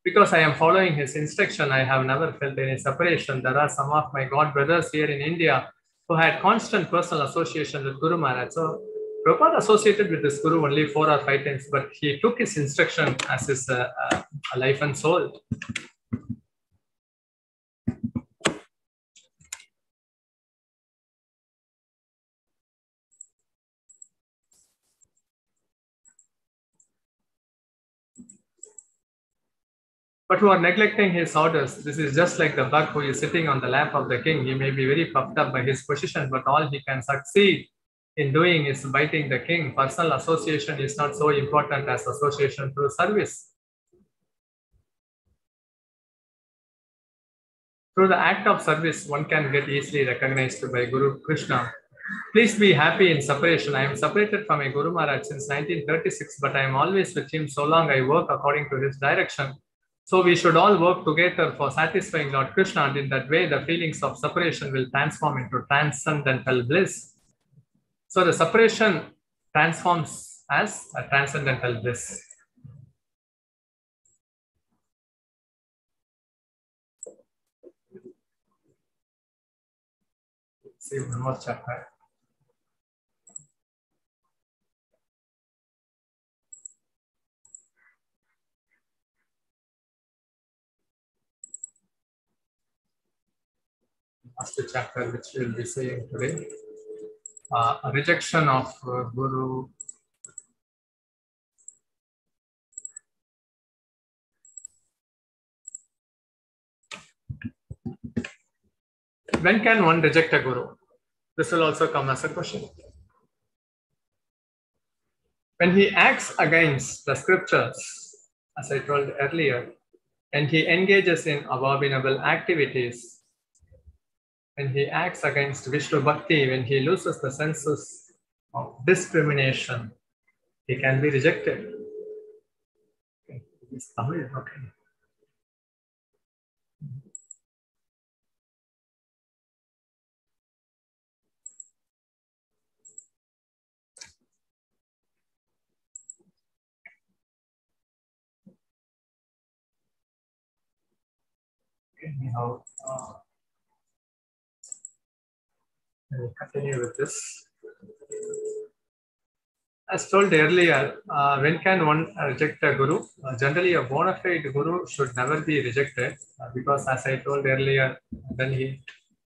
Because I am following his instruction, I have never felt any separation. There are some of my God brothers here in India who had constant personal association with Guru Maharaj. So Prabhupada associated with this Guru only 4 or 5 times, but he took his instruction as his life and soul. But who are neglecting his orders. This is just like the bug who is sitting on the lap of the king. He may be very puffed up by his position, but all he can succeed in doing is biting the king. Personal association is not so important as association through service. Through the act of service, one can get easily recognized by Guru Krishna. Please be happy in separation. I am separated from my Guru Maharaj since 1936, but I am always with him so long I work according to his direction. So we should all work together for satisfying Lord Krishna, and in that way the feelings of separation will transform into transcendental bliss. So the separation transforms as a transcendental bliss. Let's see one more chapter. Last chapter which we will be seeing today, a rejection of Guru. When can one reject a Guru? This will also come as a question. When he acts against the scriptures, as I told earlier, and he engages in abominable activities, when he acts against Vishnu Bhakti, when he loses the senses of discrimination, he can be rejected. Okay. Now, I will continue with this. As told earlier, when can one reject a Guru? Generally, a bona fide Guru should never be rejected because, as I told earlier, then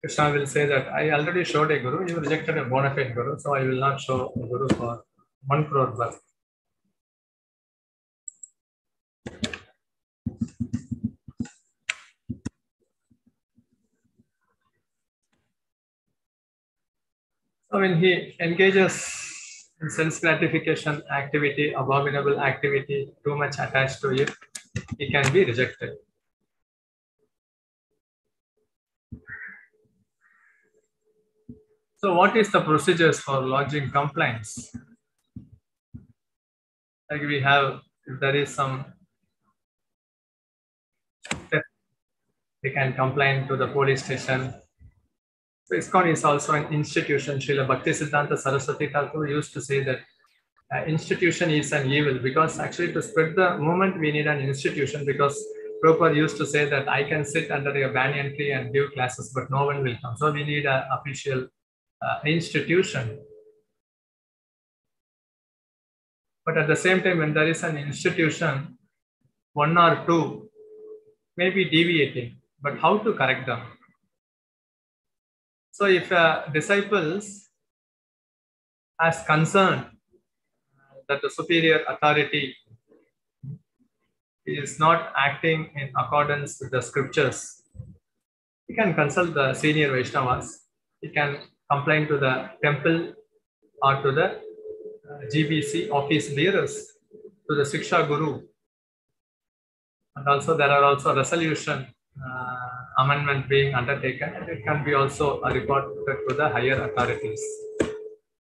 Krishna will say that I already showed a Guru, you rejected a bona fide Guru, so I will not show a Guru for 1 crore plus. So when he engages in sense gratification activity, abominable activity, too much attached to it, he can be rejected. So what is the procedures for lodging complaints? Like we have, if there is some step, they can complain to the police station. So ISKCON is also an institution. Srila Bhaktisiddhanta Saraswati Thakur used to say that institution is an evil, because actually to spread the movement we need an institution, because Prabhupada used to say that I can sit under a banyan tree and give classes, but no one will come. So we need an official institution. But at the same time, when there is an institution, one or two may be deviating, but how to correct them? So if disciples has concern that the superior authority is not acting in accordance with the scriptures, he can consult the senior Vaishnavas. He can complain to the temple or to the GBC office bearers, to the Siksha Guru. And also there are also resolution amendment being undertaken, and it can be also reported to the higher authorities.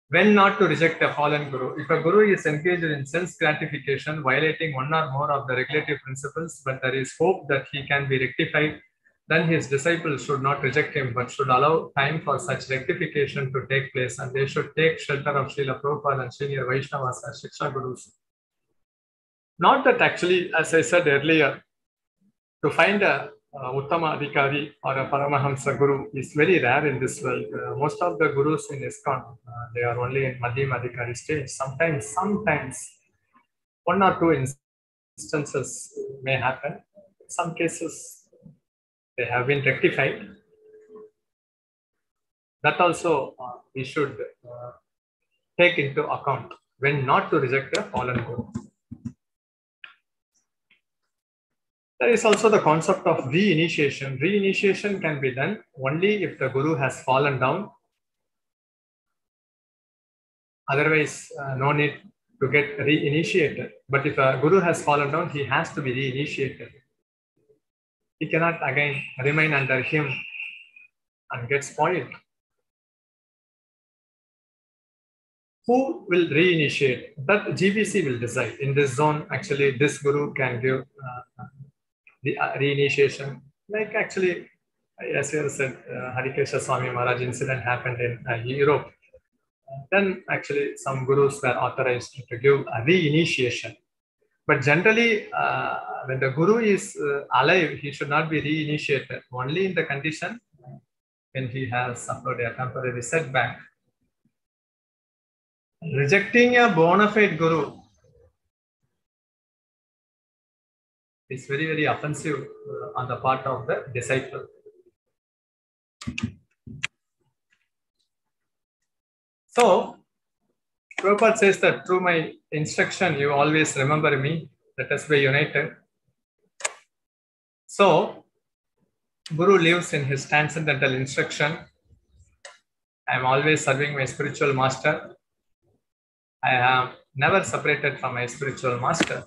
When not to reject a fallen guru? If a guru is engaged in sense gratification, violating one or more of the regulative principles, but there is hope that he can be rectified, then his disciples should not reject him, but should allow time for such rectification to take place, and they should take shelter of Srila Prabhupada and Senior Vaishnavas as Shiksha Gurus. Not that actually, as I said earlier, to find a Uttama Adhikari or a Paramahamsa Guru is very rare in this world. Most of the Gurus in ISKCON, they are only in Madhyam Adhikari stage. Sometimes one or two instances may happen. In some cases, they have been rectified. That also we should take into account when not to reject a fallen Guru. There is also the concept of reinitiation. Reinitiation can be done only if the Guru has fallen down. Otherwise, no need to get reinitiated. But if a Guru has fallen down, he has to be reinitiated. He cannot again remain under him and get spoiled. Who will reinitiate? That GBC will decide. In this zone, actually, this Guru can give the reinitiation. Like actually, as you said, Harikesha Swami Maharaj incident happened in Europe. Then actually some gurus were authorized to give a reinitiation. But generally, when the Guru is alive, he should not be reinitiated. Only in the condition when he has suffered a temporary setback. Rejecting a bona fide Guru is very, very offensive on the part of the disciple. So, Prabhupada says that through my instruction, you always remember me, let us be united. So, Guru lives in his transcendental instruction. I am always serving my spiritual master. I am never separated from my spiritual master.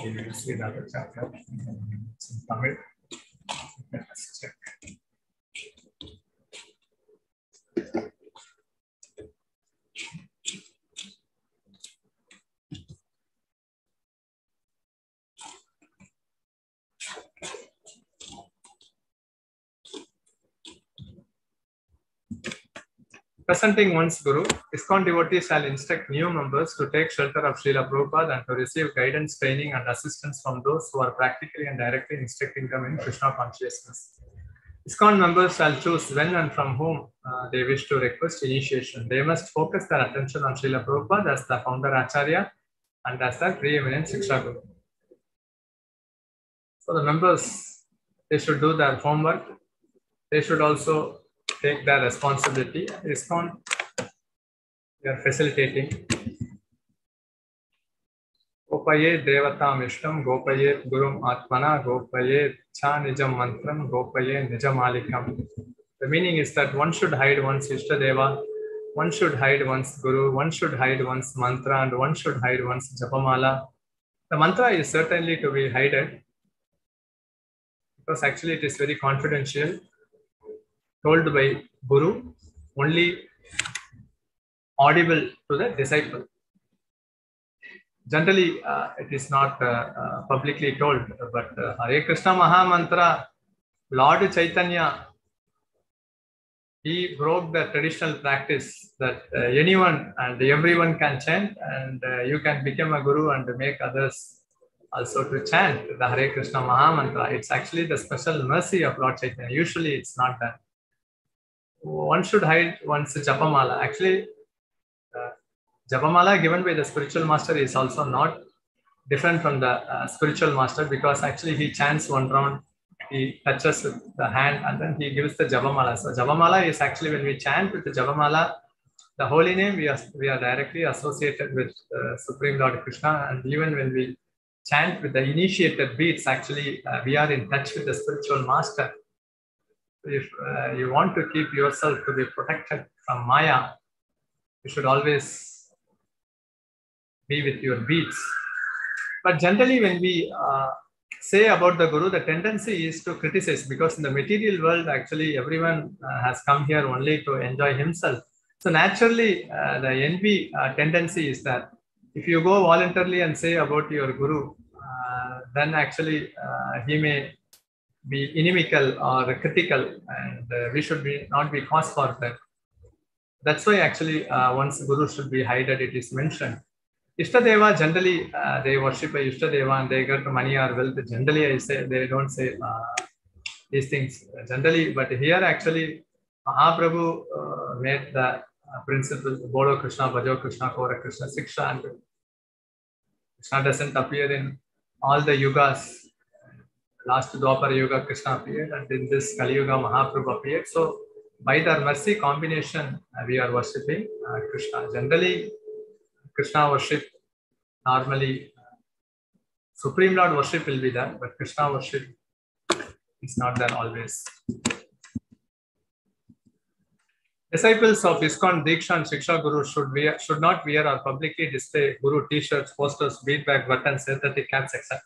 We will see the other chapter in Tamil. Let's check. Presenting one's Guru, ISKCON devotees shall instruct new members to take shelter of Srila Prabhupada and to receive guidance, training, and assistance from those who are practically and directly instructing them in Krishna consciousness. ISKCON members shall choose when and from whom they wish to request initiation. They must focus their attention on Srila Prabhupada as the founder Acharya and as the preeminent Shiksha Guru. So the members, they should do their homework. They should also take their responsibility. ISKCON, we are facilitating. Gopaye devatam ishtam, gopaye gurum atmana, gopaye cha nijam mantram, gopaye nijamalikam. The meaning is that one should hide one's Ishtadeva, one should hide one's Guru, one should hide one's mantra, and one should hide one's Japamala. The mantra is certainly to be hidden because actually it is very confidential, told by Guru, only audible to the disciple. Generally, it is not publicly told, but Hare Krishna Maha Mantra, Lord Chaitanya he broke the traditional practice that anyone and everyone can chant, and you can become a guru and make others also to chant the Hare Krishna Mahamantra. It's actually the special mercy of Lord Chaitanya. Usually it's not done. One should hide one's Japamala. Actually, Japamala given by the spiritual master is also not different from the spiritual master, because actually he chants one round, he touches with the hand, and then he gives the Japamala. So Japamala is actually, when we chant with the Japamala, the holy name, we are directly associated with Supreme Lord Krishna. And even when we chant with the initiated beats, actually we are in touch with the spiritual master. If you want to keep yourself to be protected from Maya, you should always be with your beats. But generally, when we say about the Guru, the tendency is to criticize, because in the material world, actually everyone has come here only to enjoy himself. So naturally, the envy tendency is that if you go voluntarily and say about your Guru, then actually he may be inimical or critical, and we should not be cause for that. That's why actually one's Guru should be hidden, it is mentioned. Ishtadeva, generally they worship a Ishtadeva and they get money or wealth. Generally, I say they don't say these things generally, but here actually Mahaprabhu made the principle Bodo Krishna, Bhajo Krishna, Kora Krishna, Siksha, and Krishna doesn't appear in all the yugas. Last Dwapara Yuga Krishna appeared, and in this Kali Yuga Mahaprabhu appeared. So by their mercy combination, we are worshipping Krishna. Generally, Krishna worship, normally Supreme Lord worship will be there, but Krishna worship is not there always. Disciples of ISKCON, Diksha and Shiksha Guru should not wear or publicly display Guru t-shirts, posters, beadbag, buttons, synthetic caps, etc.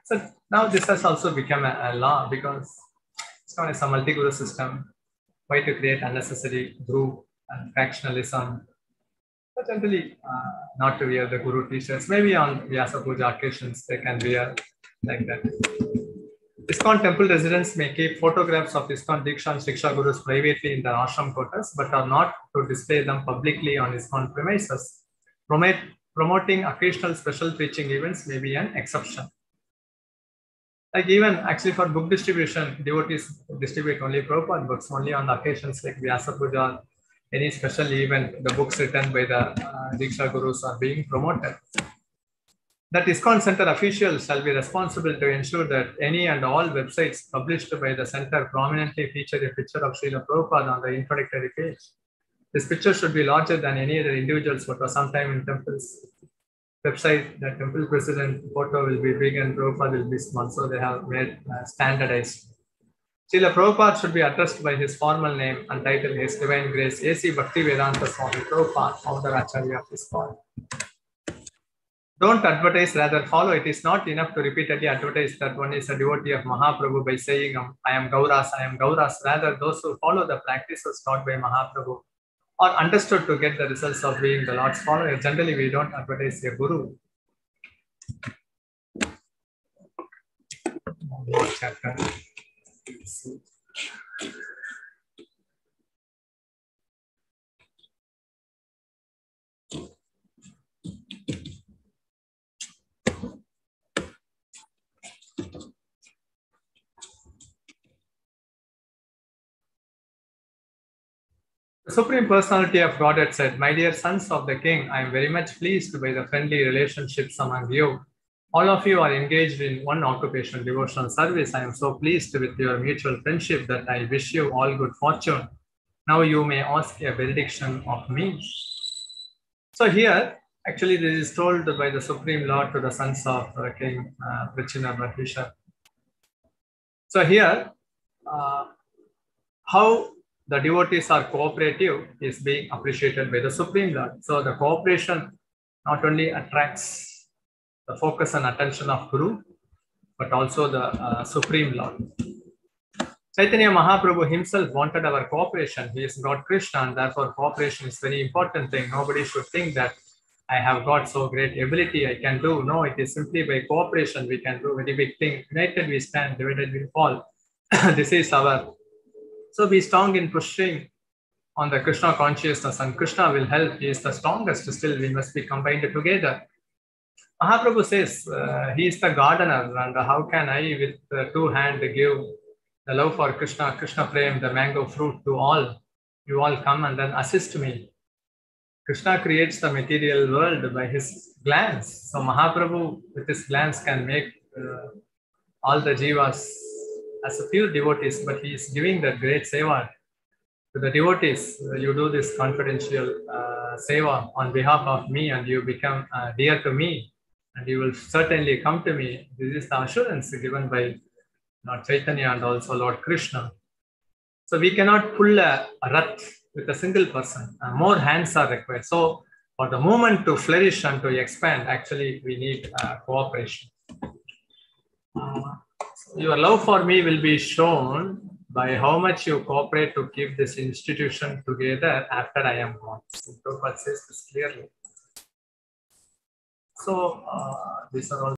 So now this has also become a law, because ISKCON is a multi-guru system. Why to create unnecessary group and factionalism? But generally, not to wear the Guru t-shirts. Maybe on Vyasa Puja occasions, they can wear like that. ISKCON temple residents may keep photographs of ISKCON Diksha and Shiksha Gurus privately in their ashram quarters, but are not to display them publicly on ISKCON premises. Promoting occasional special preaching events may be an exception. Like even actually for book distribution, devotees distribute only Prabhupada books, only on the occasions like Vyasa Puja, any special event, the books written by the Diksha Gurus are being promoted. That ISKCON Center officials shall be responsible to ensure that any and all websites published by the center prominently feature a picture of Srila Prabhupada on the introductory page. This picture should be larger than any other individual's photo. Sometime in temple's website, the temple president photo will be big and Prabhupada will be small. So they have made standardized. Srila Prabhupada should be addressed by his formal name and title His Divine Grace A.C. Bhaktivedanta Swami Prabhupada, founder Acharya of ISKCON. Don't advertise, rather follow. It is not enough to repeatedly advertise that one is a devotee of Mahaprabhu by saying, I am Gauras, I am Gauras. Rather, those who follow the practices taught by Mahaprabhu are understood to get the results of being the Lord's follower. Generally, we don't advertise a guru. Chapter. The Supreme Personality of Godhead said, My dear sons of the King, I am very much pleased by the friendly relationships among you. All of you are engaged in one occupation, devotional service. I am so pleased with your mutual friendship that I wish you all good fortune. Now you may ask a benediction of me. So here, actually, this is told by the Supreme Lord to the sons of King Prachina Bhatisha. So here, how the devotees are cooperative is being appreciated by the Supreme Lord. So the cooperation not only attracts the focus and attention of Guru, but also the Supreme Lord. Chaitanya Mahaprabhu himself wanted our cooperation. He is God Krishna, and therefore cooperation is very important thing. Nobody should think that I have got so great ability I can do. No, it is simply by cooperation we can do very big thing. United we stand, divided we fall. This is our. So be strong in pushing on the Krishna consciousness, and Krishna will help. He is the strongest. Still, we must be combined together. Mahaprabhu says, he is the gardener, and how can I with two hands give the love for Krishna, Krishna Prem, the mango fruit to all? You all come and then assist me. Krishna creates the material world by his glance. So Mahaprabhu with his glance can make all the jivas as a pure devotees, but he is giving that great seva to the devotees. You do this confidential seva on behalf of me, and you become dear to me, and you will certainly come to me. This is the assurance given by Lord Chaitanya and also Lord Krishna. So we cannot pull a rath with a single person. More hands are required. So for the movement to flourish and to expand, actually we need cooperation. Your love for me will be shown by how much you cooperate to keep this institution together after I am gone. So Prabhupada says this clearly. So these are all